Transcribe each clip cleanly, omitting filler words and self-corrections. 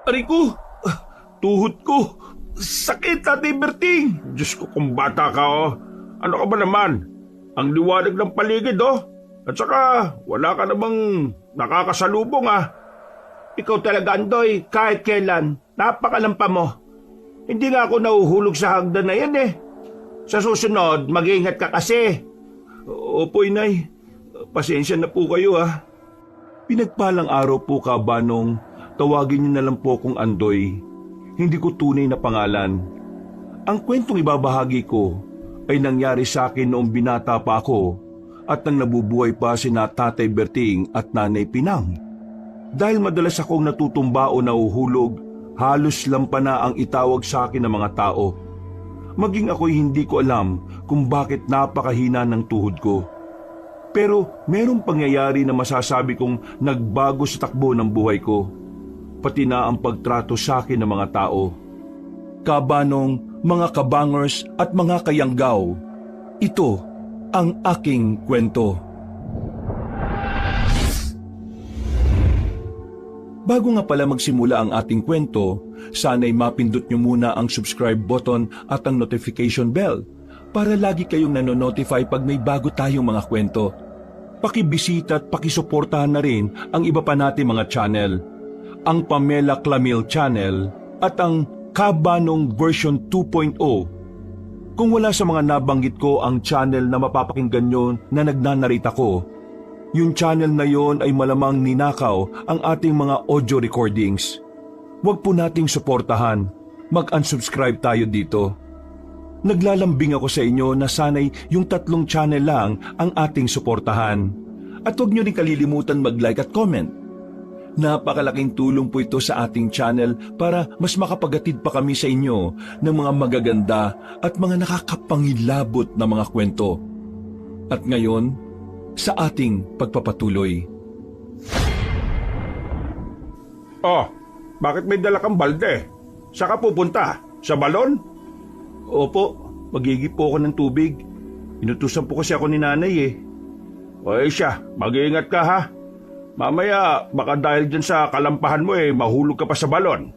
Aray ko! Tuhod ko! Sakit, Ate Berting! Diyos ko, kung bata ka, oh. Ano ka ba naman? Ang liwanag ng paligid, oh. At saka, wala ka namang nakakasalubong, ah. Ikaw talaga, Andoy, kahit kailan, napakalampa mo. Hindi nga ako nahuhulog sa hagdan na yan, eh. Sa susunod, mag-iingat ka kasi. Opo, Inay. Pasensya na po kayo, ah. Pinagpalang araw po, Kabanong. Tawagin niyo na lang po kong Andoy. Hindi ko tunay na pangalan. Ang kwentong ibabahagi ko ay nangyari sa akin noong binata pa ako at nang nabubuhay pa sina Tatay Berting at Nanay Pinang. Dahil madalas akong natutumba o nahuhulog, halos lampa na ang itawag sa akin ng mga tao. Maging ako'y hindi ko alam kung bakit napakahina ng tuhod ko. Pero merong pangyayari na masasabi kong nagbago sa takbo ng buhay ko. Pati na ang pagtrato sa akin ng mga tao. Kabanong, mga kabangers at mga kayanggaw, ito ang aking kwento. Bago nga pala magsimula ang ating kwento, sana'y mapindot nyo muna ang subscribe button at ang notification bell para lagi kayong nanonotify pag may bago tayong mga kwento. Pakibisita at pakisuportahan na rin ang iba pa nating mga channel. Ang Pamela Clamil Channel at ang Kabanong version 2.0. Kung wala sa mga nabanggit ko ang channel na mapapakinggan nyo na nagnanarita ko, yung channel na yon ay malamang ninakaw ang ating mga audio recordings. Huwag po nating suportahan. Mag-unsubscribe tayo dito. Naglalambing ako sa inyo na sanay yung 3 channel lang ang ating suportahan. At huwag nyo rin kalilimutan mag-like at comment. Napakalaking tulong po ito sa ating channel para mas makapagatid pa kami sa inyo ng mga magaganda at mga nakakapangilabot na mga kwento. At ngayon, sa ating pagpapatuloy. Oh, bakit may dala kang balde? Saan ka pupunta? Sa balon? Opo, magigip po ako ng tubig. Inutusan po kasi ako ni nanay eh. O siya, mag-iingat ka ha. Mamaya, baka dahil dyan sa kalampahan mo mahulog ka pa sa balon.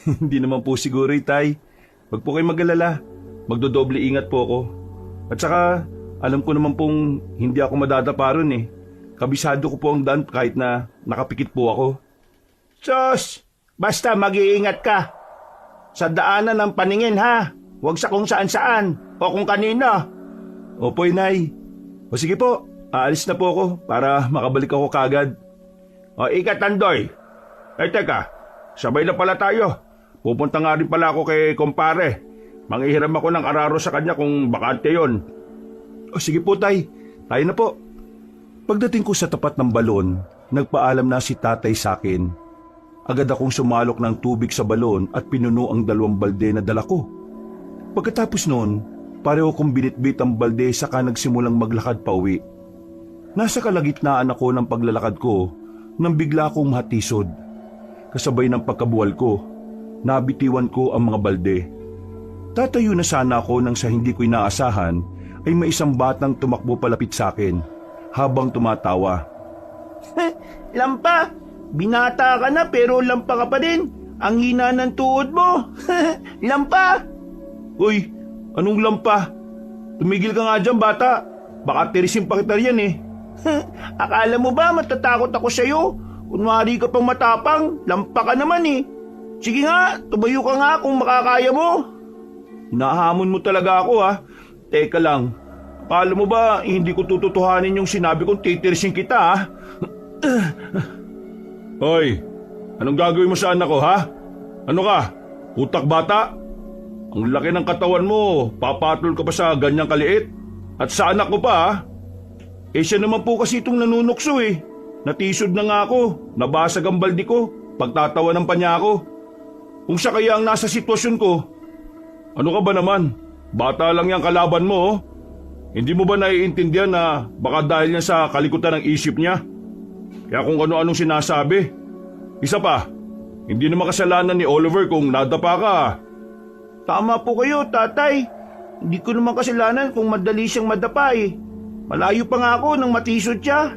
Hindi naman po siguro, Tay. Wag po kayong mag-alala. Magdodoble ingat po ako. At saka, alam ko naman pong hindi ako madadapa ron eh. Kabisado ko po ang daan kahit na nakapikit po ako. Sos, basta mag-iingat ka. Sa daanan ng paningin ha. Huwag sa kung saan-saan o kung kanino. Opo, Inay. O sige po. Aalis na po ako para makabalik ako kaagad. O ikat, Andoy. Teka, sabay na pala tayo. Pupunta nga rin pala ako kay kumpare. Manghihiram ako ng araro sa kanya kung bakante yon. O sige po, Tay. Tayo na po. Pagdating ko sa tapat ng balon, nagpaalam na si Tatay sa akin. Agad akong sumalok ng tubig sa balon at pinuno ang 2 balde na dala ko. Pagkatapos noon, pareho kong binitbit ang balde saka nagsimulang maglakad pa uwi. Nasa kalagitnaan ako ng paglalakad ko nang bigla akong mahatisod. Kasabay ng pagkabuwal ko, nabitiwan ko ang mga balde. Tatayo na sana ako nang sa hindi ko inaasahan ay may isang batang tumakbo palapit sa akin habang tumatawa. Lampa, binata ka na pero lampa ka pa din. Ang hina ng tuhod mo. Lampa! Uy, anong lampa? Tumigil ka nga dyan, bata. Baka tirisin pa kita riyan eh. Akala mo ba matatakot ako sa'yo? Kunwari ka pang matapang, lampa ka naman eh. Sige nga, tumayo ka nga kung makakaya mo. Nahamon mo talaga ako ha. Teka lang, akala mo ba hindi ko tututuhanin yung sinabi kong titirisin kita ha? Hoy, anong gagawin mo sa anak ko ha? Ano ka? Utak bata? Ang laki ng katawan mo, papatol ka pa sa ganyang kaliit? At sa anak ko pa ha? Siya naman po kasi itong nanunukso eh. Natisod na nga ako, nabasag ang baldi ko, pagtatawanan pa niya ako. Kung siya kaya ang nasa sitwasyon ko, ano ka ba naman? Bata lang yung kalaban mo oh. Hindi mo ba naiintindihan na baka dahil niya sa kalikutan ng isip niya? Kaya kung ano-anong sinasabi. Isa pa, hindi naman kasalanan ni Oliver kung nadapa ka. Tama po kayo, tatay. Hindi ko naman kasalanan kung madali siyang madapa eh. Malayo pa nga ako nang matisod siya.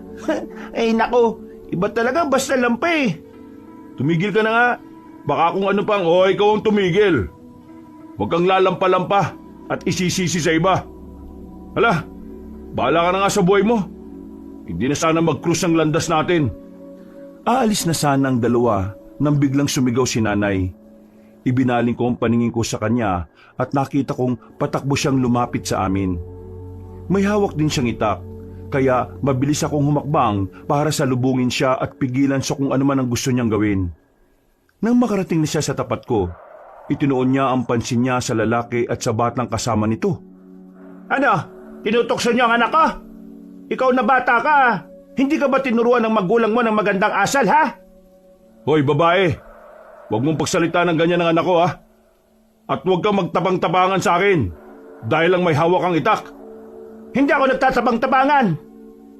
Nako, iba talaga basta lampa eh. Tumigil ka na nga. Baka kung ano pang, o ikaw ang tumigil. Huwag kang lalampa-lampa at isisisi sa iba. Hala, bahala ka na nga sa buhay mo. Hindi na sana mag-cruise ang landas natin. Aalis na sana ang dalawa nang biglang sumigaw si nanay. Ibinaling ko ang paningin ko sa kanya at nakita kong patakbo siyang lumapit sa amin. May hawak din siyang itak, kaya mabilis akong humakbang para salubungin siya at pigilan sa kung ano man ang gusto niyang gawin. Nang makarating na siya sa tapat ko, itinuon niya ang pansin niya sa lalaki at sa batang kasama nito. Ano? Tinutokso niyo ang anak ko? Ikaw na bata ka, hindi ka ba tinuruan ng magulang mo ng magandang asal, ha? Hoy, babae! Huwag mong pagsalita ng ganyan ng anak ko, ha? At huwag kang magtabang-tabangan sa akin dahil lang may hawak kang itak. Hindi ako nagtatabang-tabangan.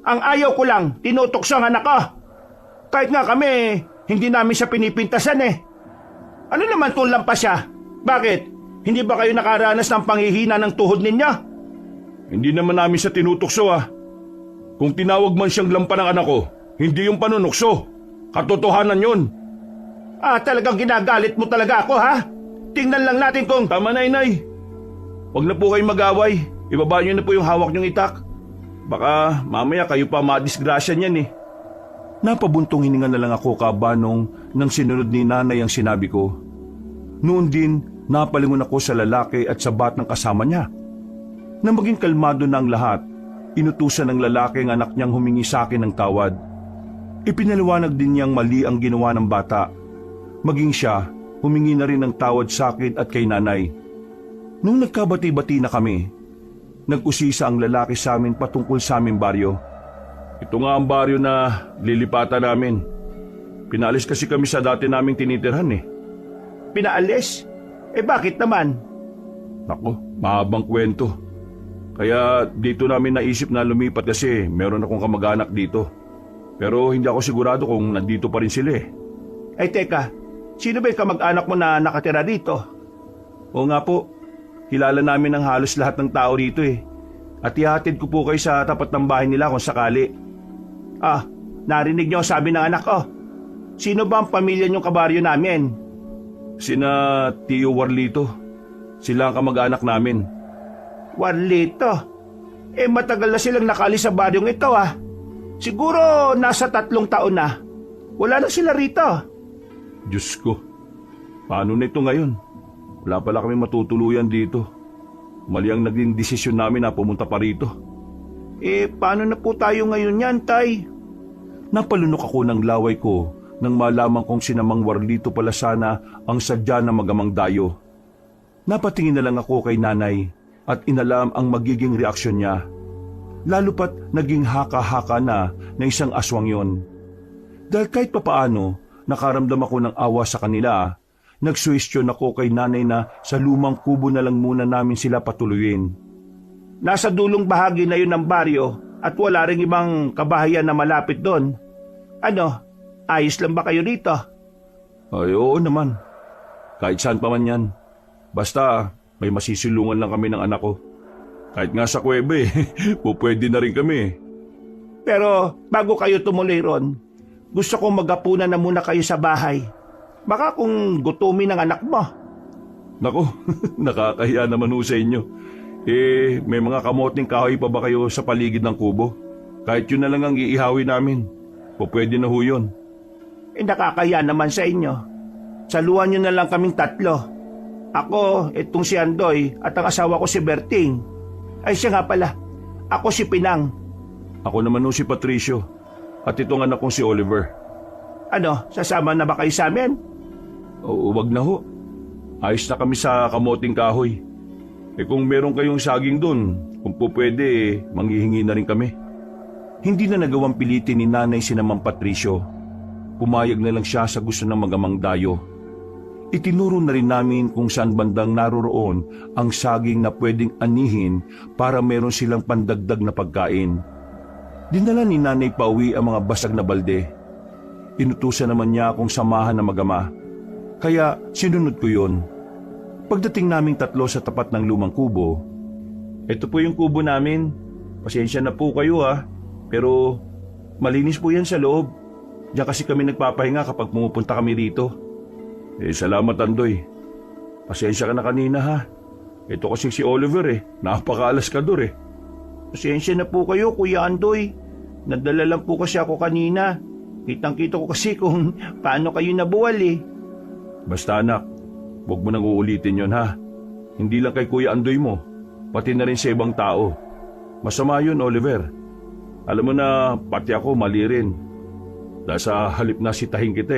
Ang ayaw ko lang, tinutokso ang anak ko. Kahit nga kami, hindi namin siya pinipintasan eh. Ano naman tulang pa siya? Bakit? Hindi ba kayo nakaranas ng panghihina ng tuhod ninyo? Hindi naman namin siya tinutokso, ha? Kung tinawag man siyang lampa ng anak ko, hindi yung panunukso. Katotohanan yun. Talagang ginagalit mo talaga ako, ha? Tingnan lang natin kung... Tama na, inay. Huwag na po kayong mag-away. Ibaba niyo na po yung hawak niyong itak. Baka mamaya kayo pa madisgrasya niyan eh. Napabuntong hininga na lang ako kabanong nang sinunod ni nanay ang sinabi ko. Noon din, napalingon ako sa lalaki at sa batang kasama niya. Nang maging kalmado na ang lahat, inutusan ng lalaki ang anak niyang humingi sa akin ng tawad. Ipinaliwanag din niyang mali ang ginawa ng bata. Maging siya, humingi na rin ng tawad sa akin at kay nanay. Nung nagkabati-bati na kami, nag-usisa ang lalaki sa amin patungkol sa aming baryo. Ito nga ang baryo na lilipatan namin. Pinaalis kasi kami sa dati naming tinitirhan eh. Pinaalis? Bakit naman? Naku, mahabang kwento. Kaya dito namin naisip na lumipat kasi meron akong kamag-anak dito. Pero hindi ako sigurado kung nandito pa rin sila eh. Teka, sino ba yung kamag-anak mo na nakatira dito? Oo nga po, kilala namin ang halos lahat ng tao rito eh. At ihatid ko po kayo sa tapat ng bahay nila kung sakali. Narinig niyo ang sabi ng anak ko. Sino ba ang pamilya niyong kabaryo namin? Sina Tio Warlito. Sila ang kamag-anak namin. Warlito? Matagal na silang nakalis sa baryong ito ah. Siguro nasa 3 taon na. Wala na sila rito. Diyos ko, paano na ito ngayon? Wala pala kami matutuluyan dito. Mali ang naging desisyon namin na pumunta pa rito. Paano na po tayo ngayon yan, Tay? Napalunok ako ng laway ko nang malaman kong sinamang Warlito pala sana ang sadya na magamang dayo. Napatingin na lang ako kay nanay at inalam ang magiging reaksyon niya. Lalo pat naging haka-haka na isang aswang yon. Dahil kahit papaano, nakaramdam ako ng awa sa kanila, nagsuwestyon ako kay nanay na sa lumang kubo na lang muna namin sila patuluyin. Nasa dulong bahagi na yun ng baryo at wala ring ibang kabahayan na malapit doon. Ano, ayos lang ba kayo dito? Ay, oo naman. Kahit saan pa man yan. Basta may masisilungan lang kami ng anak ko. Kahit nga sa kuwebe, pupwede na rin kami. Pero bago kayo tumuloy ron, gusto kong magapunan na muna kayo sa bahay. Baka kung gutumin ng anak mo. Naku, nakakahiya naman ho sa inyo. May mga kamoting kahoy pa ba kayo sa paligid ng kubo? Kahit yun na lang ang iihawi namin. Pwede na ho yun. Nakakahiya naman sa inyo. Saluhan nyo na lang kaming 3. Ako, itong si Andoy at ang asawa ko si Berting. Ay siya nga pala, ako si Pinang. Ako naman ho si Patricio. At itong anak kong si Oliver. Ano, sasama na ba kayo sa amin? Oo, wag na ho. Ayos na kami sa kamoting kahoy. Kung meron kayong saging dun, kung po pwede, manghihingi na rin kami. Hindi na nagawang pilitin ni nanay sinamang Patricio. Pumayag na lang siya sa gusto ng magamang dayo. Itinuro na rin namin kung saan bandang naroroon ang saging na pwedeng anihin para meron silang pandagdag na pagkain. Dinala ni nanay pauwi ang mga basag na balde. Inutusan naman niya akong samahan na magama. Kaya sinunod ko yun. Pagdating naming 3 sa tapat ng lumang kubo, ito po yung kubo namin. Pasensya na po kayo ha. Pero malinis po yan sa loob. Diyan kasi kami nagpapahinga kapag pumupunta kami rito. Salamat Andoy. Pasensya ka na kanina ha. Ito kasi si Oliver napaka-alaskador Pasensya na po kayo, Kuya Andoy. Nadala lang po kasi ako kanina. Kitang-kita ko kasi kung paano kayo nabuwal Basta anak, huwag mo nang uulitin yon ha. Hindi lang kay Kuya Andoy mo, pati na rin sa ibang tao. Masama yun, Oliver. Alam mo na pati ako mali rin. Dahil sa halip na sitahin kita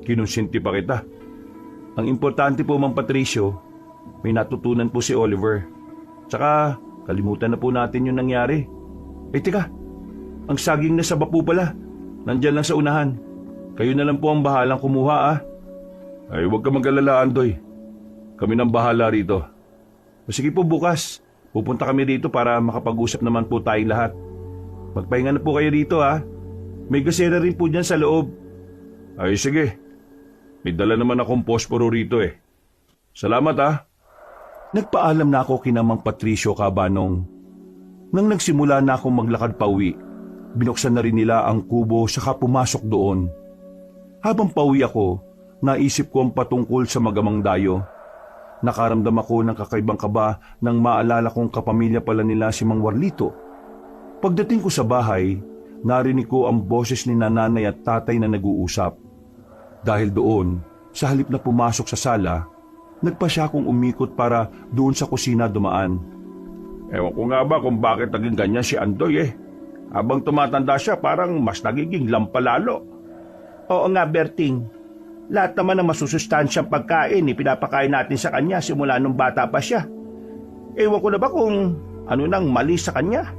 kinonsinti pa kita. Ang importante po, Mang Patricio, may natutunan po si Oliver. Tsaka kalimutan na po natin yung nangyari. Teka, ang saging na saba po pala. Nandyan lang sa unahan. Kayo na lang po ang bahalang kumuha huwag ka mag-alala, Andoy. Kami nang bahala rito. Sige po, bukas pupunta kami rito para makapag-usap naman po tayong lahat. Magpahinga na po kayo rito May gasera rin po dyan sa loob. Sige. May dala naman akong posporo rito Salamat Nagpaalam na ako kina Mang Patricio Cabanong. Nang nagsimula na akong maglakad pauwi, binuksan na rin nila ang kubo saka pumasok doon. Habang pauwi ako, naisip ko ang patungkol sa Magamang Dayo. Nakaramdam ako ng kakaibang kaba nang maalala kong kapamilya pala nila si Mang Warlito. Pagdating ko sa bahay, narinig ko ang boses ni nanay at tatay na nag-uusap. Dahil doon, sa halip na pumasok sa sala, nagpa siya akong umikot para doon sa kusina dumaan. Ewan ko nga ba kung bakit naging ganyan si Andoy Habang tumatanda siya, parang mas nagiging lampalalo. Oo nga, Berting. Lahat naman ng masusustansyang pagkain pinapakain natin sa kanya simula nung bata pa siya. Ewan ko na ba kung ano nang mali sa kanya?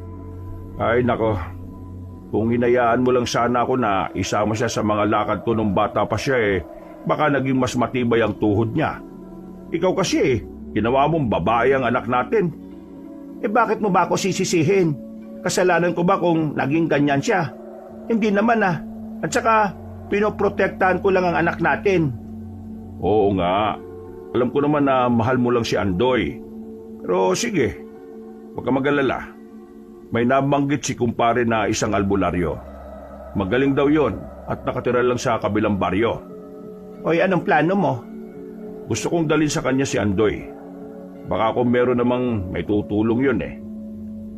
Ay nako, kung hinayaan mo lang sana ako na isama siya sa mga lakad ko nung bata pa siya baka naging mas matibay ang tuhod niya. Ikaw kasi ginawa mong babae ang anak natin. Bakit mo ba ako sisisihin? Kasalanan ko ba kung naging ganyan siya? Hindi naman At saka, pinoprotektahan ko lang ang anak natin. Oo nga. Alam ko naman na mahal mo lang si Andoy. Pero sige, huwag ka mag-alala. May nabanggit si kumpare na isang albularyo. Magaling daw yon at nakatira lang sa kabilang baryo. Oy, anong plano mo? Gusto kong dalhin sa kanya si Andoy. Baka kung meron namang may tutulong yun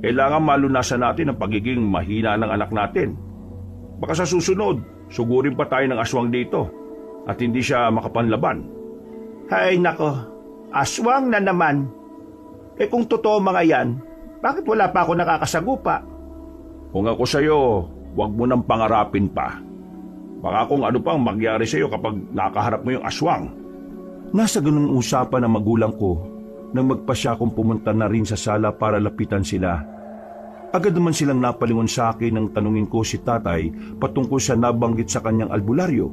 Kailangan malunasan natin ang pagiging mahina ng anak natin. Baka sa susunod, sugurin pa tayo ng aswang dito at hindi siya makapanlaban. Hay nako, aswang na naman. Kung totoo mga yan, bakit wala pa ako nakakasagupa? Kung ako sa'yo, huwag mo nang pangarapin pa. Baka kung ano pang magyari sa'yo kapag nakaharap mo yung aswang. Nasa ganung usapan ng magulang ko nang magpasya akong pumunta na rin sa sala para lapitan sila. Agad naman silang napalingon sa akin nang tanungin ko si tatay patungkol sa nabanggit sa kanyang albularyo.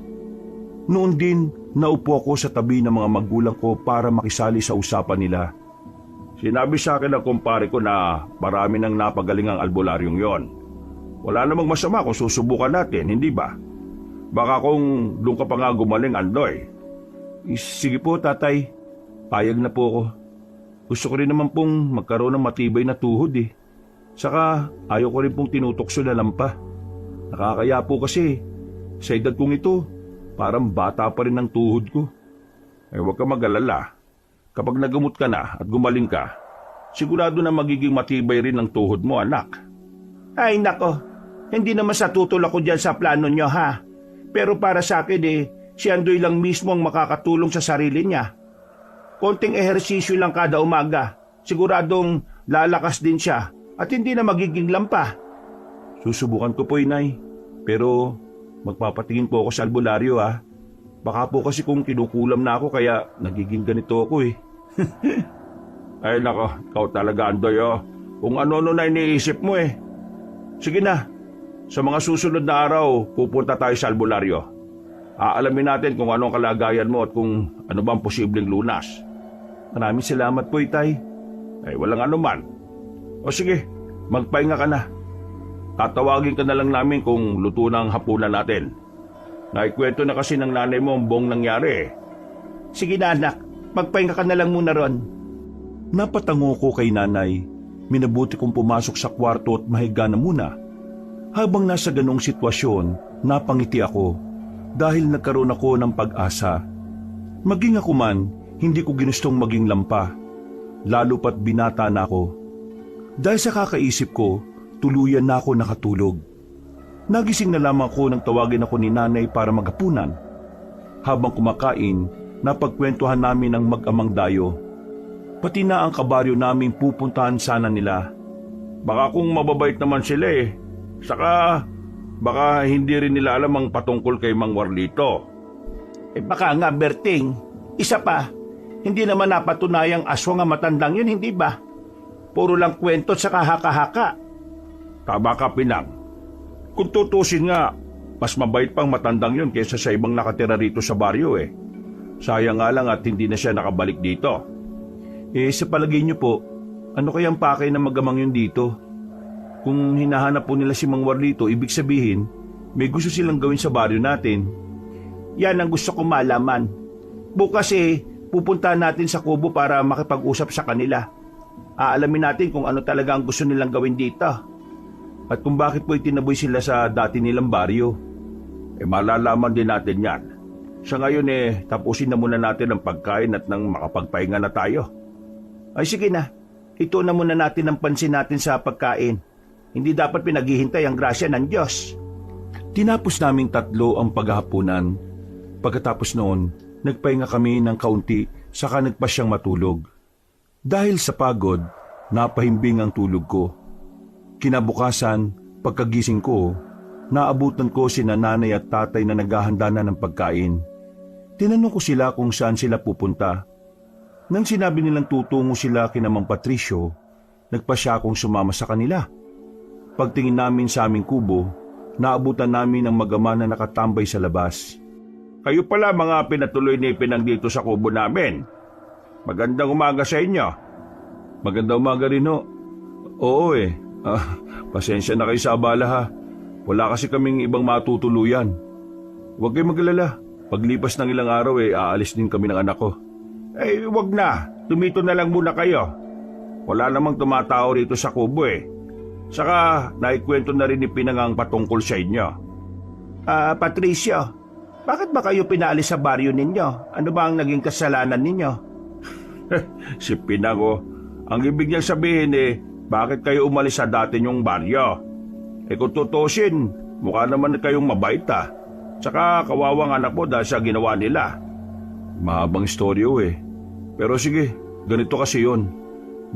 Noon din, naupo ako sa tabi ng mga magulang ko para makisali sa usapan nila. Sinabi sa akin ng kumpare ko na marami nang napagaling ang albularyong yon. Wala namang masama kung susubukan natin, hindi ba? Baka kung doon ka pa nga gumaling, Andoy. Sige po, tatay. Payag na po ako. Gusto ko rin naman pong magkaroon ng matibay na tuhod Saka ayaw ko rin pong tinutokso na lampa. Nakakaya po kasi, sa edad kong ito, parang bata pa rin ang tuhod ko. Huwag ka mag-alala. Kapag nagamot ka na at gumaling ka, sigurado na magiging matibay rin ang tuhod mo, anak. Ay nako, hindi naman sa tutol ako dyan sa plano nyo Pero para sa akin si Andoy lang mismo ang makakatulong sa sarili niya. Konting ehersisyo lang kada umaga, siguradong lalakas din siya at hindi na magiging lampa. Susubukan ko po, Inay. Pero magpapatingin po ako sa albularyo Baka po kasi kung kinukulam na ako kaya nagiging ganito ako Ay nako, ikaw talaga, Andoy Kung ano-ano na iniisip mo Sige na, sa mga susunod na araw pupunta tayo sa albularyo. Aalamin natin kung anong kalagayan mo at kung ano ba ang posibleng lunas. Maraming salamat po, Itay. Walang anuman. O sige, magpahinga ka na. Tatawagin ka na lang namin kung luto na ang hapunan natin. Naikwento na kasi ng nanay mo ang buong nangyari Sige na anak, magpahinga ka na lang muna ron. Napatango ko kay nanay. Minabuti kong pumasok sa kwarto at mahiga na muna. Habang nasa ganong sitwasyon, napangiti ako dahil nagkaroon ako ng pag-asa. Maging ako man, hindi ko ginustong maging lampa, lalo pat binata na ako. Dahil sa kakaisip ko, tuluyan na ako nakatulog. Nagising na lamang ko nang tawagin ako ni nanay para maghapunan. Habang kumakain, napagkwentuhan namin ang mag-amang dayo. Pati na ang kabaryo namin pupuntahan sana nila. Baka kung mababait naman sila eh. Saka, baka hindi rin nila alam ang patungkol kay Mang Warlito. Baka nga, Berting. Isa pa, hindi naman napatunayang aswang ang matandang yun, hindi ba? Puro lang kwento at saka haka-haka. Tama ka, Pinang. Kung tutusin nga, mas mabait pang matandang yun kaysa sa ibang nakatira rito sa baryo eh. Sayang nga lang at hindi na siya nakabalik dito. Sa palagay niyo po, ano kayang pakay na magamang yun dito? Kung hinahanap po nila si Mang Warlito, ibig sabihin, may gusto silang gawin sa baryo natin. Yan ang gusto kong malaman. Bukas pupuntahan natin sa kubo para makipag-usap sa kanila. Aalamin natin kung ano talaga ang gusto nilang gawin dito. At kung bakit po itinaboy sila sa dati nilang baryo. Malalaman din natin yan. Sa ngayon tapusin na muna natin ang pagkain at nang makapagpahinga na tayo. Ay sige na, ito na muna natin ang pansin natin sa pagkain. Hindi dapat pinaghihintay ang grasya ng Diyos. Tinapos naming tatlo ang paghahapunan. Pagkatapos noon, nagpahinga kami ng kaunti saka nagpasyang matulog. Dahil sa pagod, napahimbing ang tulog ko. Kinabukasan, pagkagising ko, naabutan ko sina nanay at tatay na naghahanda na ng pagkain. Tinanong ko sila kung saan sila pupunta. Nang sinabi nilang tutungo sila kina Mang Patricio, nagpasya akong sumama sa kanila. Pagtingin namin sa aming kubo, naabutan namin ang magama na nakatambay sa labas. Kayo pala mga pinatuloy ni Pinang dito sa kubo namin. Magandang umaga sa inyo. Magandang umaga rin ho. Oo pasensya na kayo sa abala ha. Wala kasi kaming ibang matutuluyan. Huwag kayong magalala. Paglipas ng ilang araw aalis din kami ng anak ko. Wag na. Tumito na lang muna kayo. Wala namang tumatao rito sa kubo Saka, naikwento na rin ni Pinang ang patungkol sa inyo. Patricio, bakit ba kayo pinaalis sa baryo ninyo? Ano ba ang naging kasalanan ninyo? Si Pinang ang ibig niyang sabihin bakit kayo umalis sa dati niyong baryo? Kung tutusin, mukha naman kayong mabait Saka kawawang anak mo dahil sa ginawa nila. Mahabang istoryo Pero sige, ganito kasi yon.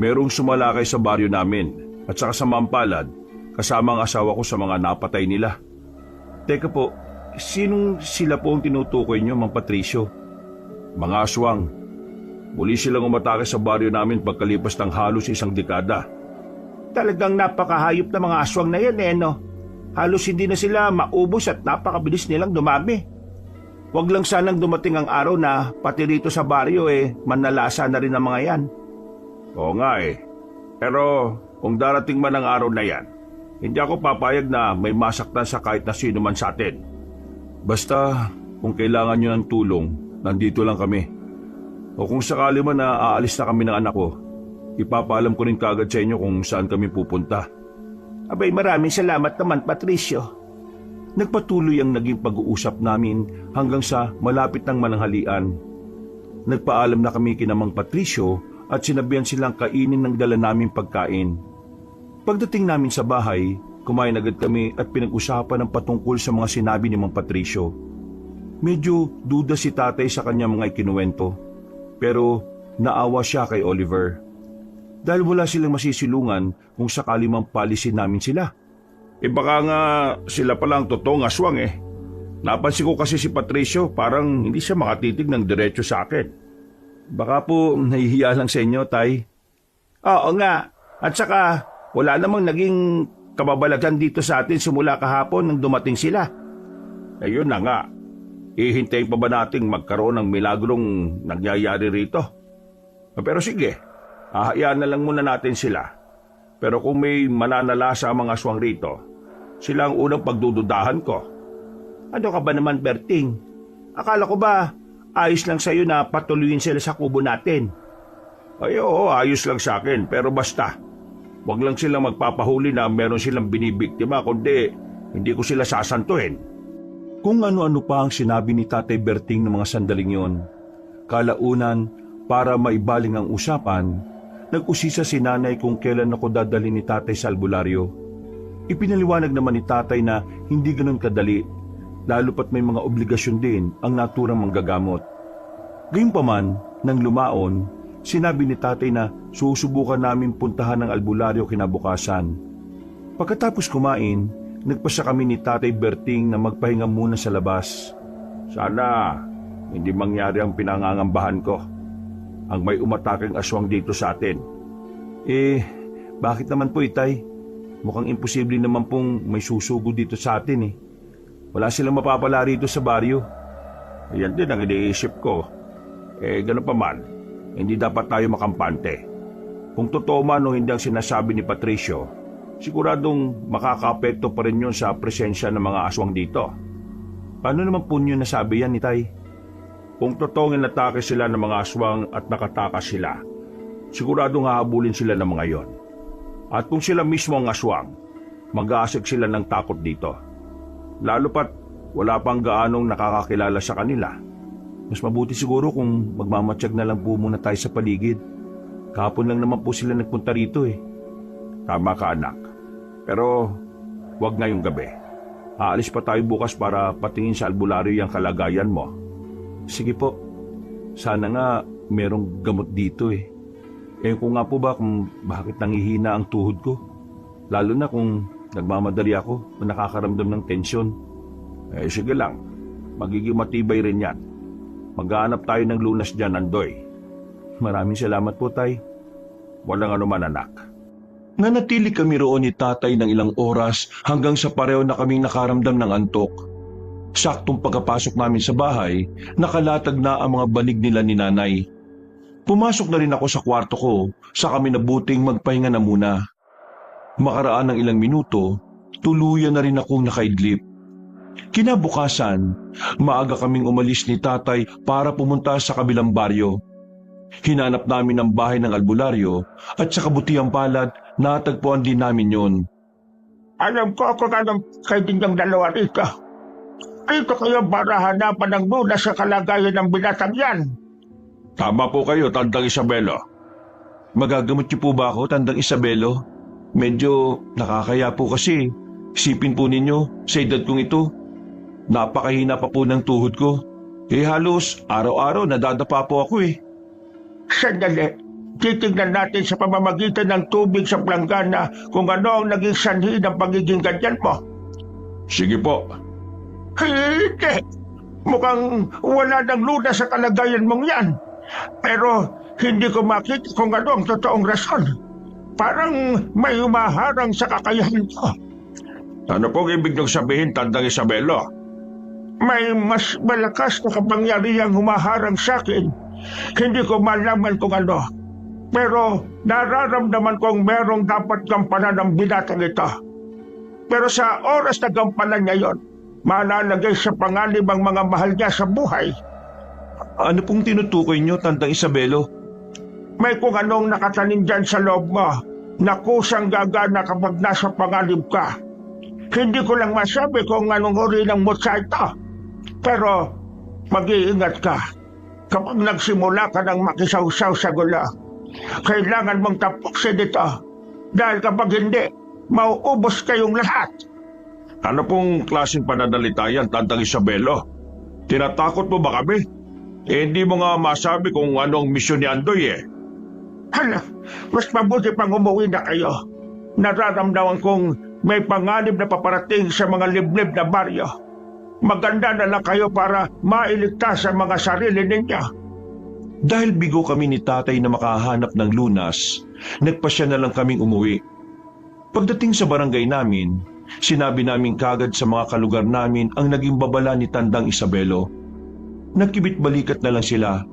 Merong sumalakay sa baryo namin at saka sa Mampalad, kasama ang asawa ko sa mga napatay nila. Teka po, sinong sila po ang tinutukoy niyo, Mang Patricio? Mga aswang. Muli silang umatake sa baryo namin pagkalipas ng halos 1 dekada. Talagang napakahayop na mga aswang na yan no? Halos hindi na sila maubos at napakabilis nilang dumami. Huwag lang sanang dumating ang araw na pati rito sa baryo manlalasa na rin ang mga yan. Oo nga Pero kung darating man ang araw na yan, hindi ako papayag na may masaktan sa kahit na sino man sa atin. Basta kung kailangan nyo ng tulong, nandito lang kami. O kung sakali man na aalis na kami ng anak ko, ipapaalam ko rin kaagad sa inyo kung saan kami pupunta. Abay, maraming salamat naman, Patricio. Nagpatuloy ang naging pag-uusap namin hanggang sa malapit ng mananghalian. Nagpaalam na kami kina Mang Patricio at sinabihan silang kainin ng dala naming pagkain. Pagdating namin sa bahay, kumain agad kami at pinag-usapan ng patungkol sa mga sinabi ni Mang Patricio. Medyo duda si tatay sa kanyang mga ikinuwento, pero naawa siya kay Oliver. Dahil wala silang masisilungan kung sakali mang palisin namin sila. Baka nga sila pala ang totoong aswang Napansin ko kasi si Patricio parang hindi siya makatitig ng diretso sa akin. Baka po nahihiya lang sa inyo, Tay. Oo nga. At saka wala namang naging kababalagan dito sa atin simula kahapon nang dumating sila. Ayun na nga. Ihintayin pa ba nating magkaroon ng milagrong nangyayari rito? Pero sige, hahayaan na lang muna natin sila. Pero kung may mananalasa ang mga aswang rito, sila ang unang pagdududahan ko. Ano ka ba naman, Berting? Akala ko ba ayos lang sa'yo na patuloyin sila sa kubo natin? Ay oo, ayos lang sa akin. Pero basta, wag lang silang magpapahuli na meron silang binibiktima, kundi hindi ko sila sasantuhin. Kung ano-ano pa ang sinabi ni Tatay Berting ng mga sandaling yon, Kalaunan, para maibaling ang usapan, nag-usisa si nanay kung kailan ako dadali ni tatay sa albularyo. Ipinaliwanag naman ni tatay na hindi ganun kadali, lalo pat may mga obligasyon din ang naturang manggagamot. Gayunpaman, nang lumaon, sinabi ni tatay na susubukan namin puntahan ng albularyo kinabukasan. Pagkatapos kumain, nagpasya kami ni Tatay Berting na magpahinga muna sa labas. Sana hindi mangyari ang pinangangambahan ko. Ang may umataking aswang dito sa atin. Bakit naman po, Itay? Mukhang imposible naman pong may susugo dito sa atin eh. Wala silang mapapala rito sa baryo. Yan din ang iniisip ko. Ganun pa man, hindi dapat tayo makampante. Kung totoo man o hindi ang sinasabi ni Patricio, siguradong makakaapekto pa rin yun sa presensya ng mga aswang dito. Paano naman po niyo nasabi yan, Itay? Kung totoong inatake sila ng mga aswang at nakatakas sila, siguradong hahabulin sila ng mga yon. At kung sila mismo ang aswang, mag-aasik sila ng takot dito. Lalo pat wala pang gaanong nakakakilala sa kanila. Mas mabuti siguro kung magmamatsyag na lang po muna tayo sa paligid. Kahapon lang naman po sila nagpunta rito eh. Tama ka, anak. Pero wag ngayong gabi. Aalis pa tayo bukas para patingin sa albularyo yung kalagayan mo. Sige po. Sana nga merong gamot dito eh. Kung nga po ba kung bakit nangihina ang tuhod ko. Lalo na kung nagmamadali ako o nakakaramdam ng tensyon. Sige lang. Magiging matibay rin yan. Maghahanap tayo ng lunas dyan, Andoy. Maraming salamat po, Tay. Walang anuman, anak. Nanatili kami roon ni tatay ng ilang oras hanggang sa pareho na kaming nakaramdam ng antok. Saktong pagkapasok namin sa bahay, nakalatag na ang mga banig nila ni nanay. Pumasok na rin ako sa kwarto ko, sa kami nabuting magpahinga na muna. Makaraan ng ilang minuto, tuluyan na rin akong nakaidlip. Kinabukasan, maaga kaming umalis ni tatay para pumunta sa kabilang baryo. Hinanap namin ang bahay ng albularyo at sa kabutihang palad, natagpuan din namin yon. Alam ko kung anong kayo ninyong dalawa rito. Dito kayo para hanapan ng lunas sa kalagayan ng binatang yan. Tama po kayo, Tandang Isabelo. Magagamot niyo po ba ako, Tandang Isabelo? Medyo nakakaya po kasi. Isipin po ninyo, sa edad kong ito, napakahina pa po ng tuhod ko. Halos araw-araw nadadapa po ako eh. Sandali, titignan natin sa pamamagitan ng tubig sa planggana kung ano ang naging sanhi ng pagiging ganyan mo. Sige po. Hindi. Mukhang wala ng lunas sa kalagayan mong yan. Pero hindi ko makita kung ano ang totoong rason. Parang may humaharang sa kakayahan ko. Ano pong ibig niyong sabihin, Tandang Isabelo? May mas malakas na kapangyarihang humaharang sa akin. Hindi ko malaman kung ano. Pero nararamdaman kong merong dapat gampanan ng binatang ito. Pero sa oras na gampanan niya yon, mananagay sa panganib ang mga mahal niya sa buhay. Ano pong tinutukoy niyo, Tandang Isabelo? May kung anong nakatanim dyan sa loob mo na kusang gagana kapag nasa panganib ka. Hindi ko lang masabi kung anong uri ng mutsa ito. Pero mag-iingat ka. Kapag nagsimula ka ng makisawsaw sa gulo, kailangan mong tapusin ito. Dahil kapag hindi, mauubos kayong lahat. Ano pong klaseng pananalita yan, Tandang Isabelo? Tinatakot mo ba kami? Hindi mo nga masabi kung anong misyon ni Andoy eh. Hala, mas mabuti pang umuwi na kayo. Nararamdaman kong may panganib na paparating sa mga liblib na baryo. Maganda na lang kayo para mailigtas ang mga sarili ninyo. Dahil bigo kami ni tatay na makahanap ng lunas, nagpasya na lang kaming umuwi. Pagdating sa barangay namin, sinabi namin kagad sa mga kalugar namin ang naging babala ni Tandang Isabelo. Nagkibit-balikat na lang sila.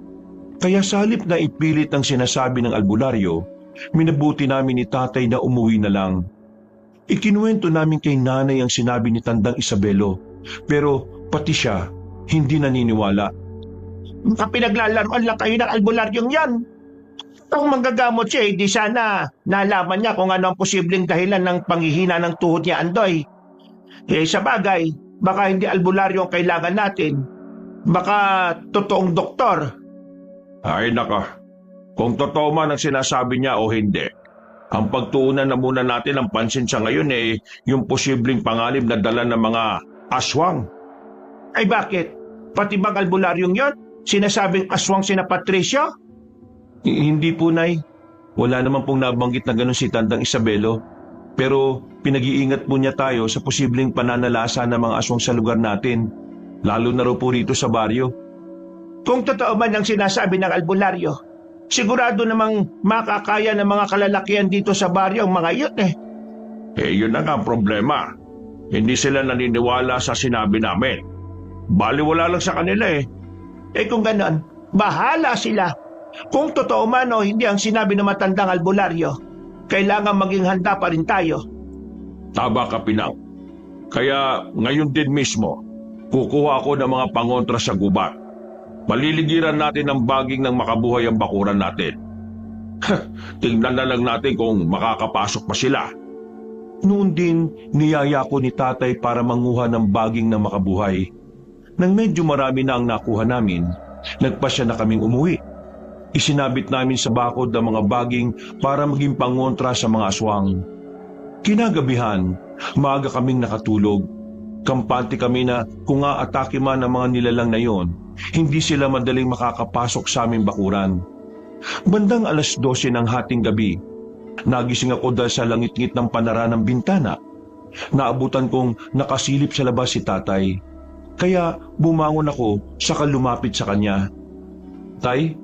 Kaya sa halip na ipilit ang sinasabi ng albularyo, minabuti namin ni tatay na umuwi na lang. Ikinuwento namin kay nanay ang sinabi ni Tandang Isabelo, pero pati siya hindi naniniwala. Kapinaglalaroan lang kayo ng albularyong yan. Kung manggagamot siya, di sana nalaman niya kung ano ang posibleng dahilan ng panghihina ng tuhod niya, Andoy. Sa bagay, baka hindi albularyo ang kailangan natin. Baka totoong doktor. Ay naka, kung totoo man ang sinasabi niya o hindi, ang pagtuunan na muna natin ang pansin sa ngayon yung posibleng panganib na dala ng mga aswang. Ay bakit? Pati bang albularyong yon? Sinasabing aswang sina Patricio? Hindi po, Nay. Wala naman pong nabanggit na ganun si Tandang Isabelo. Pero pinag-iingat po niya tayo sa posibleng pananalasa ng mga aswang sa lugar natin. Lalo na raw po rito sa baryo. Kung totoo man ang sinasabi ng albularyo, sigurado namang makakaya ng mga kalalakihan dito sa baryo ang mga yun eh. Yun na nga ang problema. Hindi sila naniniwala sa sinabi namin. Baliwala lang sa kanila eh. Eh kung ganon, bahala sila. Kung totoo man o hindi ang sinabi ng matandang albularyo, kailangan maging handa pa rin tayo. Tama ka, Pinang. Kaya ngayon din mismo, kukuha ako ng mga pangontra sa gubat. Paliligiran natin ang baging ng makabuhay ang bakuran natin. Tingnan na lang natin kung makakapasok pa sila. Noon din, niyaya ko ni Tatay para manguha ng baging na makabuhay. Nang medyo marami na ang nakuha namin, nagpasya na kaming umuwi. Isinabit namin sa bakod ang mga baging para maging pangontra sa mga aswang. Kinagabihan, maaga kaming nakatulog. Kampante kami na kung aatake man ang mga nilalang na yon, hindi sila madaling makakapasok sa aming bakuran. Bandang 12:00 ng hating gabi, nagising ako dahil sa langit-ngit ng panara ng bintana. Naabutan kong nakasilip sa labas si Tatay. Kaya bumangon ako saka lumapit sa kanya. Tay,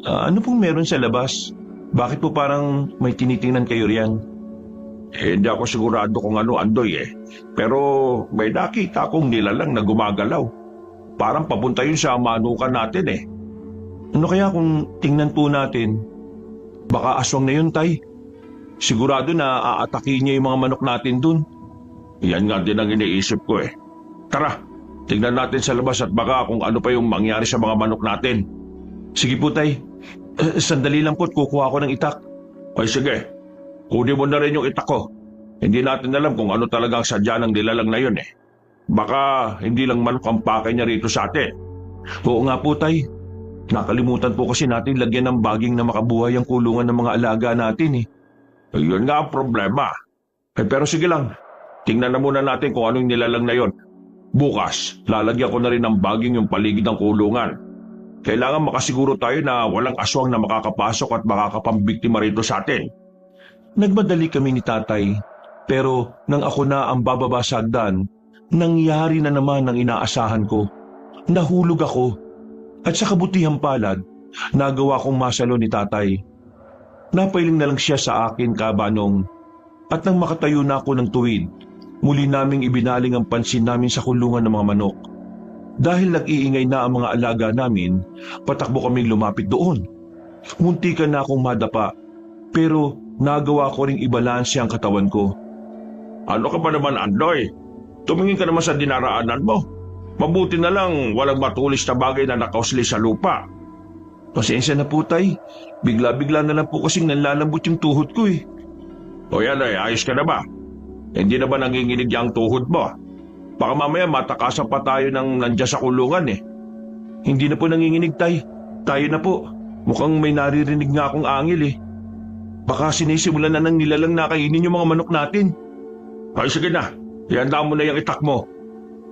ano pong meron sa labas? Bakit po parang may tinitingnan kayo riyan? Hindi ako sigurado kung ano, Andoy eh. Pero may nakita akong nilalang na gumagalaw. Parang papunta yun sa manukan natin eh. Ano kaya kung tingnan po natin? Baka aswang na yun, Tay. Sigurado na aatakin niya yung mga manok natin dun. Yan nga din ang iniisip ko eh. Tara, tingnan natin sa labas at baka kung ano pa yung mangyari sa mga manok natin. Sige po, Tay. Sandali lang po't kukuha ko ng itak. Ay sige, kunin mo na rin yung itak ko. Hindi natin alam kung ano talaga ang sadya ng nilalang na yun eh. Baka hindi lang manok ang pakay niya rito sa atin. Oo nga po, Tay. Nakalimutan po kasi natin lagyan ng baging na makabuhay ang kulungan ng mga alaga natin eh. Yun nga ang problema. Pero sige lang, tingnan na muna natin kung anong nilalang na yun. Bukas, lalagyan ko na rin ng baging yung paligid ng kulungan. Kailangan makasiguro tayo na walang aswang na makakapasok at makakapambiktima rito sa atin. Nagmadali kami ni Tatay, pero nang ako na ang bababa sa hagdan, nangyari na naman ang inaasahan ko. Nahulog ako, at sa kabutihang palad, nagawa kong masalo ni Tatay. Napailing na lang siya sa akin, Kabanong, at nang makatayo na ako ng tuwid, muli naming ibinaling ang pansin namin sa kulungan ng mga manok. Dahil nag-iingay na ang mga alaga namin, patakbo kaming lumapit doon. Muntikan na akong madapa, pero nagawa ko ring ibalanse ang katawan ko. Ano ka ba naman, Andoy? Tumingin ka naman sa dinaraanan mo. Mabuti na lang walang matulis na bagay na nakausli sa lupa. Pasensya na po, Tay. Bigla-bigla na lang po kasing nalalambot yung tuhod ko eh. O yan ay, ayos ka na ba? Hindi na ba nanginginig ang tuhod mo? Baka mamaya matakasan pa tayo ng nandiyan sa kulungan eh. Hindi na po nanginginig, Tay. Tayo na po. Mukhang may naririnig nga akong angil eh. Baka sinisimulan na ng nilalang na kainin yung mga manok natin. Ay sige na, ihanda mo na yung itak mo.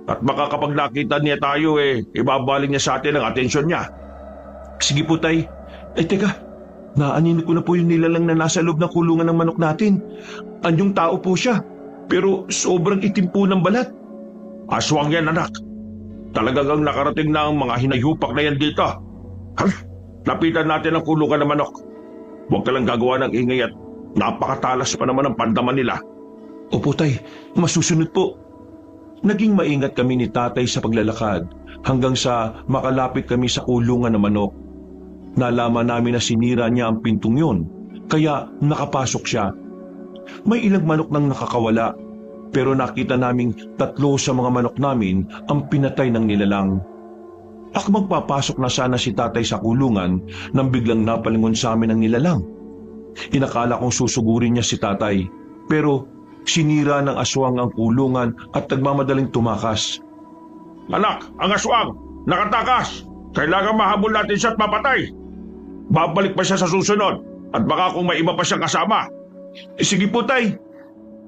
At baka kapag nakita niya tayo ibabaling niya sa atin ang atensyon niya. Sige po, Tay. Teka, naanin ko na po yung nilalang na nasa loob ng kulungan ng manok natin. Anyong tao po siya, pero sobrang itim po ng balat. Aswang yan, anak. Talagang ang nakarating na ang mga hinayupak na yan dito. Lapitan natin ang kulungan ng manok. Huwag ka lang gagawa ng ingay at napakatalas pa naman ang pandaman nila. Opo, Tay. Masusunod po. Naging maingat kami ni Tatay sa paglalakad hanggang sa makalapit kami sa kulungan ng manok. Nalaman namin na sinira niya ang pintong yun, kaya nakapasok siya. May ilang manok nang nakakawala, pero nakita naming 3 sa mga manok namin ang pinatay ng nilalang. Akmang papasok na sana si Tatay sa kulungan nang biglang napalingon sa amin ang nilalang. Inakala kong susugurin niya si Tatay, pero sinira ng aswang ang kulungan at nagmamadaling tumakas. Anak, ang aswang! Nakatakas! Kailangan mahabol natin siya at mapatay! babalik pa siya sa susunod at baka kung may iba pa siyang kasama. Sige po, Tay.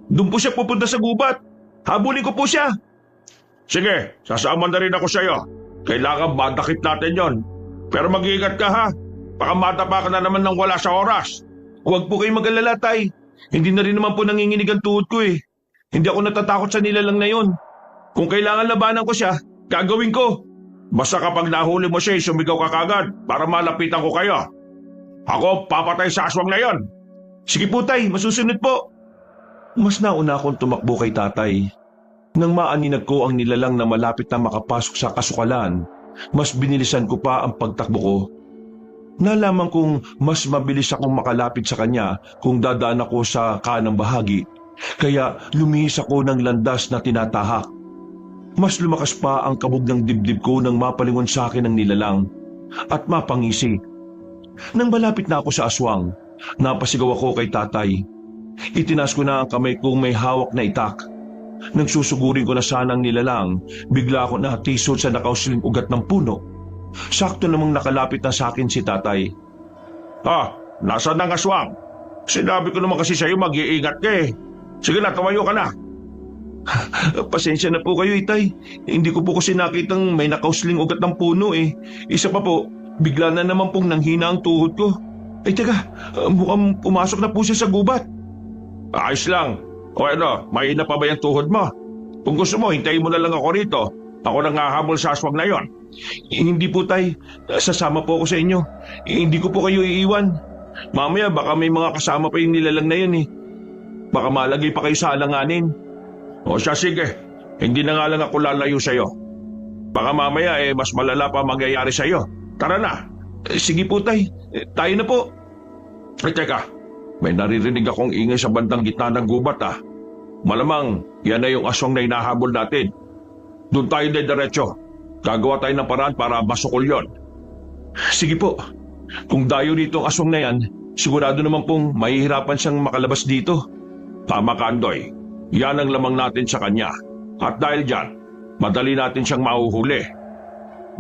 Doon po siya pupunta sa gubat. Habulin ko po siya. Sige, sasama na rin ako sa iyo. Kailangan madakip natin yon. Pero mag-iingat ka ha. Baka matapa ka na naman ng wala sa oras. Huwag po kayong mag-alala, Tay. Hindi na rin naman po nanginginig ang tuhod ko eh. Hindi ako natatakot sa nilalang na yon. Kung kailangan labanan ko siya, gagawin ko. Basta kapag nahuli mo siya, sumigaw ka kagad para malapitan ko kayo. Ako papatay sa aswang na yon. Sige po, Tay. Masusunod po. Mas nauna akong tumakbo kay tatay. Nang maaninag ko ang nilalang na malapit na makapasok sa kasukalan, mas binilisan ko pa ang pagtakbo ko. Nalaman kong mas mabilis akong makalapit sa kanya kung dadaan ako sa kanang bahagi, kaya lumihis ako ng landas na tinatahak. Mas lumakas pa ang kabog ng dibdib ko nang mapalingon sa akin ang nilalang at mapangisi. Nang malapit na ako sa aswang, napasigaw ako kay tatay. Itinaas ko na ang kamay kong may hawak na itak. Nang susugurin ko na sanang nilalang, bigla ako natisod sa nakausling ugat ng puno. Sakto namang nakalapit na sa akin si tatay. Nasaan ang aswang? Sinabi ko naman kasi sa'yo mag-iingat ka eh. Sige na, tumayo ka na. Pasensya na po kayo, Itay. Hindi ko po kasi nakitang may nakausling ugat ng puno eh. Isa pa po, bigla na naman pong nanghina ang tuhod ko. Ay teka, mukhang pumasok na po siya sa gubat. Ayos lang. O ano, mahina pa ba yung tuhod mo? Kung gusto mo, hintayin mo na lang ako rito. Ako nang hahabol sa aswang na yon. Hindi po, Tay. Sasama po ako sa inyo. Hindi ko po kayo iiwan. Mamaya baka may mga kasama pa yung nilalang na yun eh. Baka malagay pa kayo sa alanganin. O siya, sige. Hindi na nga lang ako lalayo sa'yo. Baka mamaya mas malala pa mangyayari sa'yo. Tara na. Sige po, Tay. Tayo na po. Ay, teka. May naririnig akong ingay sa bandang gitna ng gubat ah. Malamang yan na yung aswang na hinahabol natin. Doon tayo diretso. Gagawa tayo ng paraan para masukol yon. Sige po. Kung dayo dito ang aswang na yan, sigurado naman pong mahihirapan siyang makalabas dito. Tama ka, Andoy. Yan ang lamang natin sa kanya. At dahil dyan, madali natin siyang mahuhuli.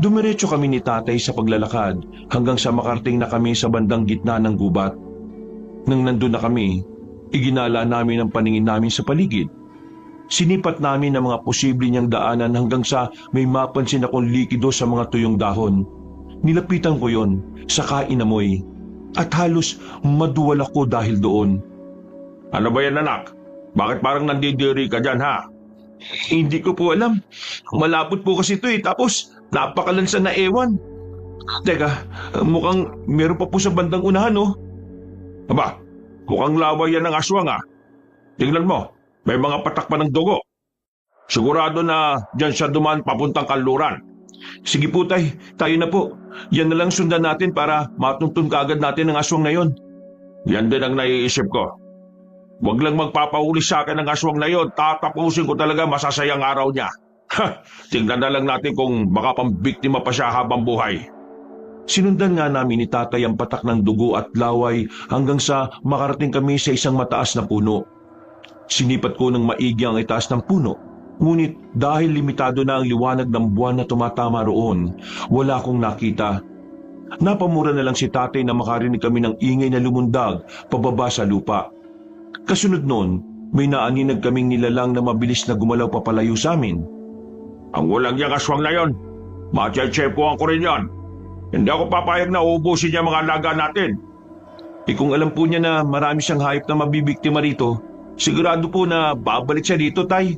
Dumiretso kami ni tatay sa paglalakad hanggang sa makarating na kami sa bandang gitna ng gubat. Nang nandun na kami, iginala namin ang paningin namin sa paligid. Sinipat namin ang mga posible niyang daanan hanggang sa may mapansin akong likido sa mga tuyong dahon. Nilapitan ko yon, saka inamoy. At halos maduwal ako dahil doon. Ano ba yan, anak? Bakit parang nandidiri ka dyan, ha? Hindi ko po alam. Malapot po kasi ito eh, tapos napakalansa na ewan. Teka, mukhang meron pa po sa bandang unahan, oh. Aba, mukhang laway yan ng aswang, ah. Tingnan mo, may mga patak pa ng dugo. Sigurado na dyan siya dumaan papuntang kanluran. Sige po, Tay. Tayo na po. Yan na lang sundan natin para matuntun kaagad natin ang aswang na yon. Yan din ang naiisip ko. Huwag lang magpapahuli sa akin ng aswang na yon. Tatapusin ko talaga masasayang araw niya. Tingnan na lang natin kung baka pambiktima pa siya habang buhay. Sinundan nga namin ni tatay ang patak ng dugo at laway hanggang sa makarating kami sa isang mataas na puno. Sinipat ko ng maigi ang itaas ng puno, ngunit dahil limitado na ang liwanag ng buwan na tumatama roon, wala akong nakita. Napamura na lang si tatay na makarinig kami ng ingay na lumundag pababa sa lupa. Kasunod noon, may naaninag kaming nilalang na mabilis na gumalaw papalayo sa amin. Ang walang yang aswang na yon, matya-tsepoan ko rin yon. Hindi ako papayag na uubusin niya mga alaga natin. Kung alam po niya na marami siyang hayop na mabibiktima rito, sigurado po na babalik siya dito, Tay.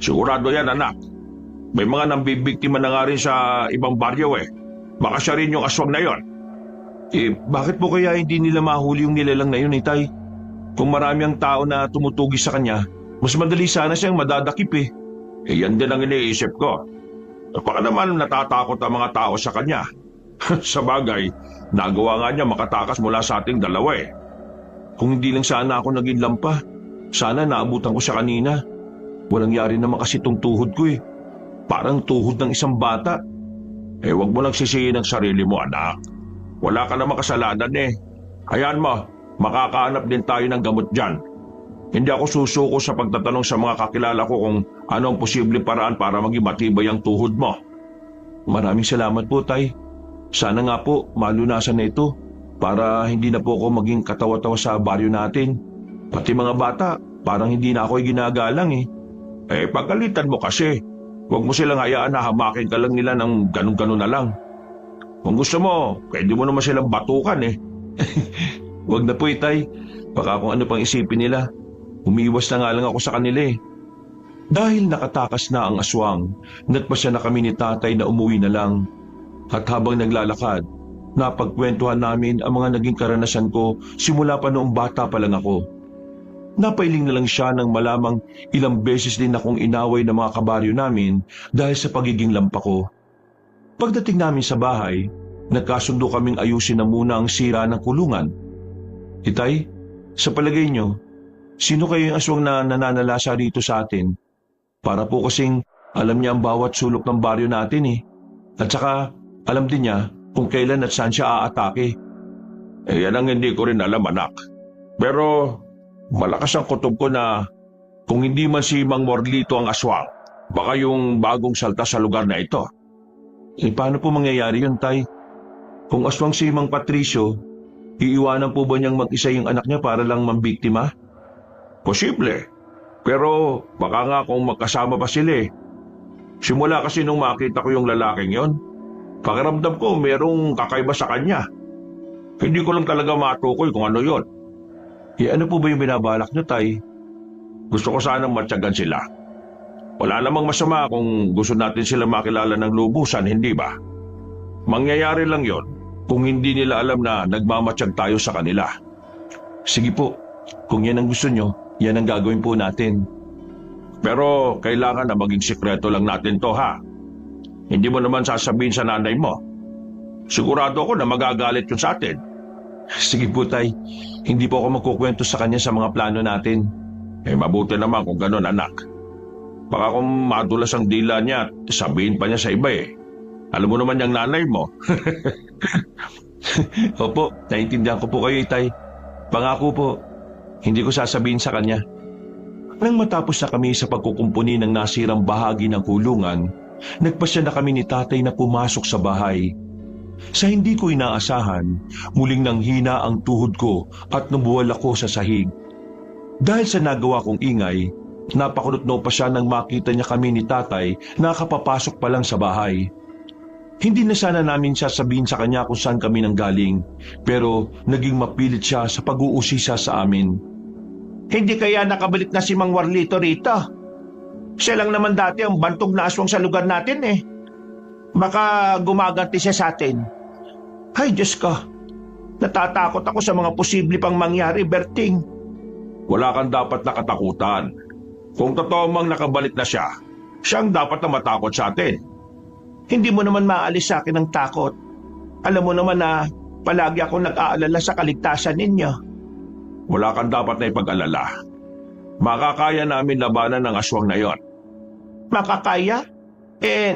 Sigurado yan, anak. May mga nambibiktima na nga rin sa ibang baryo eh. Baka siya rin yung aswang na yon. Bakit po kaya hindi nila mahuli yung nilalang na yun, Tay? Kung marami ang tao na tumutugi sa kanya, mas madali sana siyang madadakip eh. Yan din ang iniisip ko. Baka naman natatakot ang mga tao sa kanya. Sa bagay, nagawa nga niya makatakas mula sa ating dalawa eh. Kung hindi lang sana ako naging lampa, sana naabutan ko siya kanina. Walang yari naman kasi itong tuhod ko eh. Parang tuhod ng isang bata. Huwag mo lang sisihin ang sarili mo, anak. Wala ka namang kasalanan eh. Hayaan mo, makakahanap din tayo ng gamot dyan. Hindi ako susuko sa pagtatanong sa mga kakilala ko kung ano ang posibleng paraan para maging matibay ang tuhod mo. Maraming salamat po, Tay. Sana nga po malunasan na ito para hindi na po ako maging katawa-tawa sa baryo natin. Pati mga bata, parang hindi na ako ginagalang eh. Pagalitan mo kasi. Huwag mo silang hayaan na hamakin ka lang nila ng ganun-ganun na lang. Kung gusto mo, pwede mo naman silang batukan eh. Huwag na po, Itay. Baka kung ano pang isipin nila. Umiwas na nga lang ako sa kanila eh. Dahil nakatakas na ang aswang, nagpasya na kami ni tatay na umuwi na lang. At habang naglalakad, napagkwentuhan namin ang mga naging karanasan ko simula pa noong bata pa lang ako. Napailing na lang siya nang malamang ilang beses din akong inaway ng mga kabaryo namin dahil sa pagiging lampa ko. Pagdating namin sa bahay, nagkasundo kaming ayusin na muna ang sira ng kulungan. Itay, sa palagay nyo, sino kayo yung aswang na nananalasa rito sa atin? Para po kasing alam niya ang bawat sulok ng baryo natin eh. At saka alam din niya kung kailan at saan siya aatake. Yan ang hindi ko rin alam, anak. Pero malakas ang kutob ko na kung hindi man si Mang Morlito ang aswang, baka yung bagong salta sa lugar na ito. Paano po mangyayari yun, Tay? Kung aswang si Mang Patricio, iiwanan po ba niyang mag-isa yung anak niya para lang mambiktima? Posible. Pero baka nga kung magkasama pa sila eh. Simula kasi nung makita ko yung lalaking yon, pakiramdam ko merong kakaiba sa kanya. Hindi ko lang talaga matukoy kung ano yon. Ano po ba yung binabalak niyo, Tay? Gusto ko sanang matyagan sila. Wala namang masama kung gusto natin sila makilala ng lubusan, hindi ba? Mangyayari lang yon kung hindi nila alam na nagmamatsyag tayo sa kanila. Sige po, kung yan ang gusto niyo, yan ang gagawin po natin. Pero kailangan na maging sikreto lang natin to, ha? Hindi mo naman sasabihin sa nanay mo. Sigurado ako na magagalit yun sa atin. Sige po, Tay. Hindi po ako magkukwento sa kanya sa mga plano natin. Mabuti naman kung gano'n, anak. Baka kung madulas ang dila niya at sabihin pa niya sa iba eh. Alam mo naman yung nanay mo. Opo, naiintindihan ko po kayo, Tay. Pangako po, hindi ko sasabihin sa kanya. Nang matapos na kami sa pagkukumpuni ng nasirang bahagi ng kulungan, nagpasya na kami ni tatay na pumasok sa bahay. Sa hindi ko inaasahan, muling nanghina ang tuhod ko at nabuwal ako sa sahig. Dahil sa nagawa kong ingay, napakunot-no pa siya nang makita niya kami ni tatay na kapapasok pa lang sa bahay. Hindi na sana namin sasabihin sa kanya kung saan kami nanggaling, pero naging mapilit siya sa pag-uusisa sa amin. Hindi kaya nakabalik na si Mang Warlito rito? Siya lang naman dati ang bantog na aswang sa lugar natin eh. Baka gumaganti siya sa atin. Ay, Diyos ko. Natatakot ako sa mga posible pang mangyari, Berting. Wala kang dapat nakatakutan. Kung totoo mang nakabalik na siya, siyang dapat na matakot sa atin. Hindi mo naman maalis sa akin ang takot. Alam mo naman na palagi akong nag-aalala sa kaligtasan ninyo. Wala kang dapat na ipag-alala. Makakaya namin labanan ng aswang na yon. Makakaya?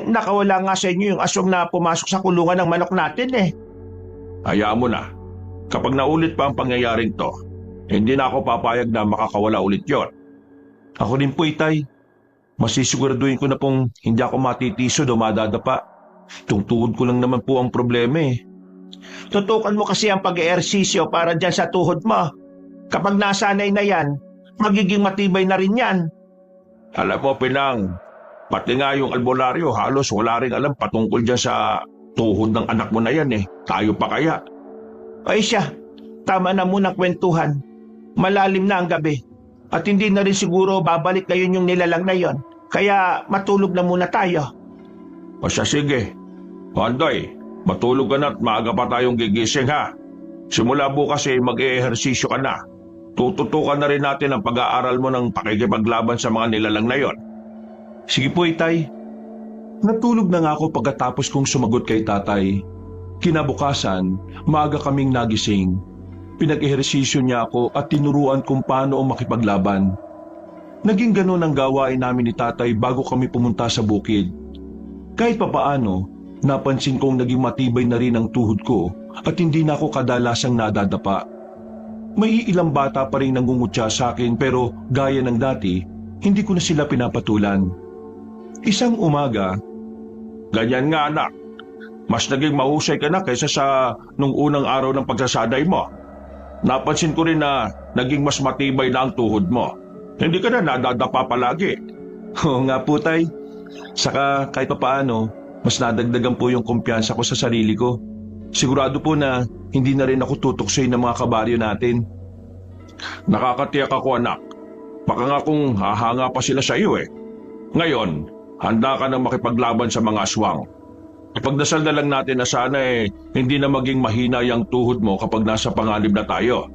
Nakawala nga sa inyo yung aswang na pumasok sa kulungan ng manok natin eh. Hayaan mo na. Kapag naulit pa ang pangyayaring to, hindi na ako papayag na makakawala ulit yon. Ako din po, Itay. Masisiguraduhin ko na pong hindi ako matitisod o madadapa. Tungtuhod ko lang naman po ang problema eh. Tutukan mo kasi ang pag-eehersisyo para dyan sa tuhod mo. Kapag nasanay na yan, magiging matibay na rin yan. Alam mo, Pinang, pati nga yung albularyo halos wala rin alam patungkol dyan sa tuhod ng anak mo na yan eh. Tayo pa kaya? Ay siya, tama na muna kwentuhan. Malalim na ang gabi. At hindi na rin siguro babalik ngayon yung nilalang na yon. Kaya matulog na muna tayo. O siya, sige. Andoy, matulog ka na at maaga pa tayong gigising ha. Simula bukas mag-eehersisyo ka na. Tututukan na rin natin ang pag-aaral mo ng pakikipaglaban sa mga nilalang na yon. Sige po, Itay. Natulog na nga ako pagkatapos kong sumagot kay tatay. Kinabukasan, maaga kaming nagising. Pinag-ehersisyo niya ako at tinuruan kung paano makipaglaban. Naging ganun ang gawain namin ni tatay bago kami pumunta sa bukid. Kahit papaano, napansin kong naging matibay na rin ang tuhod ko at hindi na ako kadalasang nadadapa. May ilang bata pa rin nangungutya sa akin pero gaya ng dati, hindi ko na sila pinapatulan. Isang umaga, Ganyan nga, anak. mas naging mahusay ka na kaysa sa nung unang araw ng pagsasanay mo. Napansin ko rin na naging mas matibay na ang tuhod mo. Hindi ka na nadadapa palagi. Oo nga po, Tay. Saka kahit papaano, mas nadagdagan po yung kumpiyansa ko sa sarili ko. Sigurado po na hindi na rin ako tutuksoy ng mga kabaryo natin. Nakakatiyak ako, anak. Baka nga kung hahanga pa sila sa iyo eh. Ngayon, handa ka nang makipaglaban sa mga aswang. Ipagdasal na lang natin na sana hindi na maging mahina yung tuhod mo kapag nasa panganib na tayo.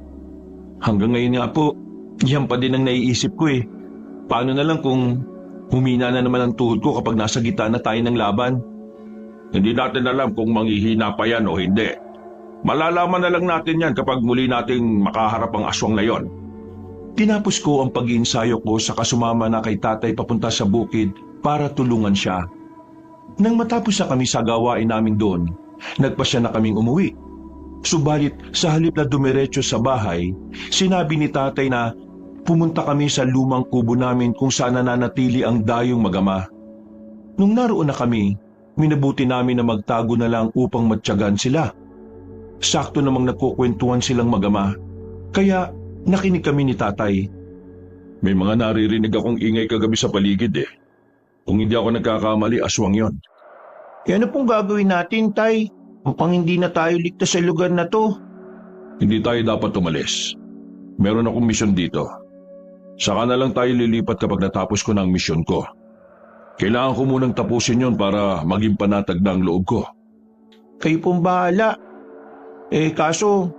Hanggang ngayon nga po, yan pa din ang naiisip ko eh. Paano na lang kung humina na naman ang tuhod ko kapag nasa gitna na tayo ng laban? Hindi natin alam kung manghihina pa yan o hindi. Malalaman na lang natin yan kapag muli nating makaharap ang aswang na yon. Tinapos ko ang pag-iinsayo ko sa kasumama na kay tatay papunta sa bukid para tulungan siya. Nang matapos na kami sa gawain namin doon, nagpasya na kaming umuwi. Subalit sa halip na dumiretso sa bahay, sinabi ni tatay na pumunta kami sa lumang kubo namin kung saan nananatili ang dayong magama. Nung naroon na kami, minabuti namin na magtago na lang upang matyagan sila. Sakto namang nagkukwentuhan silang magama, kaya nakinig kami ni tatay. May mga naririnig akong ingay kagabi sa paligid eh. Kung hindi ako nagkakamali, aswang yon. Ano pong gagawin natin, Tay? Upang hindi na tayo ligtas sa lugar na to. Hindi tayo dapat umalis. Meron akong misyon dito. Saka na lang tayo lilipat kapag natapos ko na ang misyon ko. Kailangan ko munang tapusin yon para maging panatag na ang loob ko. Kayo pong bahala. Kaso,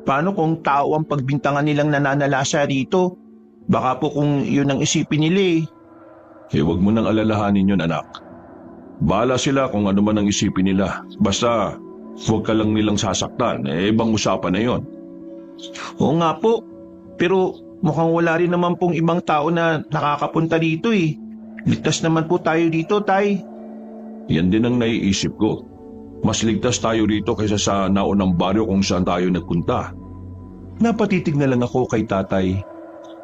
paano kung tao ang pagbintangan nilang nananalasa rito? Baka po kung yun ang isipin nila eh. Huwag mo nang alalahanin yun, anak. Bahala sila kung ano man ang isipin nila. Basta, huwag ka lang nilang sasaktan. Ibang usapan na yon. Oo nga po. Pero mukhang wala rin naman pong ibang tao na nakakapunta dito eh. Ligtas naman po tayo dito, Tay. Yan din ang naiisip ko. Mas ligtas tayo rito kaysa sa naunang baryo kung saan tayo nagpunta. Napatitig na lang ako kay tatay.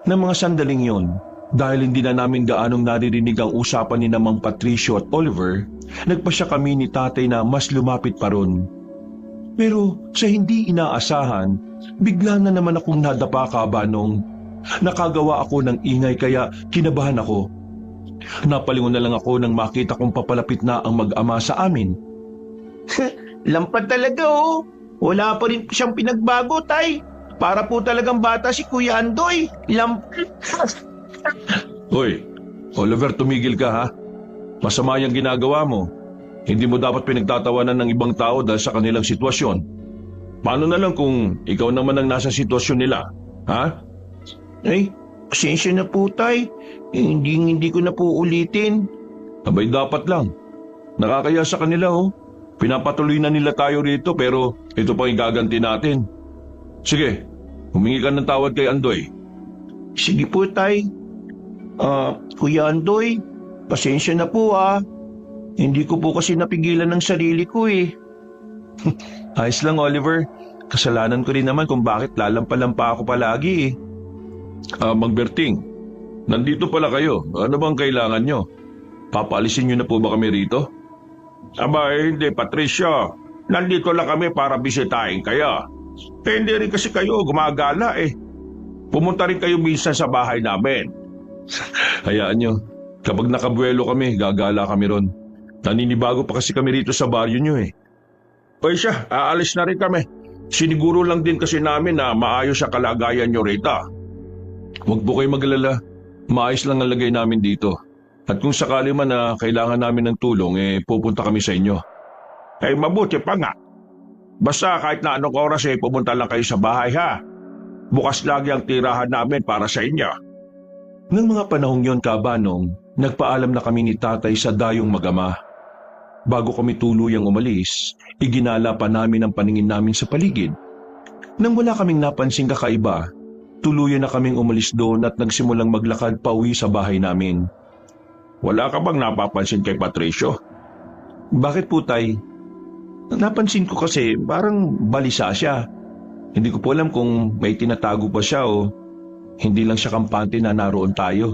Na mga sandaling yon, dahil hindi na namin gaanong naririnig ang usapan ni Mang Patricio at Oliver, nagpasya kami ni tatay na mas lumapit pa ron. Pero sa hindi inaasahan, bigla na naman akong nadapa kabanong. Nakagawa ako ng ingay kaya kinabahan ako. Napalingon na lang ako nang makita kong papalapit na ang mag-ama sa amin. Lampad talaga oh. Wala pa rin siyang pinagbago, Tay. Para po talagang bata si Kuya Andoy. Hoy, Oliver, tumigil ka ha. Masama yung ginagawa mo. Hindi mo dapat pinagtatawanan ng ibang tao dahil sa kanilang sitwasyon. Paano na lang kung ikaw naman ang nasa sitwasyon nila, ha? Pasensya na po, Tay. Hindi ko na po ulitin. Abay, dapat lang. Nakakaya sa kanila oh. Pinapatuloy na nila tayo rito pero ito pang igaganti natin. Sige, humingi ka ng tawad kay Andoy. Sige po, Tay. Kuya Andoy, pasensya na po ah. Hindi ko po kasi napigilan ng sarili ko eh. Ayos lang, Oliver. Kasalanan ko rin naman kung bakit lalampa-lampa ako palagi eh. Mang Berting, nandito pala kayo. Ano bang kailangan nyo? Papaalisin nyo na po ba kami rito? Hindi, Patricio. Nandito lang kami para bisitahin kayo. Hindi rin kasi kayo gumagala eh. Pumunta rin kayo minsan sa bahay namin. Hayaan nyo. Kapag nakabuelo kami, gagala kami ron. Naninibago pa kasi kami rito sa baryo nyo eh. O siya, aalis na rin kami. Siniguro lang din kasi namin na maayos sa kalagayan nyo rito. Huwag po kayo magalala. Maayos lang ang lagay namin dito. At kung sakali man na kailangan namin ng tulong, pupunta kami sa inyo. Mabuti pa nga. Basta kahit na anong oras pumunta lang kayo sa bahay ha. Bukas lagi ang tirahan namin para sa inyo. Nang mga panahong yon, Kabanong, nagpaalam na kami ni tatay sa dayong magama. Bago kami tuluyang umalis, iginala pa namin ang paningin namin sa paligid. Nang wala kaming napansing kakaiba, tuluyan na kaming umalis doon at nagsimulang maglakad pauwi sa bahay namin. Wala ka bang napapansin kay Patricio? Bakit po, Tay? Napansin ko kasi parang balisa siya. Hindi ko po alam kung may tinatago pa siya o hindi lang siya kampante na naroon tayo.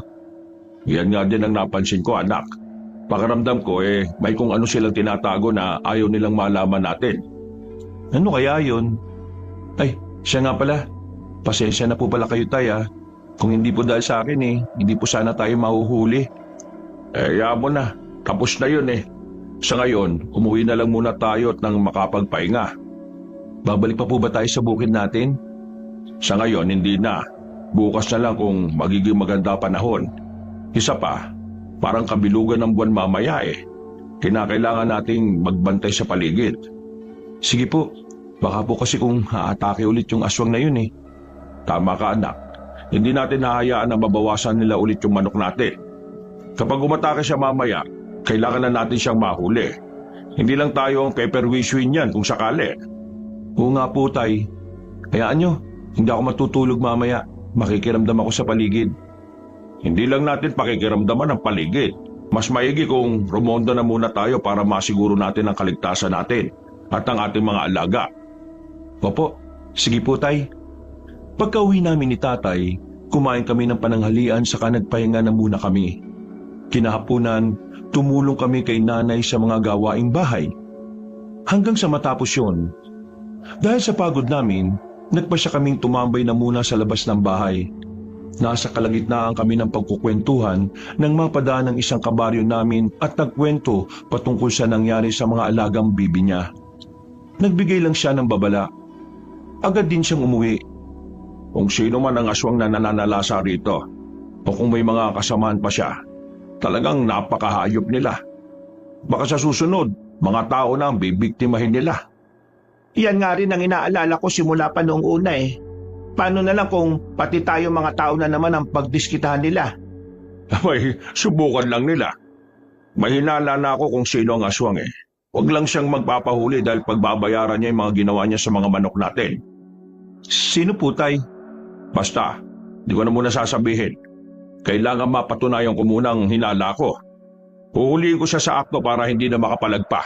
Yan nga din ang napansin ko, anak. Pakiramdam ko may kung ano silang tinatago na ayaw nilang malaman natin. Ano kaya yun? Ay, siya nga pala. Pasensya na po pala kayo, Tay, ah. Kung hindi po dahil sa akin hindi po sana tayo mahuhuli. Hayaan mo na. Tapos na yun Sa ngayon, umuwi na lang muna tayo at nang makapagpahinga. Babalik pa po ba tayo sa bukid natin? Sa ngayon, hindi na. Bukas na lang kung magiging maganda panahon. Isa pa, parang kabilugan ng buwan mamaya Kinakailangan nating magbantay sa paligid. Sige po. Baka po kasi kung haatake ulit yung aswang na yun Tama ka, anak. Hindi natin hahayaan na mabawasan nila ulit yung manok natin. Kapag umatake siya mamaya, kailangan na natin siyang mahuli. Hindi lang tayo ang peperwishuin niyan kung sakali. Oo nga po, Tay. Hayaan nyo, hindi ako matutulog mamaya. Makikiramdam ako sa paligid. Hindi lang natin pakikiramdaman ang paligid. Mas maigi kung rumonda na muna tayo para masiguro natin ang kaligtasan natin at ang ating mga alaga. Opo, sige po, Tay. Pagka-uwi namin ni Tatay, kumain kami ng pananghalian saka nagpahinga na muna kami. Kinahaponan, tumulong kami kay Nanay sa mga gawaing bahay. Hanggang sa matapos yon. Dahil sa pagod namin, nagpasya kaming tumambay na muna sa labas ng bahay. Nasa kalagitnaan kami ng pagkukwentuhan nang mapadaan ng isang kabaryo namin at nagkwento patungkol sa nangyari sa mga alagang bibi niya. Nagbigay lang siya ng babala. Agad din siyang umuwi. Kung sino man ang aswang na nananalasa rito, o kung may mga kasamaan pa siya, talagang napakahayop nila. Baka sa susunod, mga tao na ang bibiktimahin nila. Yan nga rin ang inaalala ko simula pa noong una Paano na lang kung pati tayo mga tao na naman ang pagdiskitahan nila? May subukan lang nila. Mahinala na ako kung sino ang aswang Huwag lang siyang magpapahuli dahil pagbabayaran niya yung mga ginawa niya sa mga manok natin. Sino po, Tay? Basta, di ko na muna sasabihin. Kailangan mapatunayan ko muna ang hinala ko. Huhulihin ko siya sa akto para hindi na makapalagpa.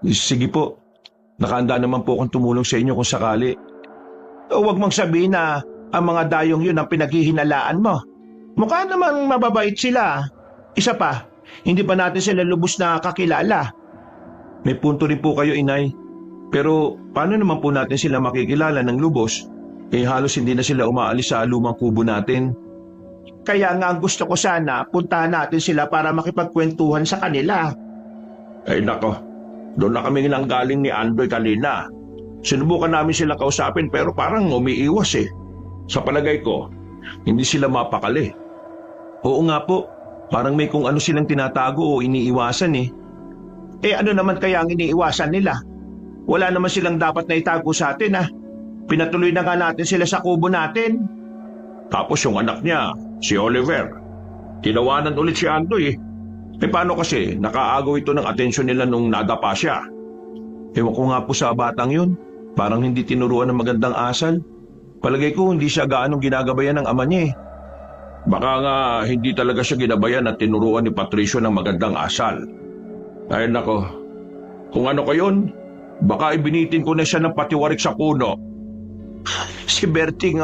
Sige po. Nakahanda naman po akong tumulong sa inyo kung sakali. Huwag mong sabihin na ang mga dayong yun ang pinaghihinalaan mo. Mukha namang mababait sila. Isa pa, hindi pa natin sila lubos na kakilala. May punto rin po kayo, Inay. Pero paano naman po natin sila makikilala ng lubos? Halos hindi na sila umaalis sa lumang kubo natin. Kaya nga ang gusto ko sana, puntahan natin sila para makipagkwentuhan sa kanila. Ay nako, doon na kami nanggaling ni Andoy kanina. Sinubukan namin sila kausapin pero parang umiiwas Sa palagay ko, hindi sila mapakali. Oo nga po, parang may kung ano silang tinatago o iniiwasan ano naman kaya ang iniiwasan nila? Wala naman silang dapat na itago sa atin Pinatuloy na nga natin sila sa kubo natin. Tapos yung anak niya, si Oliver, tinawanan ulit si Andoy paano kasi nakaagaw ito ng atensyon nila nung nadapa siya? Ewan ko nga po sa batang yun. Parang hindi tinuruan ng magandang asal. Palagay ko hindi siya gaanong ginagabayan ng ama niya Baka nga hindi talaga siya ginabayan at tinuruan ni Patricio ng magandang asal. Ay nako, kung ano ko yun, baka ibinitin ko na siya ng patiwarik sa puno. Si Berting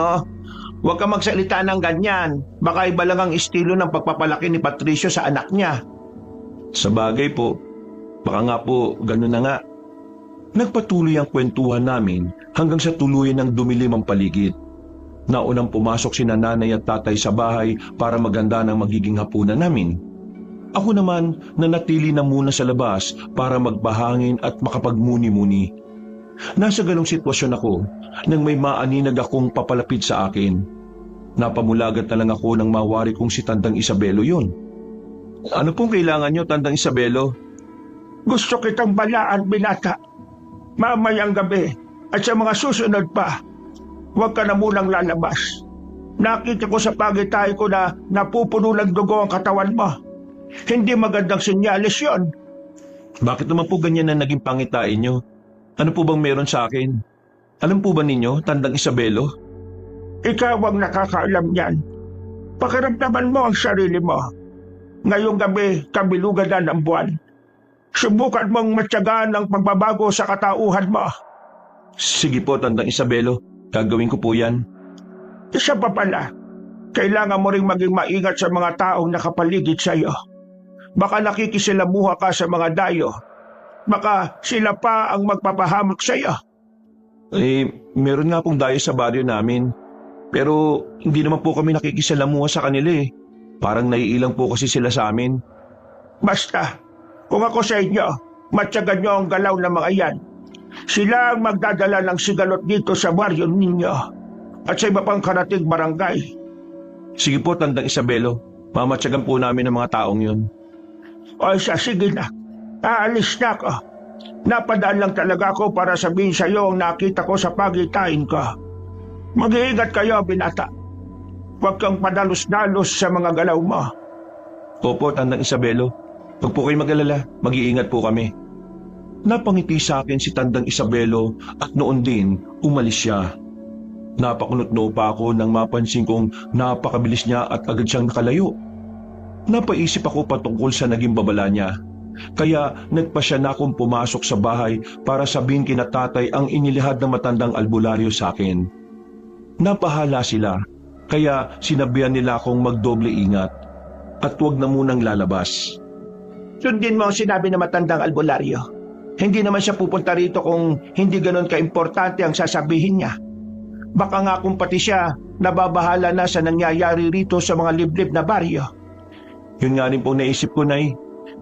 huwag ka magsalita ng ganyan. Baka iba lang ang estilo ng pagpapalaki ni Patricio sa anak niya. Sa bagay po, baka nga po ganun na nga. Nagpatuloy ang kwentuhan namin hanggang sa tuluyan ng dumilim ang paligid. Naunang pumasok sina Nanay at Tatay sa bahay para maganda ng magiging hapunan namin. Ako naman nanatili na muna sa labas para magbahangin at makapagmuni-muni. Nasa ganong sitwasyon ako nang may maaninag akong papalapit sa akin. Napamulagat na lang ako nang mawari kong si Tandang Isabelo yun. Ano pong kailangan nyo, Tandang Isabelo? Gusto kitang balaan, binata. Mamayang gabi at sa mga susunod pa, huwag ka na munang lalabas. Nakita ko sa pagitay ko na napupuno ng dugo ang katawan mo. Hindi magandang senyales yun. Bakit naman po ganyan na naging pangitain nyo? Ano po bang meron sa akin? Alam po ba ninyo, Tandang Isabelo? Ikaw ang nakakaalam yan. Pakiramdaman mo ang sarili mo. Ngayong gabi, kabilugan na ng buwan. Subukan mong matyagaan ang pagbabago sa katauhan mo. Sige po, Tandang Isabelo. Gagawin ko po yan. Isa pa pala, kailangan mo ring maging maingat sa mga taong nakapaligid sa iyo. Baka nakikisilamuha ka sa mga dayo. Baka sila pa ang magpapahamak sa iyo. Meron nga pong dayo sa baryo namin. Pero hindi naman po kami nakikisalamuha sa kanila eh. Parang naiilang po kasi sila sa amin. Basta, kung ako sa inyo, matyagan nyo ang galaw ng mga yan. Sila ang magdadala ng sigalot dito sa baryo ninyo at sa iba pang karating barangay. Sige po, Tandang Isabelo. Mamatyagan po namin ang mga taong yun. O siya, sige na. Aalis na ako. Napadaan lang talaga ako para sabihin sa iyo ang nakita ko sa pagitain ko. Mag-iingat kayo, binata. Huwag kang padalos-dalos sa mga galaw mo. Opo, Tandang Isabelo. Huwag po kayo mag-alala. Mag-iingat po kami. Napangiti sa akin si Tandang Isabelo at noon din umalis siya. Napakunot-noo pa ako nang mapansin kong napakabilis niya at agad siyang nakalayo. Napaisip ako patungkol sa naging babala niya. Kaya nagpasya na akong pumasok sa bahay para sabihin kina tatay ang inilihad ng matandang albularyo sa akin. Napahala sila, kaya sinabihan nila akong magdoble ingat at huwag na munang lalabas. Sundin mo ang sinabi ng matandang albularyo. Hindi naman siya pupunta rito kung hindi ganon kaimportante ang sasabihin niya. Baka nga kung pati siya nababahala na sa nangyayari rito sa mga liblib na baryo. Yun nga rin po naisip ko, Nay.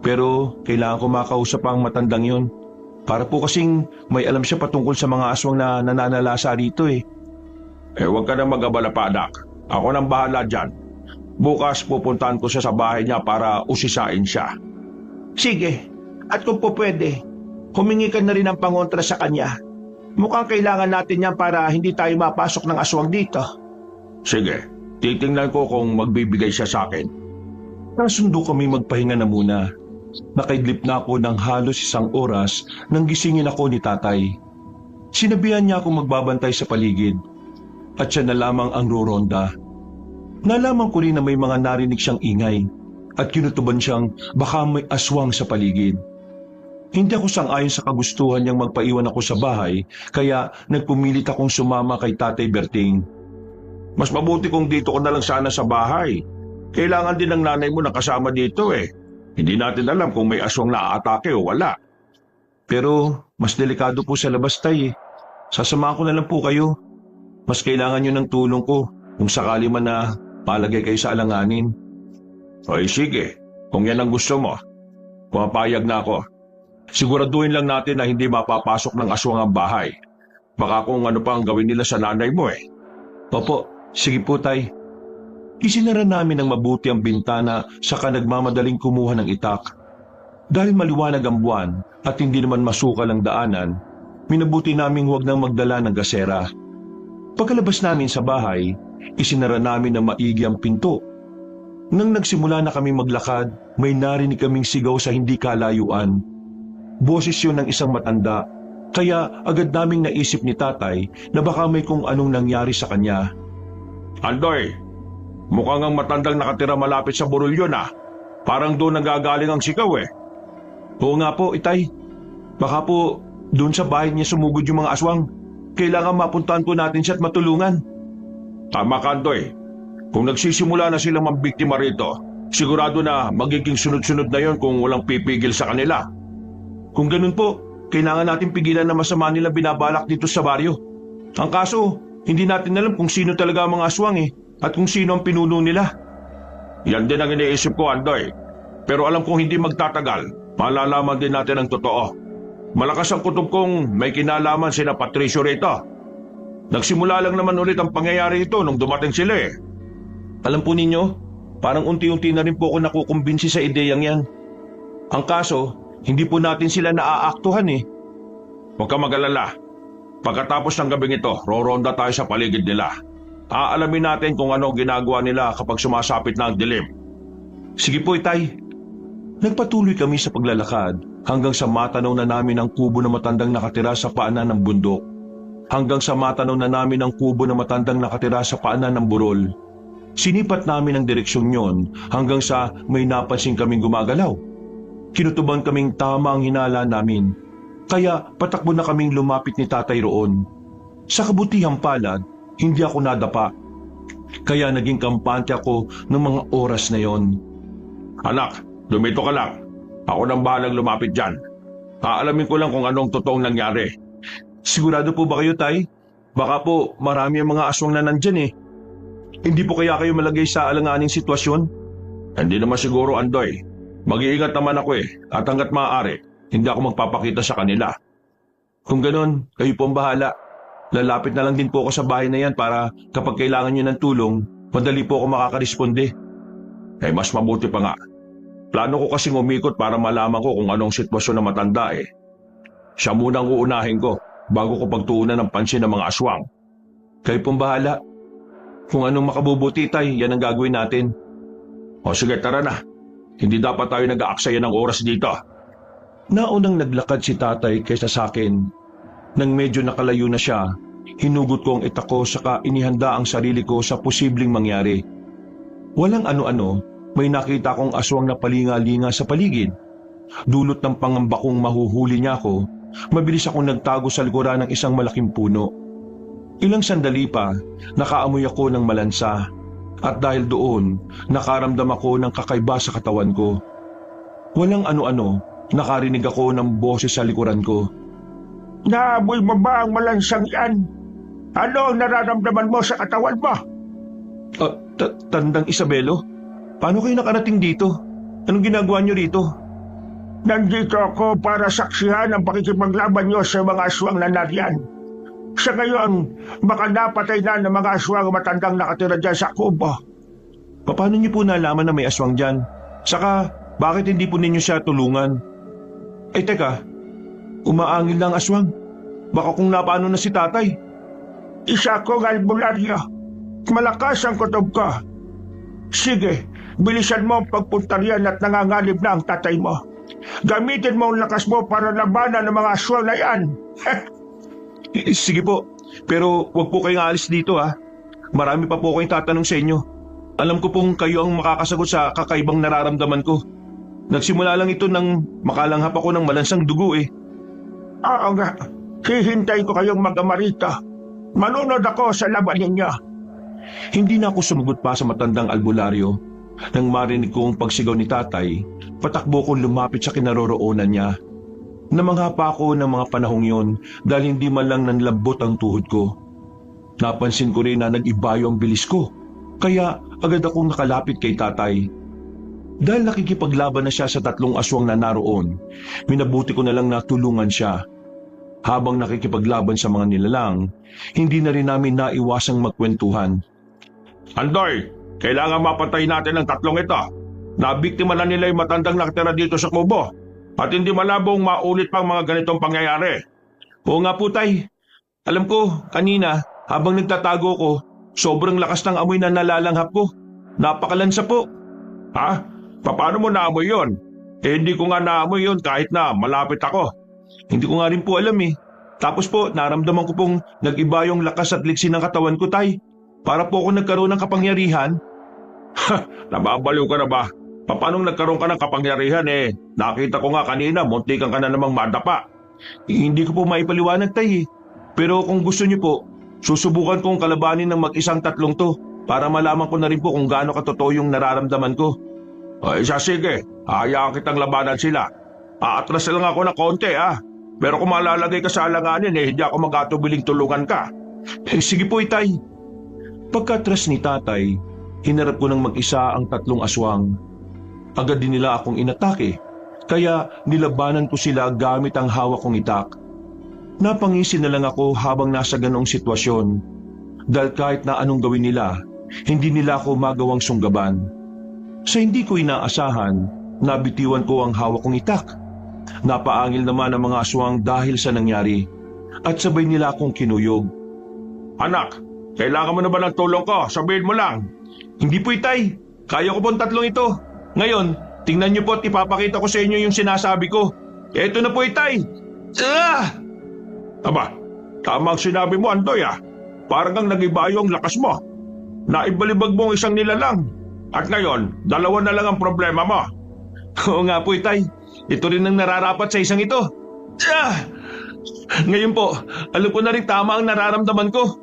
Pero kailangan ko makausap ang matandang yun. Para po kasing may alam siya patungkol sa mga aswang na nananalasa rito eh. Huwag ka na mag-abala pa, anak. Ako nang bahala dyan. Bukas pupuntahan ko siya sa bahay niya para usisain siya. Sige, at kung po pwede, humingi ka na rin ng pangontra sa kanya. Mukhang kailangan natin yan para hindi tayo mapasok ng aswang dito. Sige, titingnan ko kung magbibigay siya sa akin. Nasundo kami magpahinga na muna. Nakaidlip na ako ng halos 1 oras nang gisingin ako ni tatay. Sinabihan niya akong magbabantay sa paligid. At siya na lamang ang ruronda. Nalaman ko rin na may mga narinig siyang ingay at kinutuban siyang baka may aswang sa paligid. Hindi ako sang-ayon sa kagustuhan niyang magpaiwan ako sa bahay kaya nagpumilit akong sumama kay Tatay Berting. Mas mabuti kung dito ko na lang sana sa bahay. Kailangan din ng nanay mo na kasama dito eh. Hindi natin alam kung may aswang na aatake o wala. Pero mas delikado po sa labas, Tay. Sasamahan ko na lang po kayo. Mas kailangan niyo ng tulong ko kung sakali man na palagay kayo sa alanganin. Ay sige, kung yan ang gusto mo, pumapayag na ako. Siguraduhin lang natin na hindi mapapasok ng aswang ang bahay. Baka kung ano pa ang gawin nila sa nanay mo eh. Opo, sige po, Tay. Isinara namin ng mabuti ang bintana saka nagmamadaling kumuha ng itak. Dahil maliwanag ang buwan at hindi naman masukal ang daanan, minabuti naming huwag nang magdala ng gasera. Pagkalabas namin sa bahay, isinara namin na maigi ang pinto. Nang nagsimula na kami maglakad, may narinig kaming sigaw sa hindi kalayuan. Boses yun ng isang matanda, kaya agad naming naisip ni tatay na baka may kung anong nangyari sa kanya. Andoy, mukhang ang matandang nakatira malapit sa burol yun ah. Parang doon nagagaling ang sigaw eh. Oo nga po, Itay. Baka po doon sa bahay niya sumugod yung mga aswang. Kailangan mapuntahan po natin siya at matulungan. Tama ka, Andoy. Kung nagsisimula na silang mambiktima rito, sigurado na magiging sunod-sunod na yon kung walang pipigil sa kanila. Kung ganun po, kailangan natin pigilan na masama nila binabalak dito sa baryo. Ang kaso, hindi natin alam kung sino talaga ang mga aswang eh, at kung sino ang pinuno nila. Yan din ang iniisip ko, Andoy. Pero alam kong hindi magtatagal, malalaman din natin ang totoo. Malakas ang kutob kong may kinalaman sina Patricio rito. Nagsimula lang naman ulit ang pangyayari ito nung dumating sila eh. Alam po ninyo, parang unti-unti na rin po ako nakukumbinsi sa ideyang yan. Ang kaso, hindi po natin sila naaaktuhan eh. Huwag ka mag-alala. Pagkatapos ng gabing ito, roronda tayo sa paligid nila. Aalamin natin kung ano ginagawa nila kapag sumasapit na ang dilim. Sige po, Itay. Nagpatuloy kami sa paglalakad hanggang sa matanaw na namin ang kubo na matandang nakatira sa paanan ng bundok. Hanggang sa matanaw na namin ang kubo na matandang nakatira sa paanan ng burol. Sinipat namin ang direksyon yon hanggang sa may napansin kaming gumagalaw. Kinutuban kaming tama ang hinala namin. Kaya patakbo na kaming lumapit ni tatay roon. Sa kabutihang palad, hindi ako nadapa. Kaya naging kampante ako ng mga oras na yon. Anak, Dumito ka lang. Ako nang bahalang lumapit dyan. Aalamin ko lang kung anong totoong nangyari. Sigurado po ba kayo, Tay? Baka po marami ang mga aswang na nandyan eh. Hindi po kaya kayo malagay sa alanganing sitwasyon? Hindi naman siguro, Andoy. Mag-iingat naman ako at hanggat maaari, hindi ako magpapakita sa kanila. Kung ganon, kayo po ang bahala. Lalapit na lang din po ako sa bahay na yan para kapag kailangan nyo ng tulong, madali po ako makakaresponde. Mas mabuti pa nga. Plano ko kasing umikot para malaman ko kung anong sitwasyon na matanda Siya munang uunahin ko bago ko pagtuunan ng pansin ng mga aswang. Kayo pong bahala. Kung anong makabubuti, Tay, yan ang gagawin natin. O sige, tara na. Hindi dapat tayo nag-aaksaya ng oras dito. Naunang naglakad si Tatay kaysa sa akin. Nang medyo nakalayo na siya, hinugot ko ang itak ko saka inihanda ang sarili ko sa posibleng mangyari. Walang ano-ano, may nakita kong aswang na palinga-linga sa paligid. Dulot ng pangamba kong mahuhuli niya ako, mabilis akong nagtago sa likuran ng isang malaking puno. Ilang sandali pa, nakaamoy ako ng malansa. At dahil doon, nakaramdam ako ng kakaiba sa katawan ko. Walang ano-ano, nakarinig ako ng boses sa likuran ko. Naamoy mo ba ang malansang yan? Ano ang nararamdaman mo sa katawan mo? Tandang Isabelo? Paano kayo nakarating dito? Anong ginagawa niyo rito? Nandito ako para saksihan ang pakikipaglaban niyo sa mga aswang na nariyan. Sa ngayon, baka napatay na ng mga aswang matandang nakatira dyan sa kubo. Paano niyo po nalaman na may aswang dyan? Saka, bakit hindi po ninyo siya tulungan? Ay teka, umaangil lang aswang. Baka kung napano na si Tatay. Isa kong albularyo. Malakas ang kutob ko. Sige, bilisan mo ang pagpunta riyan at nangangalib na ang tatay mo. Gamitin mo ang lakas mo para labanan ng mga aswang na yan. Sige po, pero wag po kayong alis dito ha. Marami pa po kayong tatanong sa inyo. Alam ko pong kayo ang makakasagot sa kakaibang nararamdaman ko. Nagsimula lang ito nang makalanghap ako ng malansang dugo Oo nga, hihintayin ko kayong mag-ama rito. Manunod ako sa laban ninyo. Hindi na ako sumagot pa sa matandang albularyo. Nang marinig ko ang pagsigaw ni Tatay, patakbo kong lumapit sa kinaroroonan niya. Namangha pa ako ng mga panahong yon dahil hindi man lang nanlambot ang tuhod ko. Napansin ko rin na nag-ibayo ang bilis ko, kaya agad akong nakalapit kay Tatay. Dahil nakikipaglaban na siya sa 3 aswang na naroon, minabuti ko na lang na tulungan siya. Habang nakikipaglaban sa mga nilalang, hindi na rin namin naiwasang magkwentuhan. Andoy, kailangan mapatay natin ang 3 ito. Nabiktima na nila yung matandang nakatira dito sa kubo. At hindi malabong maulit pang mga ganitong pangyayari. Oo nga po, Tay. Alam ko, kanina, habang nagtatago ko, sobrang lakas ng amoy na nalalanghap ko. Napakalansa po. Ha? Paano mo naamoy yon? Hindi ko nga naamoy yon kahit na malapit ako. Hindi ko nga rin po alam Tapos po, naramdaman ko pong nag-iba yung lakas at liksi ng katawan ko, Tay. Para po ako nagkaroon ng kapangyarihan. Nababaliw ka na ba? Paano nagkaroon ka ng kapangyarihan Nakita ko nga kanina, muntikan ka na namang madapa. Hindi ko po maipaliwanag, Tay. Pero kung gusto niyo po, susubukan kong kalabanin ng mag-isang 3 to para malaman ko na rin po kung gaano katotoo yung nararamdaman ko. Ay, sige. Hayaan kitang labanan sila. Aatras lang ako ng konti, Pero kung malalagay ka sa alanganin, hindi ako magatubiling tulungan ka. Sige po, Tay. Pagkatras ni Tatay, hinarap ko ng mag-isa ang 3 aswang. Agad din nila akong inatake, kaya nilabanan ko sila gamit ang hawak kong itak. Napangisi na lang ako habang nasa ganoong sitwasyon. Dahil kahit na anong gawin nila, hindi nila ako magawang sunggaban. Sa hindi ko inaasahan, nabitiwan ko ang hawak kong itak. Napaangil naman ang mga aswang dahil sa nangyari, at sabay nila akong kinuyog. Anak, kailangan mo na ba ng tulong ko? Sabihin mo lang. Hindi po, Tay. Kaya ko pong 3 ito. Ngayon, tingnan niyo po at ipapakita ko sa inyo yung sinasabi ko. Eto na po, Tay. Aba, tama ang sinabi mo, Andoy Parang kang nag-ibayo ang lakas mo. Naibalibag mo ang isang nilalang. At ngayon, 2 na lang ang problema mo. Oo nga po, Tay. Ito rin ang nararapat sa isang ito. Ngayon po, alam ko na rin tama ang nararamdaman ko.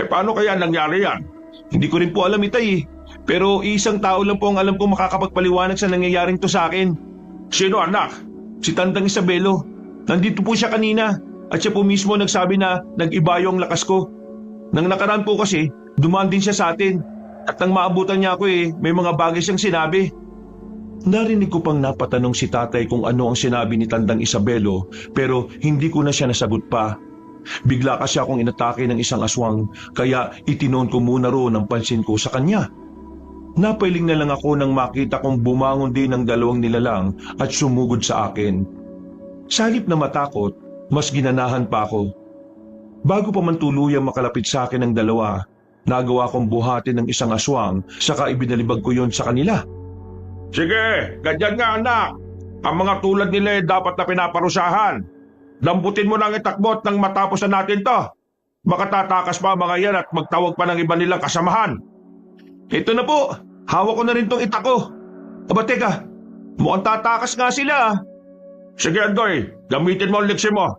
Paano kaya nangyari yan? Hindi ko rin po alam, Tay. Pero isang tao lang po ang alam kong makakapagpaliwanag sa nangyayaring to sa akin. Sino anak? Si Tandang Isabelo. Nandito po siya kanina at siya po mismo nagsabi na nag-iba yung lakas ko. Nang nakaraan po kasi, dumaan din siya sa atin. At nang maabutan niya ako may mga bagay siyang sinabi. Narinig ko pang napatanong si tatay kung ano ang sinabi ni Tandang Isabelo pero hindi ko na siya nasagot pa. Bigla kasi akong inatake ng isang aswang kaya itinoon ko muna roon ang pansin ko sa kanya. Napailing na lang ako nang makita kong bumangon din ang dalawang nilalang at sumugod sa akin. Sa halip na matakot, mas ginanahan pa ako. Bago pa man tuluyang makalapit sa akin ang dalawa, nagawa kong buhatin ng isang aswang saka ibinalibag ko yon sa kanila. Sige, ganyan nga anak. Ang mga tulad nila dapat na pinaparusahan. Lambutin mo nang itakbot nang matapos na natin to. Makatatakas pa mga yan at magtawag pa ng iba nilang kasamahan. Ito na po, hawak ko na rin tong itak ko. Aba teka, mukhang tatakas nga sila. Sige Andoy, gamitin mo ang leksyon mo.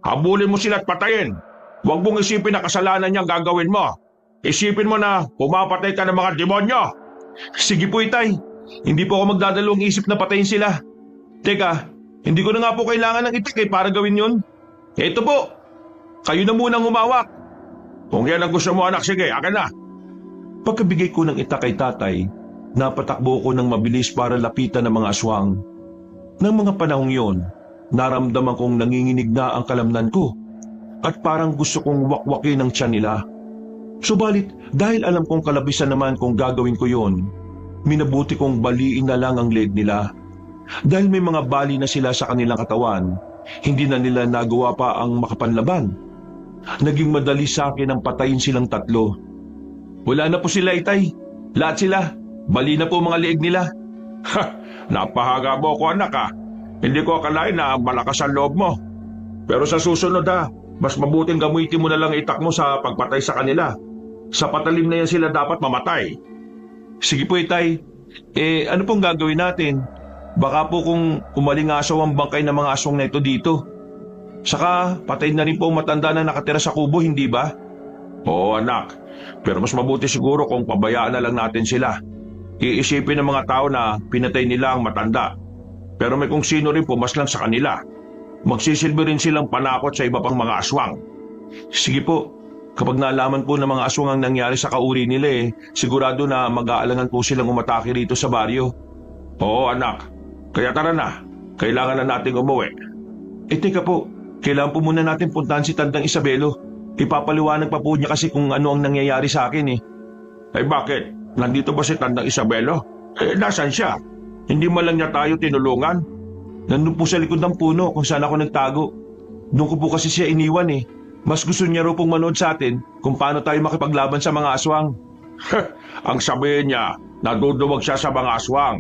Habulin mo sila at patayin. Huwag mong isipin na kasalanan niyang gagawin mo. Isipin mo na pumapatay ka ng mga demonyo. Sige po itay, hindi po ako magdadalawang isip na patayin sila. Teka, hindi ko na nga po kailangan ng itak para gawin yun. Ito po, kayo na munang humawak. Kung yan ang gusto mo anak, sige, akin na. Pagkabigay ko ng itak kay tatay, napatakbo ko ng mabilis para lapitan ng mga aswang. Nang mga panahong yon, naramdaman kong nanginginig na ang kalamnan ko at parang gusto kong wakwakin ang tiyan nila. Subalit dahil alam kong kalabisan naman kung gagawin ko yon, minabuti kong baliin na lang ang leg nila. Dahil may mga bali na sila sa kanilang katawan, hindi na nila nagawa pa ang makapanlaban. Naging madali sa akin ang patayin silang tatlo. Wala na po sila itay. Lahat sila. Bali na po mga liig nila. Ha! Napahaga mo ko anak ha. Hindi ko akalain na malakas ang loob mo. Pero sa susunod mas mabuting gamitin mo na lang itak mo sa pagpatay sa kanila. Sa patalim na yan sila dapat mamatay. Sige po itay. Ano pong gagawin natin? Baka po kung umalingasaw ang bangkay ng mga aswang na ito dito. Saka patay na rin po ang matanda na nakatira sa kubo, hindi ba? Oo anak. Pero mas mabuti siguro kung pabayaan na lang natin sila. Iisipin ng mga tao na pinatay nila ang matanda. Pero may kung sino rin pumaslang sa kanila. Magsisilbi rin silang panakot sa iba pang mga aswang. Sige po. Kapag nalaman po ng mga aswang ang nangyari sa kauri nila sigurado na mag-aalangan po silang umatake rito sa baryo. Oo anak. Kaya tara na. Kailangan na nating umuwi. Teka po. Kailangan po muna natin puntahan si Tandang Isabelo. Ipapaliwanag pa po niya kasi kung ano ang nangyayari sa akin Ay bakit? Nandito ba si Tandang Isabelo? Nasaan siya? Hindi man lang niya tayo tinulungan? Nandun po sa likod ng puno kung saan ako nagtago. Doon ko po kasi siya iniwan Mas gusto niya raw pong manood sa atin kung paano tayo makipaglaban sa mga aswang. Ang sabihin niya, naduduwag siya sa mga aswang.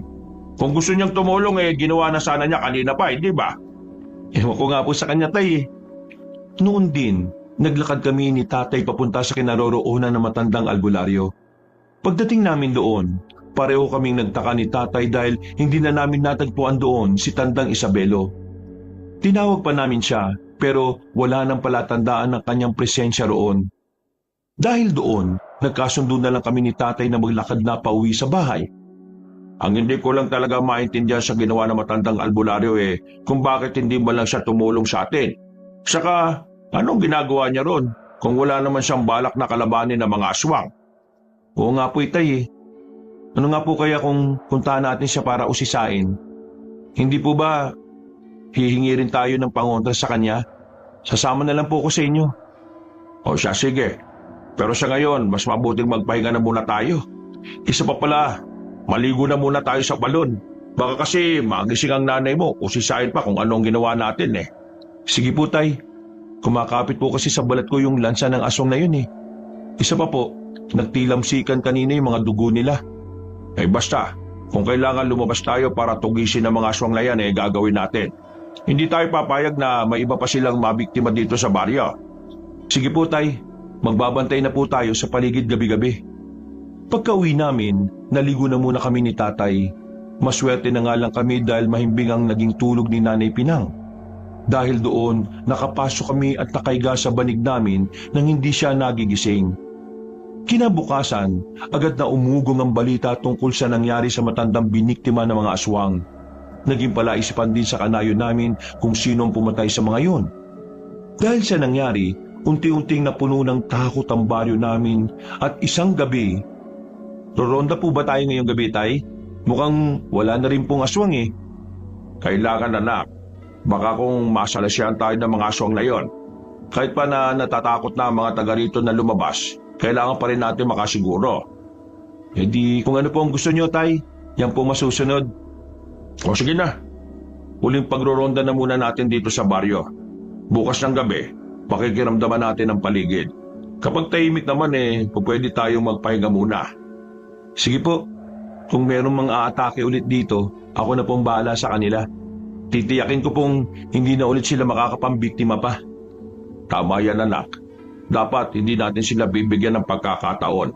Kung gusto niyang tumulong ginawa na sana niya kanina pa, hindi ba? Ewan ko nga po sa kanya tay Noon din, naglakad kami ni tatay papunta sa kinaroroonan ng matandang albularyo. Pagdating namin doon, pareho kaming nagtaka ni tatay dahil hindi na namin natagpuan doon si Tandang Isabelo. Tinawag pa namin siya pero wala nang palatandaan ng kanyang presensya roon. Dahil doon, nagkasundo na lang kami ni tatay na maglakad na pauwi sa bahay. Ang hindi ko lang talaga maintindihan sa ginawa ng matandang albularyo kung bakit hindi ba lang siya tumulong sa atin. Saka, anong ginagawa niya ron kung wala naman siyang balak na kalabanin ng mga aswang? Oo nga po itay Ano nga po kaya kung puntahan natin siya para usisain? Hindi po ba hihingi rin tayo ng pangontra sa kanya? Sasama na lang po ako sa inyo. O siya, sige. Pero sa ngayon, mas mabuting magpahinga na muna tayo. Isa pa pala, maligo na muna tayo sa balon. Baka kasi magising ang nanay mo, usisain pa kung anong ginawa natin Sige po tay. Kumakapit po kasi sa balat ko yung lansa ng aswang na yun Isa pa po, nagtilamsikan kanina yung mga dugo nila. Basta, kung kailangan lumabas tayo para tugisin ang mga aswang na yan gagawin natin. Hindi tayo papayag na may iba pa silang mabiktima dito sa baryo. Sige po tay, magbabantay na po tayo sa paligid gabi-gabi. Pagka-uwi namin, naligo na muna kami ni tatay. Maswerte na nga lang kami dahil mahimbing ang naging tulog ni Nanay Pinang. Dahil doon, nakapasok kami at nakaiga sa banig namin nang hindi siya nagigising. Kinabukasan, agad na umugong ang balita tungkol sa nangyari sa matandang biniktima ng mga aswang. Naging palaisipan din sa kanayo namin kung sino ang pumatay sa mga yun. Dahil sa nangyari, unti-unting napuno ng takot ang baryo namin at isang gabi. Roronda po ba tayo ngayong gabi, Tay? Mukhang wala na rin pong aswang eh. Kailangan, anak. Baka kung masalasyan tayo ng mga aswang na yon. Kahit pa na natatakot na ang mga taga rito na lumabas, kailangan pa rin natin makasiguro. E di kung ano po ang gusto nyo, Tay, yan po masusunod. O sige na. Huling pagroronda na muna natin dito sa baryo. Bukas ng gabi, pakikiramdaman natin ang paligid. Kapag tahimik naman pwede tayong magpahinga muna. Sige po, kung merong mga aatake ulit dito, ako na pong bahala sa kanila. Titiyakin ko pong hindi na ulit sila makakapambiktima pa. Tama yan, anak. Dapat hindi natin sila bibigyan ng pagkakataon.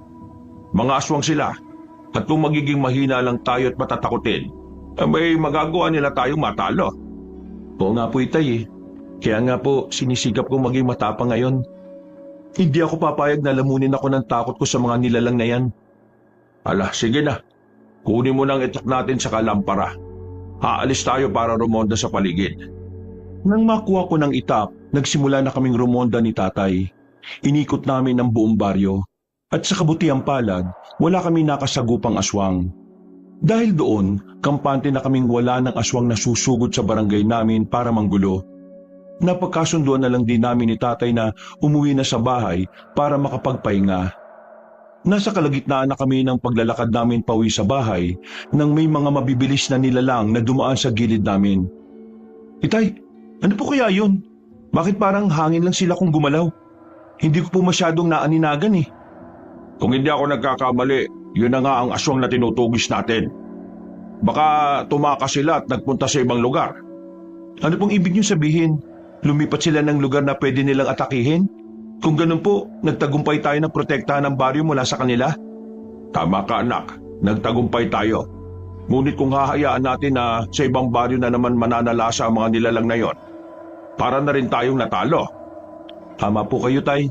Mga aswang sila. At kung magiging mahina lang tayo at matatakutin, may magagawa nila tayong matalo. Oo nga po, Itay eh. Kaya nga po, sinisikap kong maging matapang ngayon. Hindi ako papayag na lamunin ako ng takot ko sa mga nilalang na yan. Ala, sige na. Kunin mo nang itak natin sa kalampara. Aalis tayo para rumonda sa paligid. Nang makuha ko ng itak, nagsimula na kaming rumonda ni Tatay. Inikot namin ang buong baryo. At sa kabutiang palad, wala kami nakasagupang aswang. Dahil doon, kampante na kaming wala ng aswang na susugod sa barangay namin para manggulo. Napagkasunduan na lang din namin ni Tatay na umuwi na sa bahay para makapagpahinga. Nasa kalagitnaan na kami ng paglalakad namin pauwi sa bahay nang may mga mabibilis na nilalang na dumaan sa gilid namin. Itay, ano po kaya yun? Bakit parang hangin lang sila kung gumalaw? Hindi ko po masyadong naaninagan eh. Kung hindi ako nagkakamali, yun na nga ang aswang na tinutugis natin. Baka tumakas sila at nagpunta sa ibang lugar. Ano pong ibig niyo sabihin? Lumipat sila ng lugar na pwede nilang atakihin? Kung ganun po, nagtagumpay tayo na protektahan ang baryo mula sa kanila? Tama ka, anak. Nagtagumpay tayo. Ngunit kung hahayaan natin na sa ibang baryo na naman mananalasa ang mga nilalang na yon, para na rin tayong natalo. Tama po kayo, Tay.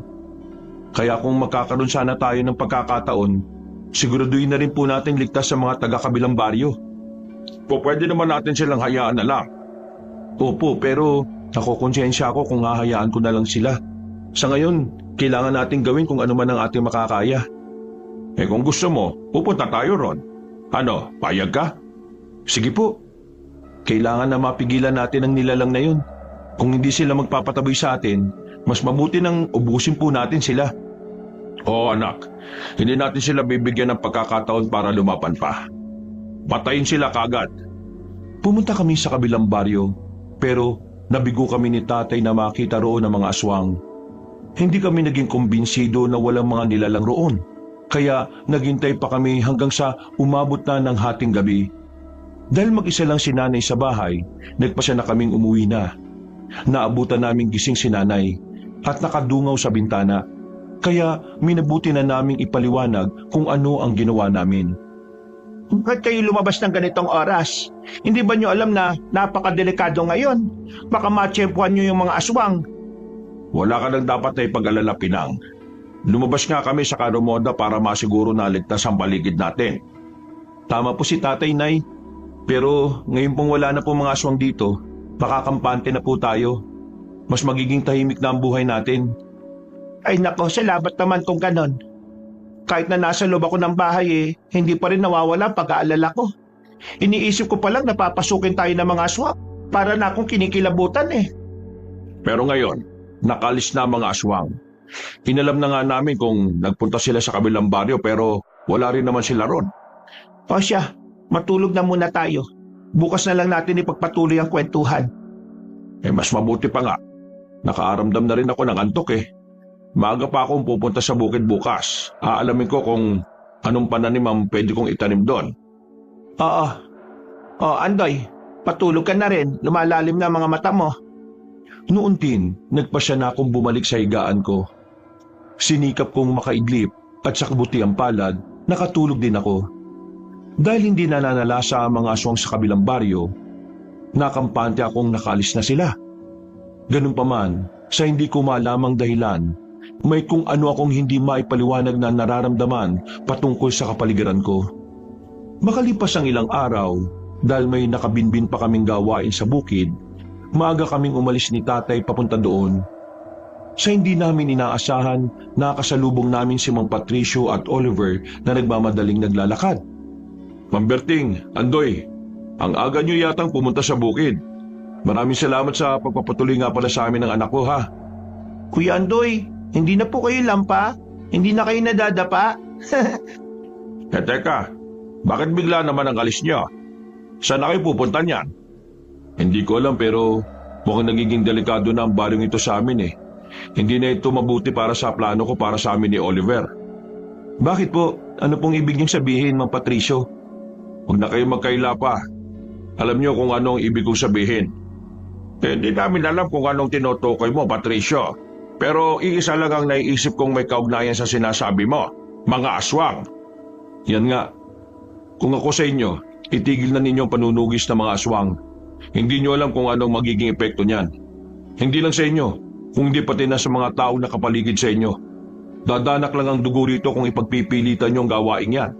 Kaya kung magkakaroon sana tayo ng pagkakataon, siguraduhin na rin po natin ligtas sa mga taga-kabilang baryo. Pwede naman natin silang hayaan na lang. Opo, pero nakokonsensya ako kung hahayaan ko na lang sila. Sa ngayon, kailangan natin gawin kung ano man ang ating makakaya. Kung gusto mo, pupunta tayo ron. Ano, payag ka? Sige po. Kailangan na mapigilan natin ang nilalang na yun. Kung hindi sila magpapataboy sa atin, mas mabuti nang ubusin po natin sila. Oo, anak. Hindi natin sila bibigyan ng pagkakataon para lumaban pa. Patayin sila kagad. Pumunta kami sa kabilang baryo, pero nabigo kami ni Tatay na makita roon ang mga aswang. Hindi kami naging kumbinsido na walang mga nilalang roon. Kaya naghintay pa kami hanggang sa umabot na ng hating gabi. Dahil mag-isa lang si Nanay sa bahay, nagpasya na kaming umuwi na. Naabutan naming gising si Nanay at nakadungaw sa bintana. Kaya minabuti na naming ipaliwanag kung ano ang ginawa namin. Bakit kayo lumabas ng ganitong oras? Hindi ba nyo alam na napakadelikado ngayon? Baka matsyempuhan nyo yung mga aswang. Wala ka nang dapat na ipag-alala, Pinang. Lumabas nga kami sa karumonda para masiguro na ligtas ang paligid natin. Tama po si Tatay, Nay. Pero ngayon pong wala na po mga aswang dito, makakampante na po tayo. Mas magiging tahimik na ang buhay natin. Ay nako, salamat naman kung ganon. Kahit na nasa loob ako ng bahay hindi pa rin nawawala pag-aalala ko. Iniisip ko palang napapasukin tayo ng mga aswang para na akong kinikilabutan Pero ngayon, nakalis na ang mga aswang. Inalam na nga namin kung nagpunta sila sa kabilang baryo pero wala rin naman sila ron. O siya, matulog na muna tayo. Bukas na lang natin ipagpatuloy ang kwentuhan. Mas mabuti pa nga. Nakaaramdam na rin ako ng antok Maaga pa akong pupunta sa bukid bukas. Aalamin ko kung anong pananim ang pwede kong itanim doon. Oo. Andoy, patulog ka na rin. Lumalalim na mga mata mo. Noon din, nagpasya na akong bumalik sa higaan ko. Sinikap kong makaidlip at sa kabutiang palad, nakatulog din ako. Dahil hindi nananalasa ang mga aswang sa kabilang baryo, nakampante akong nakalis na sila. Ganun pa man, sa hindi ko malamang dahilan, May kung ano akong hindi maipaliwanag na nararamdaman patungkol sa kapaligiran ko. Makalipas ang ilang araw, dahil may nakabinbin pa kaming gawain sa bukid, maaga kaming umalis ni tatay papunta doon. Sa hindi namin inaasahan, nakasalubong namin si Mang Patricio at Oliver na nagmamadaling naglalakad. Mang Berting, Andoy, ang aga niyo yatang pumunta sa bukid. Maraming salamat sa pagpapatuloy nga pala sa amin ng anak ko, ha? Kuya Andoy, hindi na po kayo lampa? Hindi na kayo nadadapa? Teka, bakit bigla naman ang alis niyo? Saan na kayo pupunta niyan? Hindi ko alam pero mukhang nagiging delikado na ang baryong ito sa amin eh. Hindi na ito mabuti para sa plano ko para sa amin ni Oliver. Bakit po? Ano pong ibig niyong sabihin, Mang Patricio? Huwag na kayo magkaila pa. Alam niyo kung anong ibig kong sabihin. Hindi namin alam kung anong tinutukoy mo, Patricio. Pero iisa lang ang naiisip kong may kaugnayan sa sinasabi mo. Mga aswang. Yan nga. Kung ako sa inyo, itigil na ninyo ang panunugis ng mga aswang. Hindi nyo alam kung anong magiging epekto niyan. Hindi lang sa inyo, kundi pati na sa mga taong nakapaligid sa inyo. Dadanak lang ang dugo rito kung ipagpipilitan nyo ang gawain yan.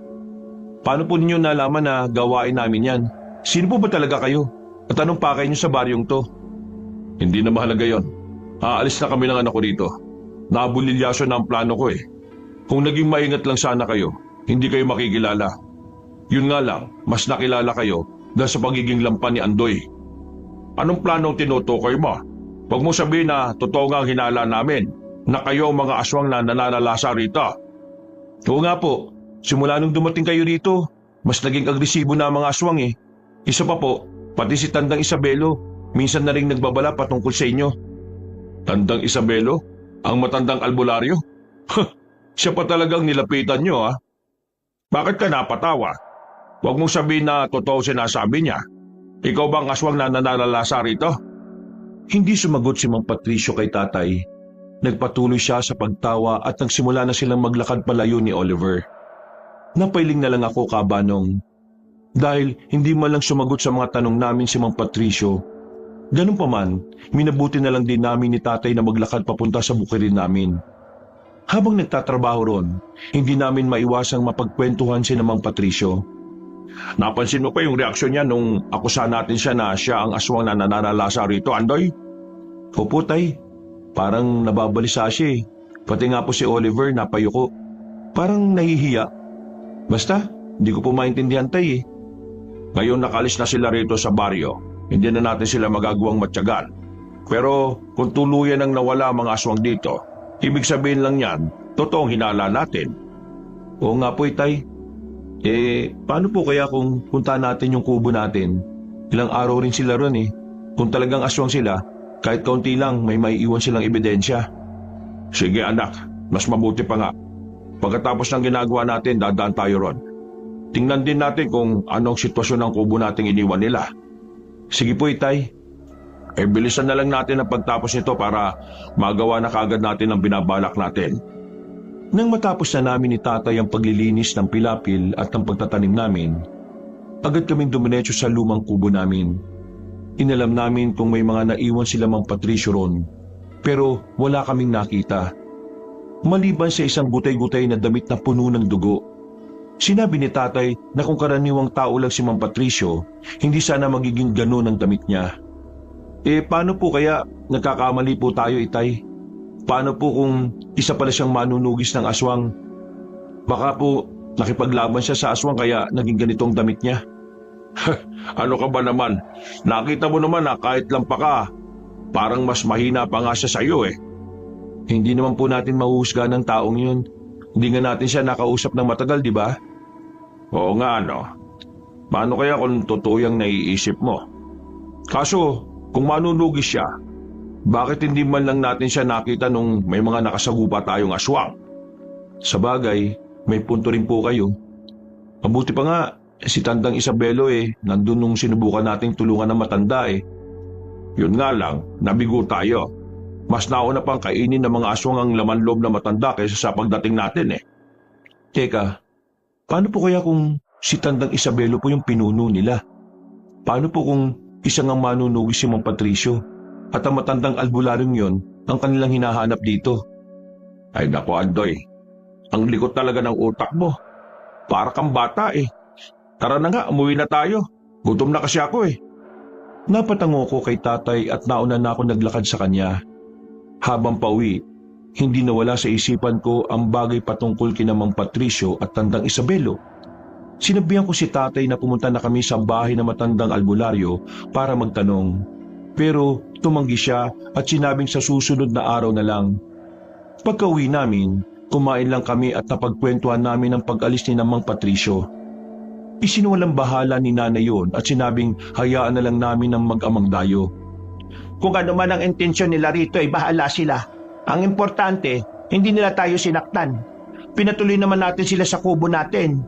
Paano po ninyo nalaman na gawain namin yan? Sino po ba talaga kayo? At anong pakay nyo sa baryong to? Hindi na mahalaga yon. Aalis na kami ng anak ko dito. Nabulilyaso na ang plano ko eh. Kung naging maingat lang sana kayo, hindi kayo makikilala. Yun nga lang, mas nakilala kayo dahil sa pagiging lampan ni Andoy. Anong planong tinutukoy mo? Huwag mo sabihin na totoo nga ang hinala namin na kayo ang mga aswang na nananalasa rito. Oo nga po, simula nung dumating kayo rito, mas naging agresibo na ang mga aswang eh. Isa pa po, pati si Tandang Isabelo, minsan na rin nagbabala patungkol sa inyo. Tandang Isabelo? Ang matandang albularyo? Siya pa talagang nilapitan nyo, ha? Bakit ka napatawa? Huwag mong sabihin na totoo sinasabi niya. Ikaw bang aswang na nananalasa rito? Hindi sumagot si Mang Patricio kay tatay. Nagpatuloy siya sa pagtawa at nagsimula na silang maglakad palayo ni Oliver. Napailing na lang ako, kabanong. Dahil hindi man lang sumagot sa mga tanong namin si Mang Patricio. Ganun pa man, minabuti na lang din namin ni tatay na maglakad papunta sa bukirin namin. Habang nagtatrabaho ron, hindi namin maiwasang mapagkwentuhan si Mang Patricio. Napansin mo pa yung reaksyon niya nung akusahan natin siya na siya ang aswang na nananalasa rito, Andoy? Opo, tay. Parang nababalisa siya eh. Pati nga po si Oliver napayuko. Parang nahihiya. Basta, hindi ko po maintindihan, tay eh. Ngayon nakalis na sila rito sa baryo. Hindi na natin sila magagawang matyagan. Pero kung tuluyan ang nawala ang mga aswang dito, ibig sabihin lang yan, totoong hinala natin. Oo nga po, tay. Paano po kaya kung punta natin yung kubo natin? Ilang araw rin sila ron eh. Kung talagang aswang sila, kahit kaunti lang may maiiwan silang ebidensya. Sige anak, mas mabuti pa nga. Pagkatapos ng ginagawa natin, dadaan tayo ron. Tingnan din natin kung anong sitwasyon ng kubo nating iniwan nila. Sige po, itay. Bilisan na lang natin ang pagtapos nito para magawa na kagad natin ang binabalak natin. Nang matapos na namin ni tatay ang paglilinis ng pilapil at ang pagtatanim namin, agad kaming dumiretso sa lumang kubo namin. Inalam namin kung may mga naiwan sila Mang Patricio ron, pero wala kaming nakita. Maliban sa isang gutay-gutay na damit na puno ng dugo. Sinabi ni tatay na kung karaniwang tao lang si Mang Patricio, hindi sana magiging ganun ang damit niya. Paano po kaya nagkakamali po tayo, itay? Paano po kung isa pala siyang manunugis ng aswang? Baka po nakipaglaban siya sa aswang kaya naging ganitong damit niya. Ano ka ba naman? Nakita mo naman na kahit lampa ka, parang mas mahina pa nga siya sa iyo eh. Hindi naman po natin mahuhusga ng taong yun. Hindi nga natin siya nakausap ng matagal, di ba? Oo nga, ano. Paano kaya kung totoo yung naiisip mo? Kaso, kung manunugis siya, bakit hindi man lang natin siya nakita nung may mga nakasagupa tayong aswang? Sa bagay, may punto rin po kayo. Mabuti pa nga, si Tandang Isabelo nandun nung sinubukan nating tulungan ng matanda eh. Yun nga lang, nabigo tayo. Mas nauna pang kainin ng mga aswang ang laman loob na matanda kaysa sa pagdating natin eh. Teka, paano po kaya kung si Tandang Isabelo po yung pinuno nila? Paano po kung isang ang manunugis si Mang Patricio at ang matandang albularyong yon ang kanilang hinahanap dito? Ay nako, Andoy. Ang likot talaga ng utak mo. Para kang bata eh. Tara na nga, umuwi na tayo. Gutom na kasi ako eh. Napatango ko kay tatay at nauna na ako naglakad sa kanya. Habang pauwi, hindi nawala sa isipan ko ang bagay patungkol kina Mang Patricio at Tandang Isabelo. Sinabihan ko si tatay na pumunta na kami sa bahay ng matandang albularyo para magtanong. Pero tumanggi siya at sinabing sa susunod na araw na lang. Pagka-uwi namin, kumain lang kami at napagkwentuhan namin ang pag-alis ni Mang Patricio. Isinuwalang bahala ni nanay yun at sinabing hayaan na lang namin ang mag-amang dayo. Kung ano man ang intensyon nila rito ay bahala sila. Ang importante, hindi nila tayo sinaktan. Pinatuloy naman natin sila sa kubo natin.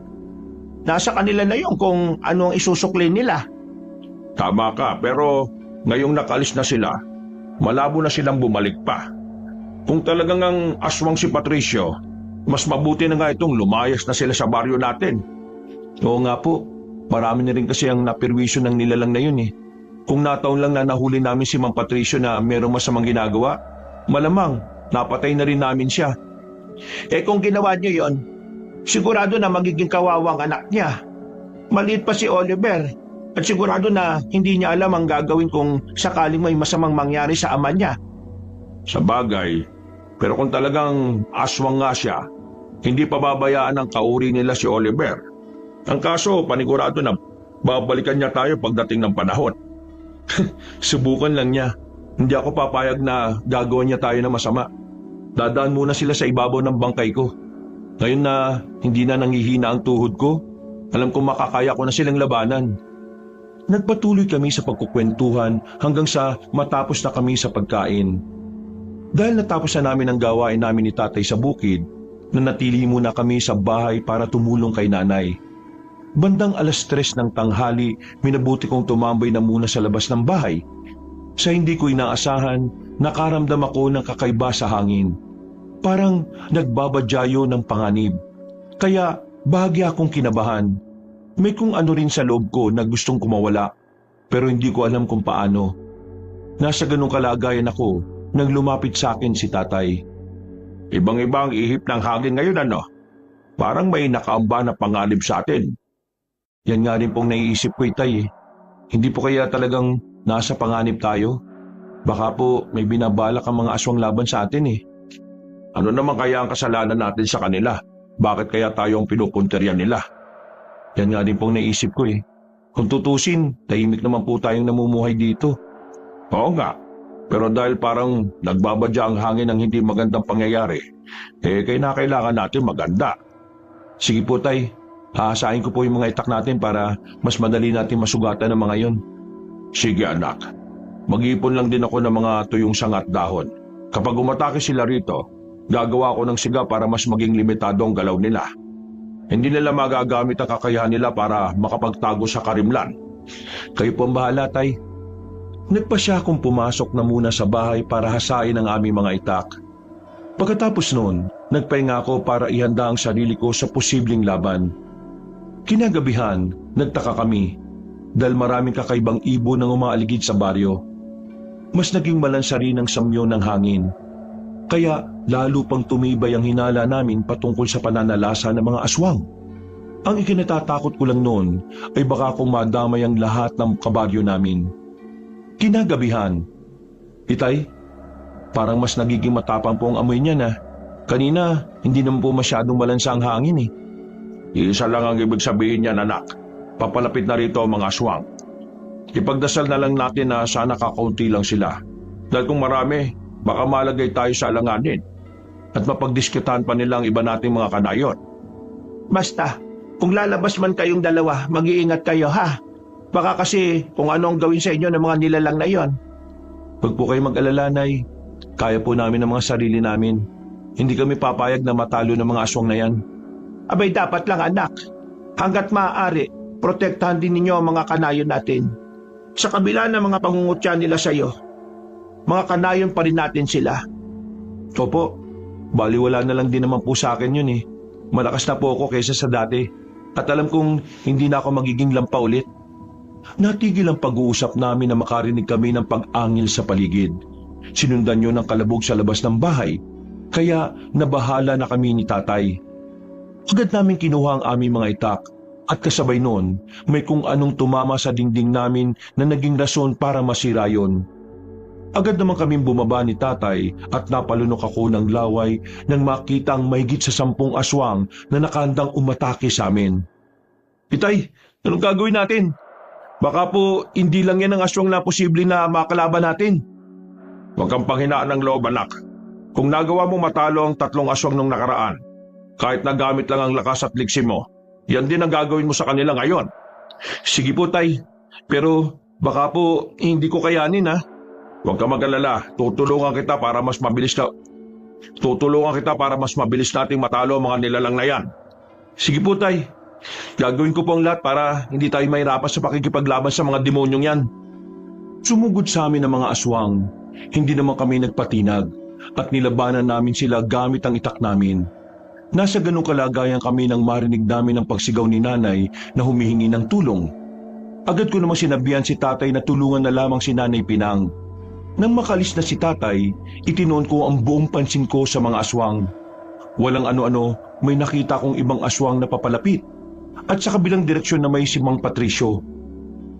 Nasa kanila na yun kung ano ang isusukli nila. Tama ka, pero ngayong nakalis na sila, malabo na silang bumalik pa. Kung talagang ang aswang si Patricio, mas mabuti na nga itong lumayas na sila sa baryo natin. Oo nga po, marami na rin kasi ang napirwisyo ng nilalang na yun eh. Kung nataon lang na nahuli namin si Mang Patricio na merong masamang ginagawa, malamang napatay na rin namin siya. Eh kung ginawa niyo yon, sigurado na magiging kawawang anak niya. Maliit pa si Oliver at sigurado na hindi niya alam ang gagawin kung sakaling may masamang mangyari sa ama niya. Sa bagay, pero kung talagang aswang nga siya, hindi pa babayaan ang kauri nila si Oliver. Ang kaso, panigurado na babalikan niya tayo pagdating ng panahon. Subukan lang niya. Hindi ako papayag na gagawa niya tayo ng masama. Dadaan muna sila sa ibabaw ng bangkay ko. Ngayon na hindi na nanghihina ang tuhod ko, alam kong makakaya ko na silang labanan. Nagpatuloy kami sa pagkukwentuhan hanggang sa matapos na kami sa pagkain. Dahil natapos na namin ang gawain namin ni tatay sa bukid, nanatili muna kami sa bahay para tumulong kay nanay. Bandang 3:00 ng tanghali, minabuti kong tumambay na muna sa labas ng bahay. Sa hindi ko inaasahan, nakaramdam ako ng kakaiba sa hangin. Parang nagbabadyayo ng panganib. Kaya bahagya akong kinabahan. May kung ano rin sa loob ko na gustong kumawala, pero hindi ko alam kung paano. Nasa ganung kalagayan ako nang lumapit sa akin si tatay. Ibang-iba ang ihip ng hangin ngayon, ano? Parang may nakaamba na panganib sa atin. Yan nga rin pong naiisip ko, itay eh. Hindi po kaya talagang nasa panganib tayo? Baka po may binabalak ang mga aswang laban sa atin eh. Ano naman kaya ang kasalanan natin sa kanila? Bakit kaya tayo ang pinupunteryan nila? Yan nga rin pong naisip ko eh. Kung tutusin, tahimik naman po tayong namumuhay dito. Oo nga, pero dahil parang nagbabadya ang hangin ng hindi magandang pangyayari, kailangan natin maganda. Sige po tay, haasahin ko po yung mga itak natin para mas madali natin masugatan ng mga yon. Sige anak, mag-ipon lang din ako ng mga tuyong sanga at dahon. Kapag umatake sila rito, gagawa ko ng siga para mas maging limitado ang galaw nila. Hindi nila magagamit ang kakayahan nila para makapagtago sa karimlan. Kayo po ang bahala, tay. Nagpasya akong pumasok na muna sa bahay para hasain ang aming mga itak. Pagkatapos noon, nagpahinga ako para ihanda ang sarili ko sa posibleng laban. Kinagabihan, nagtaka kami dahil maraming kakaibang ibon ang umaaligid sa baryo. Mas naging malansari ng samyo ng hangin. Kaya lalo pang tumibay ang hinala namin patungkol sa pananalasa ng mga aswang. Ang ikinatatakot ko lang noon ay baka kung madamay ang lahat ng kabaryo namin. Kinagabihan, itay, parang mas nagiging matapang po ang amoy niya na. Kanina, hindi naman po masyadong malansa ang hangin eh. Isa lang ang ibig sabihin niyan, anak. Papalapit na rito ang mga aswang. Ipagdasal na lang natin na sana kakaunti lang sila. Dahil kung marami, baka malagay tayo sa alanganin at mapagdiskitahan pa nila ang iba nating mga kanayon. Basta, kung lalabas man kayong dalawa, mag-iingat kayo ha. Baka kasi kung ano ang gawin sa inyo ng mga nilalang na yon. Huwag po kayo mag-alala, Nay. Kaya po namin ang mga sarili namin. Hindi kami papayag na matalo ng mga aswang na yan. Abay dapat lang anak. Hanggat maaari, protektahan din ninyo ang mga kanayon natin. Sa kabila ng mga pangungutya nila sa iyo, mga kanayon pa rin natin sila. Opo, baliwala na lang din naman po sa akin yun eh. Malakas na po ako kaysa sa dati. At alam kong hindi na ako magiging lampa ulit. Natigil ang pag-uusap namin na makarinig kami ng pag-angil sa paligid. Sinundan yun ng kalabog sa labas ng bahay. Kaya nabahala na kami ni tatay. Agad namin kinuha ang aming mga itak at kasabay noon may kung anong tumama sa dingding namin na naging rason para masira yon. Agad naman kaming bumaba ni tatay at napalunok ako ng laway nang makita ang mahigit sa 10 aswang na nakahandang umatake sa amin. Itay, anong gagawin natin? Baka po hindi lang yan ang aswang na posible na makalaban natin. Huwag kang panghinaan ng loob, anak. Kung nagawa mo matalo ang 3 aswang nung nakaraan, kahit nagamit lang ang lakas at liksi mo, yan din ang gagawin mo sa kanila ngayon. Sige po tay, pero baka po hindi ko kayanin ha. Huwag ka mag-alala, tutulungan kita para mas mabilis nating matalo ang mga nilalang na yan. Sige po tay, gagawin ko po ang lahat para hindi tayo mahirapan sa pakikipaglaban sa mga demonyong yan. Sumugod sa amin ang mga aswang. Hindi naman kami nagpatinag at nilabanan namin sila gamit ang itak namin. Nasa ganung kalagayan kami nang marinig namin ang pagsigaw ni nanay na humihingi ng tulong. Agad ko namang sinabihan si tatay na tulungan na lamang si Nanay Pinang. Nang makalis na si tatay, itinoon ko ang buong pansin ko sa mga aswang. Walang ano-ano, may nakita kong ibang aswang na papalapit at sa kabilang direksyon na may si Mang Patricio.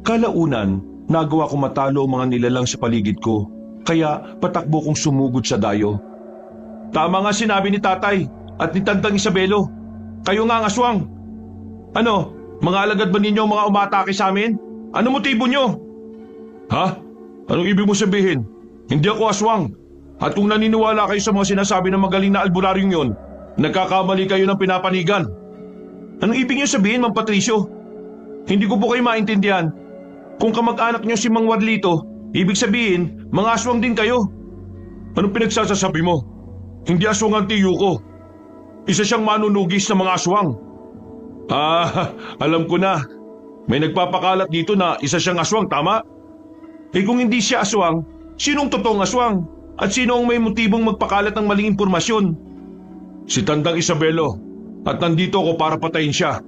Kalaunan, nagawa ko matalo ang mga nilalang sa paligid ko, kaya patakbo kong sumugod sa dayo. Tama nga sinabi ni tatay at ni Tandang Isabelo. Kayo nga ang aswang. Ano, mga alagad ba ninyo mga umatake sa amin? Ano motibo nyo? Ha? Anong ibig mo sabihin? Hindi ako aswang. At kung naniniwala kayo sa mga sinasabi ng magaling na albularyong yon, nagkakamali kayo ng pinapanigan. Anong ibig niyo sabihin, Mang Patricio? Hindi ko po kayo maintindihan. Kung kamag-anak niyo si Mang Warlito, ibig sabihin, mga aswang din kayo. Anong pinagsasasabi mo? Hindi aswang ang tiyo ko. Isa siyang manunugis ng mga aswang. Alam ko na. May nagpapakalat dito na isa siyang aswang, tama? Eh kung hindi siya aswang, sinong totoong aswang? At sino ang may motibong magpakalat ng maling impormasyon? Si Tandang Isabelo. At nandito ako para patayin siya.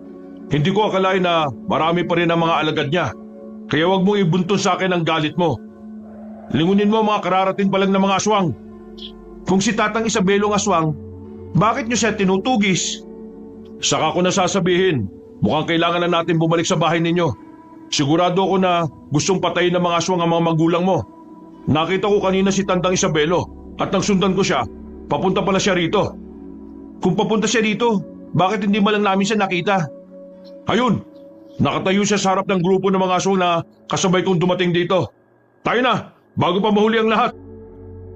Hindi ko akalain na marami pa rin ang mga alagad niya. Kaya wag mong ibuntun sa akin ang galit mo. Lingunin mo mga kararating pa lang ng mga aswang. Kung si Tatang Isabelo ang aswang, bakit niyo siya tinutugis? Saka ko na sasabihin, mukhang kailangan na natin bumalik sa bahay ninyo. Sigurado ako na gustong patayin ng mga aswang ang mga magulang mo. Nakita ko kanina si Tandang Isabelo at nang sundan ko siya, papunta pala siya rito. Kung papunta siya rito, bakit hindi man lang namin siya nakita? Ayun, nakatayo siya sa harap ng grupo ng mga aswang na kasabay kong dumating dito. Tayo na, bago pa mahuli ang lahat.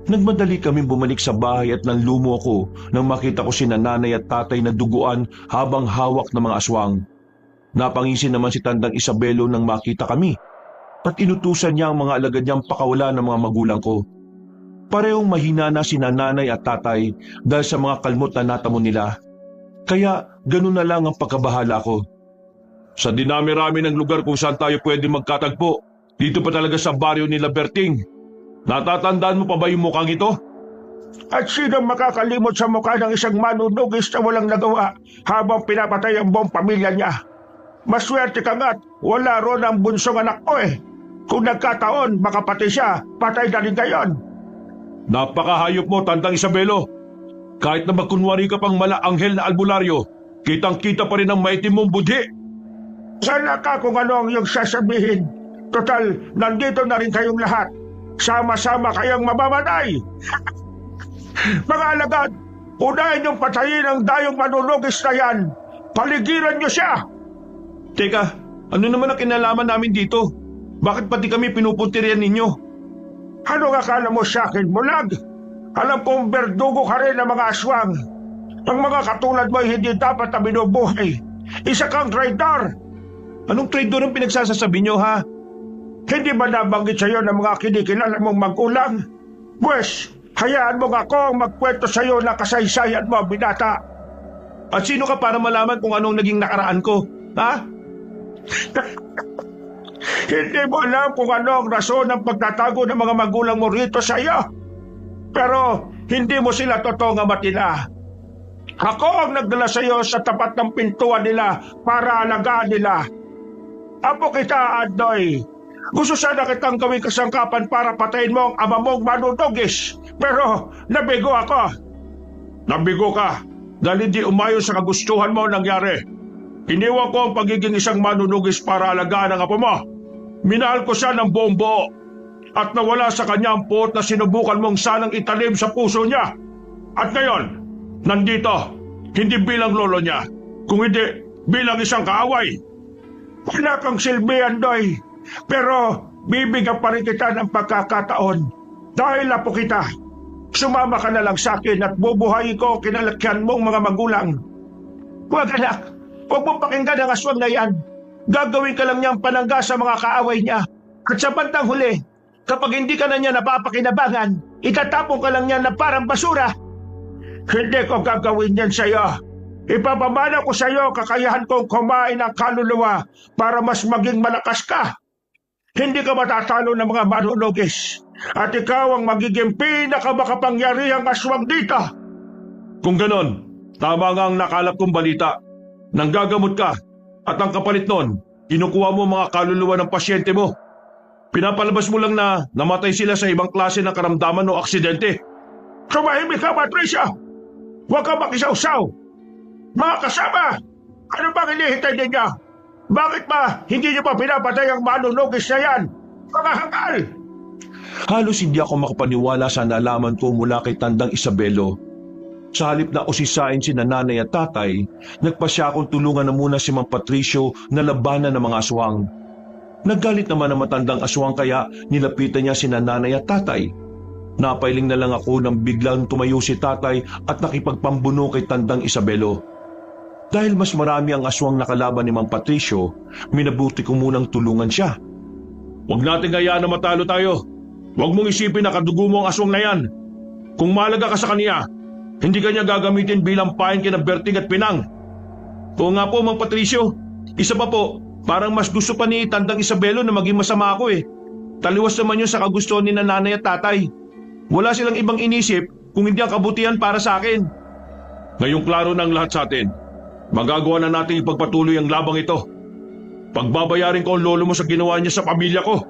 Nagmadali kaming bumalik sa bahay at nanlumo ako nang makita ko si nanay at tatay na duguan habang hawak ng mga aswang. Napangisin naman si Tandang Isabelo nang makita kami at inutusan niya ang mga alagad niyang pakawala ng mga magulang ko. Parehong mahina na si nanay at tatay dahil sa mga kalmot na natamo nila. Kaya ganun na lang ang pagkabahala ko. Sa dinami-rami ng lugar kung saan tayo pwede magkatagpo, dito pa talaga sa baryo nila Berting. Natatandaan mo pa ba yung mukhang ito? At sino makakalimot sa mukha ng isang manunugis na walang nagawa habang pinapatay ang buong pamilya niya? Maswerte ka nga't wala ron ang bunsong anak ko eh. Kung nagkataon, baka pati siya, patay na rin ngayon. Napakahayop mo, Tandang Isabelo. Kahit na magkunwari ka pang mala-anghel na albularyo, kitang-kita pa rin ang maitim mong budhi. Sana ka kung ano ang iyong sasabihin. Total, nandito na rin kayong lahat. Sama-sama kayong mamamatay. Mga alagad, unahin niyong patayin ang dayong manunugis na yan. Paligiran niyo siya. Teka, ano naman ang kinalaman namin dito? Bakit pati kami pinupuntirian ninyo? Ano akala mo sa akin, Bulag? Alam kong berdugo ka rin ng mga aswang. Ang mga katulad mo ay hindi dapat na binubuhay. Isa kang traitor. Anong traitor ang pinagsasasabi niyo, ha? Hindi ba nabanggit sa'yo ng mga kinikilala mong magulang? Pwes, hayaan mo ako ang magkwento sa'yo na kasaysayan mo, binata. At sino ka para malaman kung anong naging nakaraan ko, ha? Hindi mo alam kung ano ang rason ng pagtatago ng mga magulang mo rito sa iyo. Pero hindi mo sila totoong ama nila. Ako ang nagdala sa iyo sa tapat ng pintuan nila para alagaan nila. Apo kita, Adoy. Gusto sana kitang gawing kasangkapan para patayin mo ang ama mong manunugis. Pero nabigo ako. Nabigo ka dahil hindi umayon sa kagustuhan mo nangyari. Iniwan ko ang pagiging isang manunugis para alagaan ang apo mo. Minahal ko siya ng buong buo at nawala sa kanya ang puot na sinubukan mong sanang italim sa puso niya. At ngayon, nandito, hindi bilang lolo niya, kung hindi bilang isang kaaway. Wala kang silbi, Andoy, pero bibigyan pa rin kita ng pagkakataon dahil apo kita. Sumama ka na lang sa akin at bubuhayin ko kinalakyan mong mga magulang. Huwag anak, huwag mong pakinggan ang aswang na yan. Gagawin ka lang niyang panangga sa mga kaaway niya. At sa bandang huli, kapag hindi ka na niya napapakinabangan, itatapon ka lang niya na parang basura. Hindi ko gagawin yan sa'yo. Ipapamana ko sa'yo kakayahan kong kumain ng kaluluwa para mas maging malakas ka. Hindi ka matatalo ng mga manunugis. At ikaw ang magiging pinakamakapangyarihang aswang dito. Kung ganon, tama nga ang nakalap kong balita. Nanggagamot ka at ang kapalit nun, kinukuha mo mga kaluluwa ng pasyente mo. Pinapalabas mo lang na namatay sila sa ibang klase ng karamdaman o aksidente. Tumahimik ka, Patricia! Huwag ka makisawsaw! Mga kasama! Ano bang hinihintay ninyo? Bakit ba hindi niyo pa pinapatay ang manunugis na yan? Mga hangal! Halos hindi ako makapaniwala sa nalaman ko mula kay Tandang Isabelo. Sa halip na usisain si nanay at tatay, nagpasya akong tulungan na muna si Mang Patricio na labanan ng mga aswang. Naggalit naman ang matandang aswang kaya nilapitan niya si nanay at tatay. Napailing na lang ako nang biglang tumayo si tatay at nakipagpambuno kay Tandang Isabelo. Dahil mas marami ang aswang nakalaban ni Mang Patricio, minabuti ko munang tulungan siya. Huwag natin hayaan na matalo tayo. Huwag mong isipin na kadugo mo ang aswang na yan. Kung malaga ka sa kanya, hindi kanya gagamitin bilang pain kina Berting at Pinang. Oo nga po, Mang Patricio. Isa pa po, parang mas gusto pa ni Tandang Isabelo na maging masama ako eh. Taliwas naman yun sa kagustuhan ni nanay at tatay. Wala silang ibang inisip kung hindi ang kabutihan para sa akin. Ngayong klaro na ang lahat sa atin. Magagawa na natin ipagpatuloy ang labang ito. Pagbabayarin ko ang lolo mo sa ginawa niya sa pamilya ko.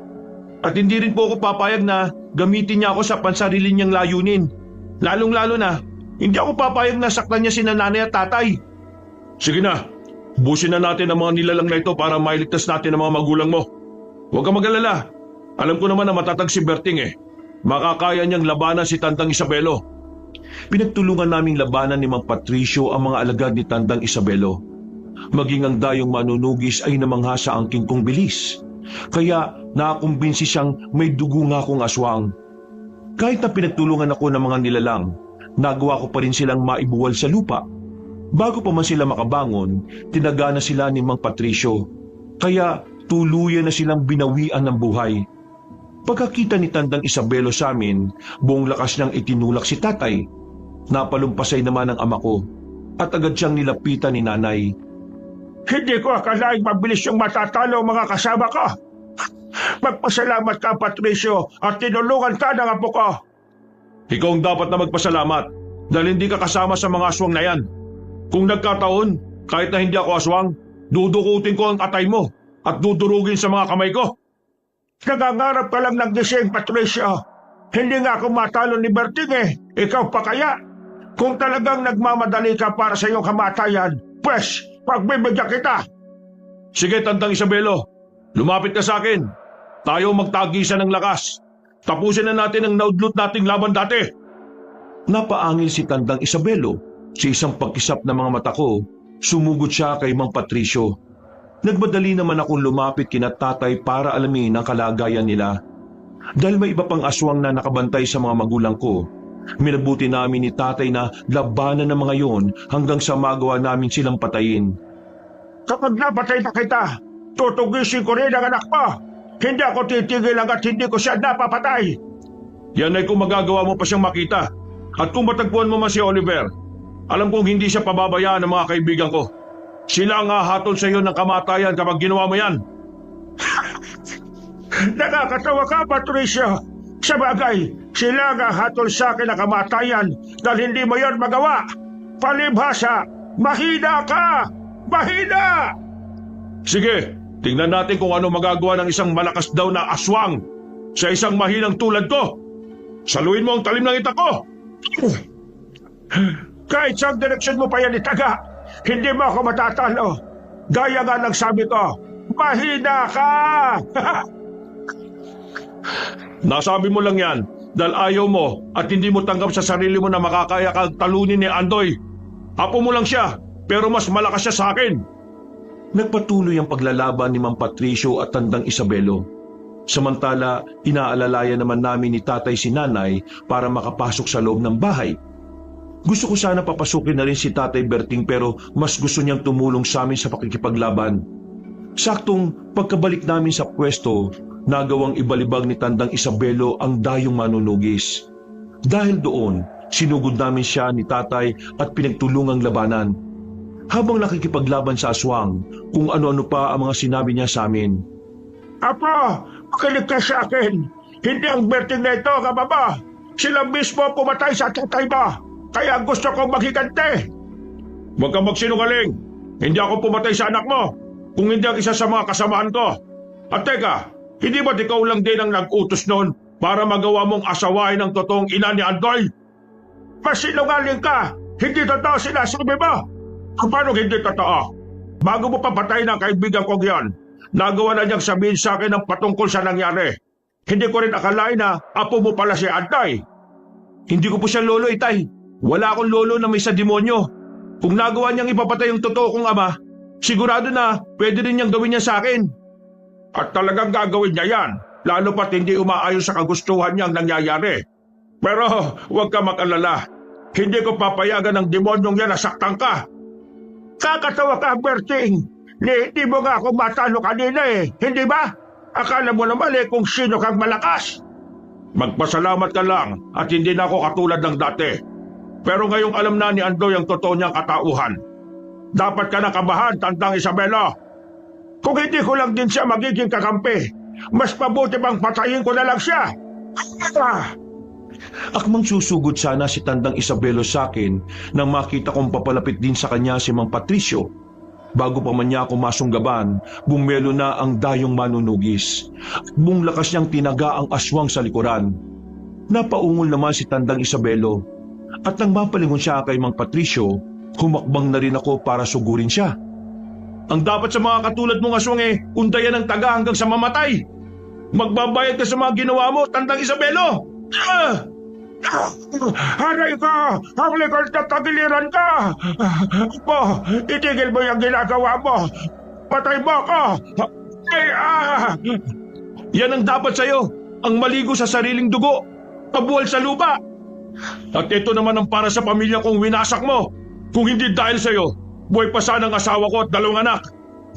At hindi rin po ako papayag na gamitin niya ako sa pansarili niyang layunin. Lalong-lalo na, hindi ako papayag na saktan niya si nanay at tatay. Sige na, busin na natin ang mga nilalang na ito para mailigtas natin ang mga magulang mo. Huwag kang mag-alala. Alam ko naman na matatag si Berting eh. Makakaya niyang labanan si Tandang Isabelo. Pinagtulungan naming labanan ni Mang Patricio ang mga alagad ni Tandang Isabelo. Maging ang dayong manunugis ay namangha sa angking kong bilis. Kaya nakumbinsi siyang may dugo nga akong aswang. Kahit na pinagtulungan ako ng mga nilalang, nagawa ko pa rin silang maibuwal sa lupa. Bago pa man sila makabangon, tinaga na sila ni Mang Patricio. Kaya tuluyan na silang binawian ng buhay. Pagkakita ni Tandang Isabelo sa amin, buong lakas niyang itinulak si tatay. Napalumpasay naman ang ama ko at agad siyang nilapitan ni nanay. Hindi ko akalaing mabilis yung matatalo mga kasama ko. Magpasalamat ka, Patricio, at tinulungan ka ng apo ko. Ikaw ang dapat na magpasalamat dahil hindi ka kasama sa mga aswang na yan. Kung nagkataon, kahit na hindi ako aswang, dudukutin ko ang atay mo at dudurugin sa mga kamay ko. Nagangarap ka lang ng gising, Patricio. Hindi nga ako matalo ni Berting eh. Ikaw pa kaya? Kung talagang nagmamadali ka para sa iyong kamatayan, pues, pagbibigyan kita. Sige, Tandang Isabelo, lumapit ka sa akin. Tayo magtagisan ng lakas. Tapusin na natin ang naudlot nating laban dati. Napaangil si Tandang Isabelo. Sa isang pagkisap ng mga mata ko, sumugod siya kay Mang Patricio. Nagmadali naman akong lumapit kina tatay para alamin ang kalagayan nila. Dahil may iba pang aswang na nakabantay sa mga magulang ko, minabuti namin ni tatay na labanan ng mga yon hanggang sa magawa namin silang patayin. Kapag napatay na kita, tutugisin ko rin ang anak mo. Hindi ako titigil hanggat hindi ko siya napapatay. Yan ay kung magagawa mo pa siyang makita. At kung matagpuan mo man si Oliver, alam kong hindi siya pababayaan ng mga kaibigan ko. Sila ang hahatol sa iyo ng kamatayan kapag ginawa mo yan. Nakakatawa ka, Patricio. Sa bagay, sila ang hahatol sa akin ng kamatayan dahil hindi mo yon magawa. Palibhasa, mahina ka! Mahina! Sige, tingnan natin kung ano magagawa ng isang malakas daw na aswang sa isang mahinang tulad ko. Saluin mo ang talim ng ita ko! Kahit sa direksyon mo pa yan itaga, hindi mo ako matatalo. Gaya nga ng sabi ko, mahina ka! Nasabi mo lang yan dahil ayaw mo at hindi mo tanggap sa sarili mo na makakaya kang talunin ni Andoy. Apo mo lang siya, pero mas malakas siya sa akin. Nagpatuloy ang paglalaban ni Mang Patricio at Tandang Isabelo. Samantala, inaalalayan naman namin ni tatay si nanay para makapasok sa loob ng bahay. Gusto ko sana papasukin na rin si Tatay Berting pero mas gusto niyang tumulong sa amin sa pakikipaglaban. Saktong pagkabalik namin sa pwesto, nagawang ibalibag ni Tandang Isabelo ang dayong manunugis. Dahil doon, sinugod namin siya ni tatay at pinagtulungang labanan. Habang nakikipaglaban sa aswang, kung ano-ano pa ang mga sinabi niya sa amin. Apo, makinig ka sa akin. Hindi ang Berting na ito, kababa. Sila mismo pumatay sa tatay mo. Kaya gusto kong maghiganti. Huwag kang magsinungaling. Hindi ako pumatay sa anak mo, kung hindi ang isa sa mga kasamahan ko. At teka, hindi ba't ikaw lang din ang nag-utos noon para magawa mong asawahin ang totoong ina ni Andoy? Masinungaling ka. Hindi totoo sinasabi mo. Paano hindi totoo? Bago mo papatayin ang kaibigan kong yan, nagawa na niyang sabihin sa akin ang patungkol sa nangyari. Hindi ko rin akalain na apo mo pala si Andoy. Hindi ko po siya lolo, itay. Wala akong lolo na may sa demonyo. Kung nagawa niyang ipapatay yung totoo kong ama, sigurado na pwede rin niyang gawin niya sa akin. At talagang gagawin niya yan, lalo pat hindi umaayon sa kagustuhan niyang nangyayari. Pero huwag ka mag-alala. Hindi ko papayagan ng demonyong yan na saktan ka. Kakatawa ka, Berting. Hindi mo nga ako matalo kanina hindi ba? Akala mo naman kung sino kang malakas. Magpasalamat ka lang at hindi na ako katulad ng dati. Pero ngayong alam na ni Andoy ang totoo niyang katauhan. Dapat ka nakabahan, Tandang Isabelo. Kung hindi ko lang din siya magiging kakampi, mas mabuti bang patayin ko na lang siya. Akmang susugod sana si Tandang Isabelo sa akin nang makita kong papalapit din sa kanya si Mang Patricio. Bago pa man niya ako masunggaban, bumelo na ang dayong manunugis. Buong lakas niyang tinaga ang aswang sa likuran. Napaungol naman si Tandang Isabelo. At nang mapalingon siya kay Mang Patricio, humakbang na rin ako para sugurin siya. Ang dapat sa mga katulad mong aswang undayan ang taga hanggang sa mamatay. Magbabayad ka sa mga ginawa mo, Tandang Isabelo! Haray ka! Ang legal na tagiliran ka! Po, itigil mo yung ginagawa mo! Patay mo ako! Yan ang dapat sa'yo, ang maligo sa sariling dugo, pabuwal sa lupa. At ito naman ang para sa pamilya kong winasak mo. Kung hindi dahil sa'yo, buhay pa sana ang asawa ko at 2 anak.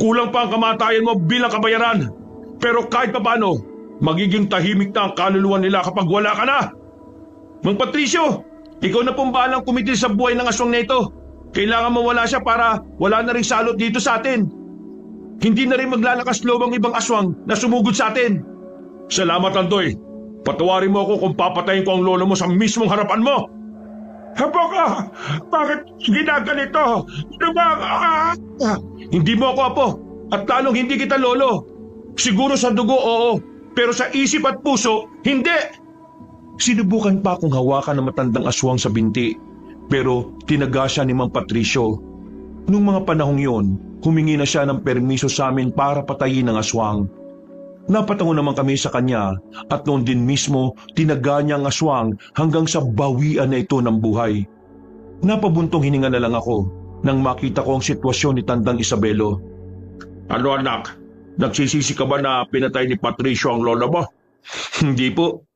Kulang pa ang kamatayan mo bilang kabayaran. Pero kahit pa paano, magiging tahimik na ang kaluluwa nila kapag wala ka na. Mang Patricio, ikaw na pong bahalang kumitil sa buhay ng aswang na ito. Kailangan mawala siya para wala na rin salot dito sa atin. Hindi na rin maglalakas loob ang ibang aswang na sumugod sa atin. Salamat, Andoy. Patawarin mo ako kung papatayin ko ang lolo mo sa mismong harapan mo. Habo ka! Bakit ginaganito? Hindi mo ako apo at lalong hindi kita lolo. Siguro sa dugo oo, pero sa isip at puso, hindi. Sinubukan pa akong hawakan ng matandang aswang sa binti, pero tinaga siya ni Mang Patricio. Nung mga panahong yon, humingi na siya ng permiso sa amin para patayin ang aswang. Napatango naman kami sa kanya at noon din mismo tinaga niya ang aswang hanggang sa bawian na ito ng buhay. Napabuntong hininga na lang ako nang makita ko ang sitwasyon ni Tandang Isabelo. Ano anak? Nagsisisi ka ba na pinatay ni Patricio ang lolo mo? Hindi po.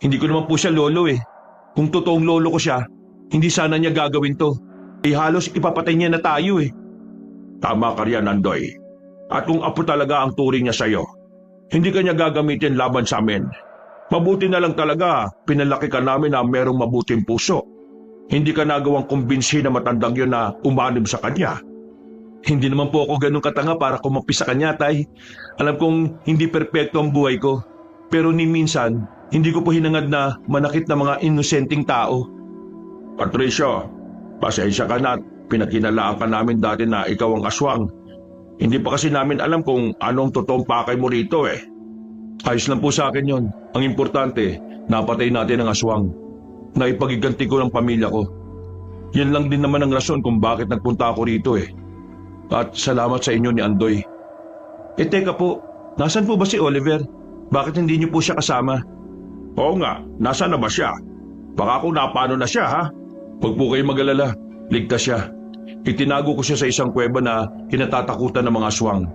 Hindi ko naman po siya lolo Kung totoong lolo ko siya, hindi sana niya gagawin to. Halos ipapatay niya na tayo Tama ka riyan, Andoy. At kung apo talaga ang turing niya sa'yo, hindi ka niya gagamitin laban sa amin. Mabuti na lang talaga, pinalaki ka namin na merong mabuting puso. Hindi ka nagawang kumbinsi na matandang yun na umanib sa kanya. Hindi naman po ako ganun katanga para kumapis sa kanya, tay. Alam kong hindi perpekto ang buhay ko. Pero ni minsan, hindi ko po hinangad na manakit na mga inosenteng tao. Patricio, pasensya ka na at pinakinalaan ka namin dati na ikaw ang aswang. Hindi pa kasi namin alam kung anong totoong pakay mo rito Ayos lang po sa akin yon. Ang importante, napatay natin ang aswang. Naipagiganti ko ng pamilya ko. Yan lang din naman ang rason kung bakit nagpunta ako rito eh. At salamat sa inyo ni Andoy. Teka po, nasan po ba si Oliver? Bakit hindi niyo po siya kasama? Oo nga, nasa na ba siya? Baka kung napano na siya ha? Huwag po kayo mag-alala, ligtas siya. Itinago ko siya sa isang kuweba na kinatatakutan ng mga aswang.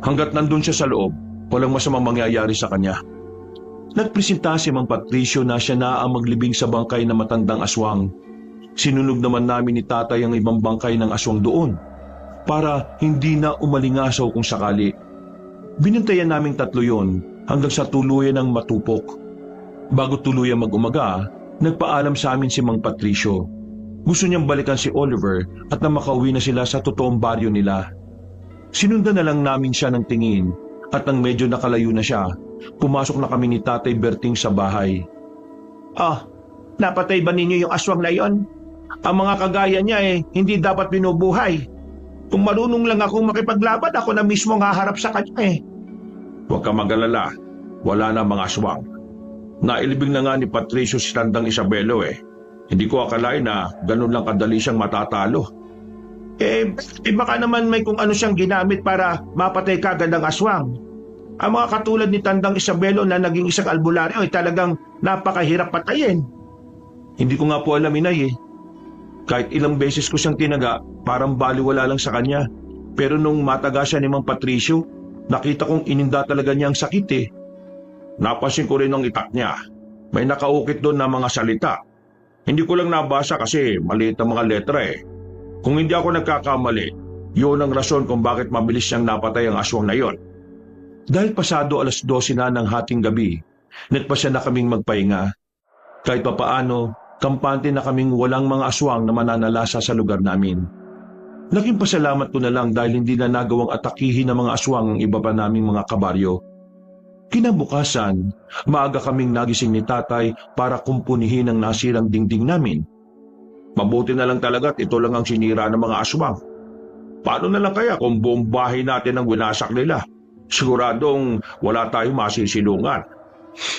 Hanggat nandun siya sa loob, walang masamang mangyayari sa kanya. Nagpresenta si Mang Patricio na siya na ang maglibing sa bangkay ng matandang aswang. Sinunog naman namin ni tatay ang ibang bangkay ng aswang doon para hindi na umalingasaw kung sakali. Binantayan naming 3 yon hanggang sa tuluyan ng matupok. Bago tuluyan mag-umaga, nagpaalam sa amin si Mang Patricio. Gusto niyang balikan si Oliver at na makauwi na sila sa totoong baryo nila. Sinundan na lang namin siya ng tingin at nang medyo nakalayo na siya, pumasok na kami ni Tatay Berting sa bahay. Napatay ba ninyo yung aswang na yon? Ang mga kagaya niya hindi dapat binubuhay. Kung marunong lang akong makipaglaban, ako na mismo ang haharap sa kanya Huwag ka mag-alala, wala na mga aswang. Nailibing na nga ni Patricio si Tandang Isabelo Hindi ko akalain na ganun lang kadali siyang matatalo. Baka naman may kung ano siyang ginamit para mapatay kagad ang aswang. Ang mga katulad ni Tandang Isabelo na naging isang albularyo ay talagang napakahirap patayin. Hindi ko nga po alam, Inay Kahit ilang beses ko siyang tinaga, parang baliwala lang sa kanya. Pero nung mataga siya ni Mang Patricio, nakita kong ininda talaga niya ang sakit Napansin ko rin ang itak niya. May nakaukit doon na mga salita. Hindi ko lang nabasa kasi maliit ang mga letra Kung hindi ako nagkakamali, yun ang rason kung bakit mabilis siyang napatay ang aswang na yon. Dahil pasado 12:00 na ng hating gabi, nagpasya na kaming magpahinga. Kahit papaano, kampante na kaming walang mga aswang na mananalasa sa lugar namin. Laking pasalamat ko na lang dahil hindi na nagawang atakihin ng mga aswang ang iba pa naming mga kabaryo. Kinabukasan, maaga kaming nagising ni tatay para kumpunihin ang nasirang dingding namin. Mabuti na lang talaga at ito lang ang sinira ng mga aswang. Paano na lang kaya kung buong bahay natin ang winasak nila? Siguradong wala tayong masisilungan.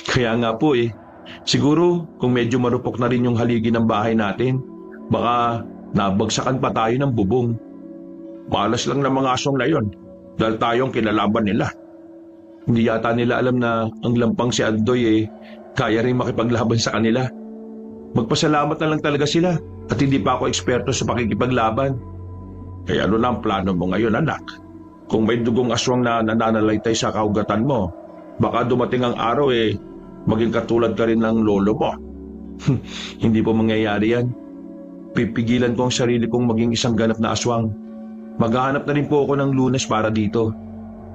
Kaya nga po siguro kung medyo marupok na rin yung haligi ng bahay natin, baka nabagsakan pa tayo ng bubong. Malas lang ng mga aswang na yon dahil tayong kinalaban nila. Hindi yata nila alam na ang lampang si Andoy kaya rin makipaglaban sa kanila. Magpasalamat na lang talaga sila at hindi pa ako eksperto sa pakikipaglaban. Kaya ano na ang plano mo ngayon, anak? Kung may dugong aswang na nananalaytay sa kaugatan mo, baka dumating ang araw maging katulad ka rin ng lolo mo. Hindi po mangyayari yan. Pipigilan ko ang sarili kong maging isang ganap na aswang. Maghahanap na rin po ako ng lunas para dito.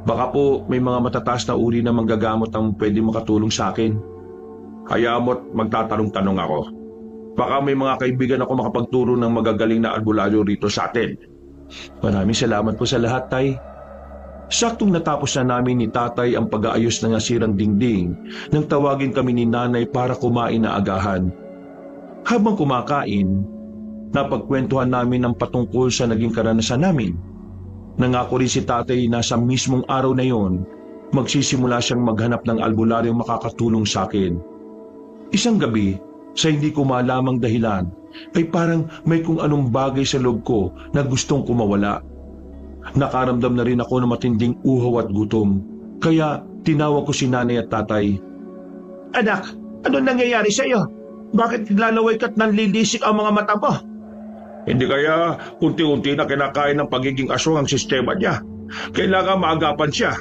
Baka po may mga matataas na uri na manggagamot ang pwede makatulong sa akin. Hayaan mo't magtatanong-tanong ako. Baka may mga kaibigan ako makapagturo ng magagaling na albularyo rito sa atin. Maraming salamat po sa lahat, Tay. Saktong natapos na namin ni tatay ang pag-aayos ng nasirang dingding nang tawagin kami ni nanay para kumain na agahan. Habang kumakain, napagkwentuhan namin ang patungkol sa naging karanasan namin. Nangako rin si tatay na sa mismong araw na yon, magsisimula siyang maghanap ng albularyong makakatulong sa akin. Isang gabi, sa hindi ko malamang dahilan, ay parang may kung anong bagay sa loob ko na gustong kumawala. Nakaramdam na rin ako ng matinding uhaw at gutom, kaya tinawag ko si nanay at tatay. Anak, ano nangyayari sa iyo? Bakit naglalaway ka't nanlilisik ang mga mata mo? Hindi kaya unti-unti na kinakain ng pagiging aswang ang sistema niya. Kailangan maagapan siya.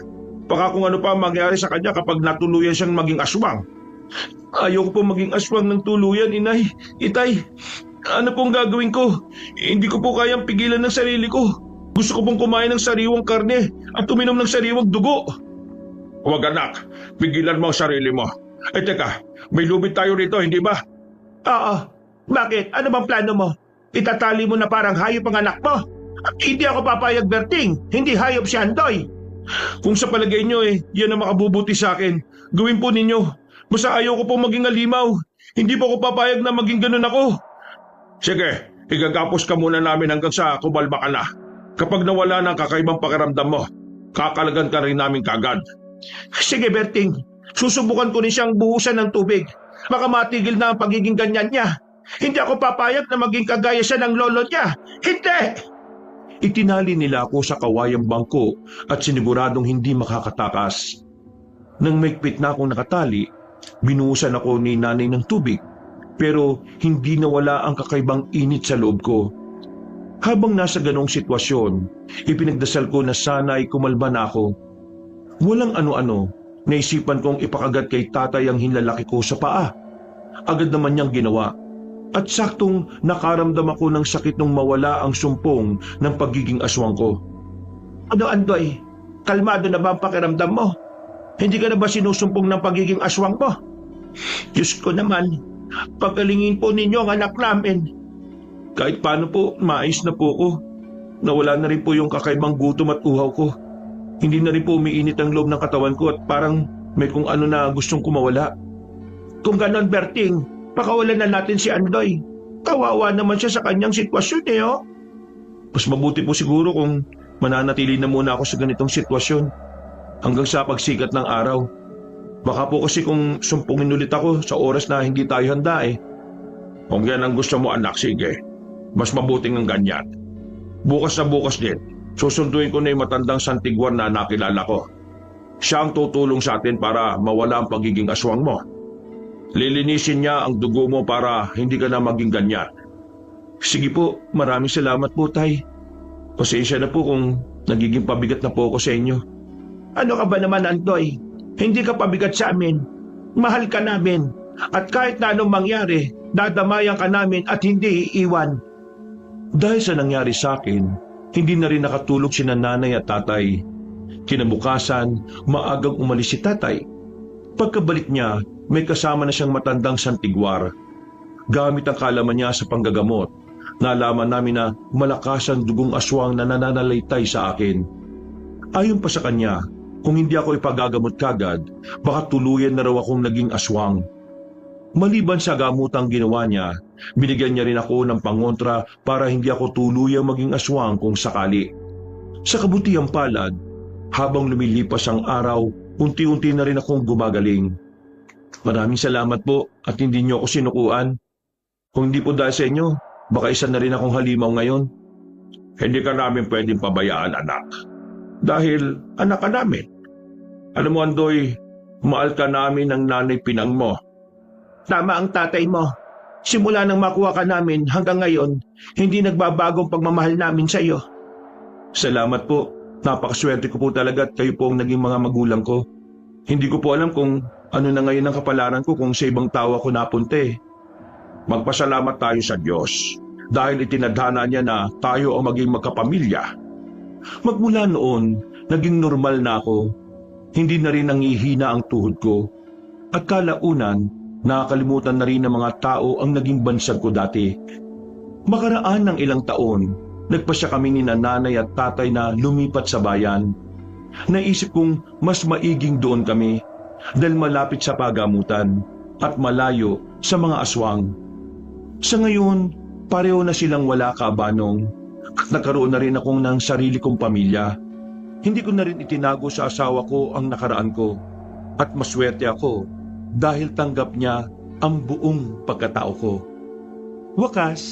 Baka kung ano pa mangyari sa kanya kapag natuluyan siyang maging aswang. Ayoko po maging aswang ng tuluyan, Inay. Itay, ano pong gagawin ko? Hindi ko po kayang pigilan ng sarili ko. Gusto ko pong kumain ng sariwang karne at uminom ng sariwang dugo. Huwag anak, pigilan mo ang sarili mo. Teka, may lubid tayo rito, hindi ba? Oo. Bakit? Ano bang plano mo? Itatali mo na parang hayop ang anak mo? Hindi ako papayag, Berting. Hindi hayop si Andoy. Kung sa palagay nyo yan ang makabubuti sa akin, gawin po ninyo. Basta ayaw ko pong maging alimaw. Hindi po ako papayag na maging ganun ako. Sige, igagapos ka muna namin hanggang sa kumalma ka na. Kapag nawala na ang kakaibang pakiramdam mo, kakalagan ka rin namin kagad. Sige, Berting. Susubukan ko rin siyang buhusan ng tubig. Baka matigil na ang pagiging ganyan niya. Hindi ako papayag na maging kagaya siya ng lolo niya. Hindi! Itinali nila ako sa kawayang bangko at siniguradong hindi makakatakas. Nang maigpit na akong nakatali, binuhusan ako ni nanay ng tubig, pero hindi nawala ang kakaibang init sa loob ko. Habang nasa ganong sitwasyon, ipinagdasal ko na sana ay kumalma na ako. Walang ano-ano, naisipan kong ipakagat kay tatay ang hinlalaki ko sa paa. Agad naman niyang ginawa. At saktong nakaramdam ako ng sakit nung mawala ang sumpong ng pagiging aswang ko. Ano, Andoy? Kalmado na ba ang pakiramdam mo? Hindi ka na ba sinusumpong ng pagiging aswang mo? Diyos ko naman, pagalingin po ninyo ang anak namin. Kahit paano po, maayos na po ko. Nawala na rin po yung kakaibang gutom at uhaw ko. Hindi na rin po umiinit ang loob ng katawan ko at parang may kung ano na gustong kumawala. Kung ganon, Berting, pakawalan na natin si Andoy. Kawawa naman siya sa kanyang sitwasyon oh. Mas mabuti po siguro kung mananatili na muna ako sa ganitong sitwasyon hanggang sa pagsikat ng araw. Baka po kasi kung sumpungin ulit ako sa oras na hindi tayo handa eh. Kung yan ang gusto mo anak, sige. Mas mabuting ang ganyan. Bukas na bukas din, susunduin ko na yung matandang Santiguan na nakilala ko. Siya ang tutulong sa atin para mawala ang pagiging aswang mo. Lilinisin niya ang dugo mo para hindi ka na maging ganyan. Sige po, maraming salamat po, Tay. Pasensya na po kung nagiging pabigat na po ako sa inyo. Ano ka ba naman, Andoy? Hindi ka pabigat sa amin. Mahal ka namin. At kahit na anong mangyari, dadamayan ka namin at hindi iiwan. Dahil sa nangyari sa akin, hindi na rin nakatulog si nanay at tatay. Kinabukasan, maagang umalis si tatay. Pagkabalik niya, may kasama na siyang matandang Santiguar. Gamit ang kaalaman niya sa panggagamot, nalaman namin na malakas ang dugong aswang na nananalaytay sa akin. Ayon pa sa kanya, kung hindi ako ipagagamot kagad, baka tuluyan na raw akong naging aswang. Maliban sa gamutang ginawa niya, binigyan niya rin ako ng pangontra para hindi ako tuluyang maging aswang kung sakali. Sa kabutihang palad, habang lumilipas ang araw, unti-unti na rin akong gumagaling. Maraming salamat po at hindi niyo ako sinukuan. Kung hindi po dahil sa inyo, baka isa na rin akong halimaw ngayon. Hindi ka namin pwedeng pabayaan, anak. Dahil anak ka namin. Alam mo, Andoy, mahal ka namin ng nanay pinang mo. Tama ang tatay mo. Simula nang makuha ka namin hanggang ngayon, hindi nagbabagong pagmamahal namin sa iyo. Salamat po. Napakaswerte ko po talaga at kayo po ang naging mga magulang ko. Hindi ko po alam kung ano na ngayon ang kapalaran ko kung sa ibang tao ako napunta eh. Magpasalamat tayo sa Diyos dahil itinadhana niya na tayo ang maging magkapamilya. Magmula noon, naging normal na ako. Hindi na rin nangihina ang tuhod ko. At kalaunan, nakakalimutan na rin ng mga tao ang naging bansag ko dati. Makaraan ng ilang taon, nagpasya kami ni nanay at tatay na lumipat sa bayan. Naisip kong mas maiging doon kami dahil malapit sa pagamutan at malayo sa mga aswang. Sa ngayon, pareho na silang wala kabanong at nagkaroon na rin akong ng sarili kong pamilya. Hindi ko na rin itinago sa asawa ko ang nakaraan ko at maswerte ako dahil tanggap niya ang buong pagkatao ko. Wakas.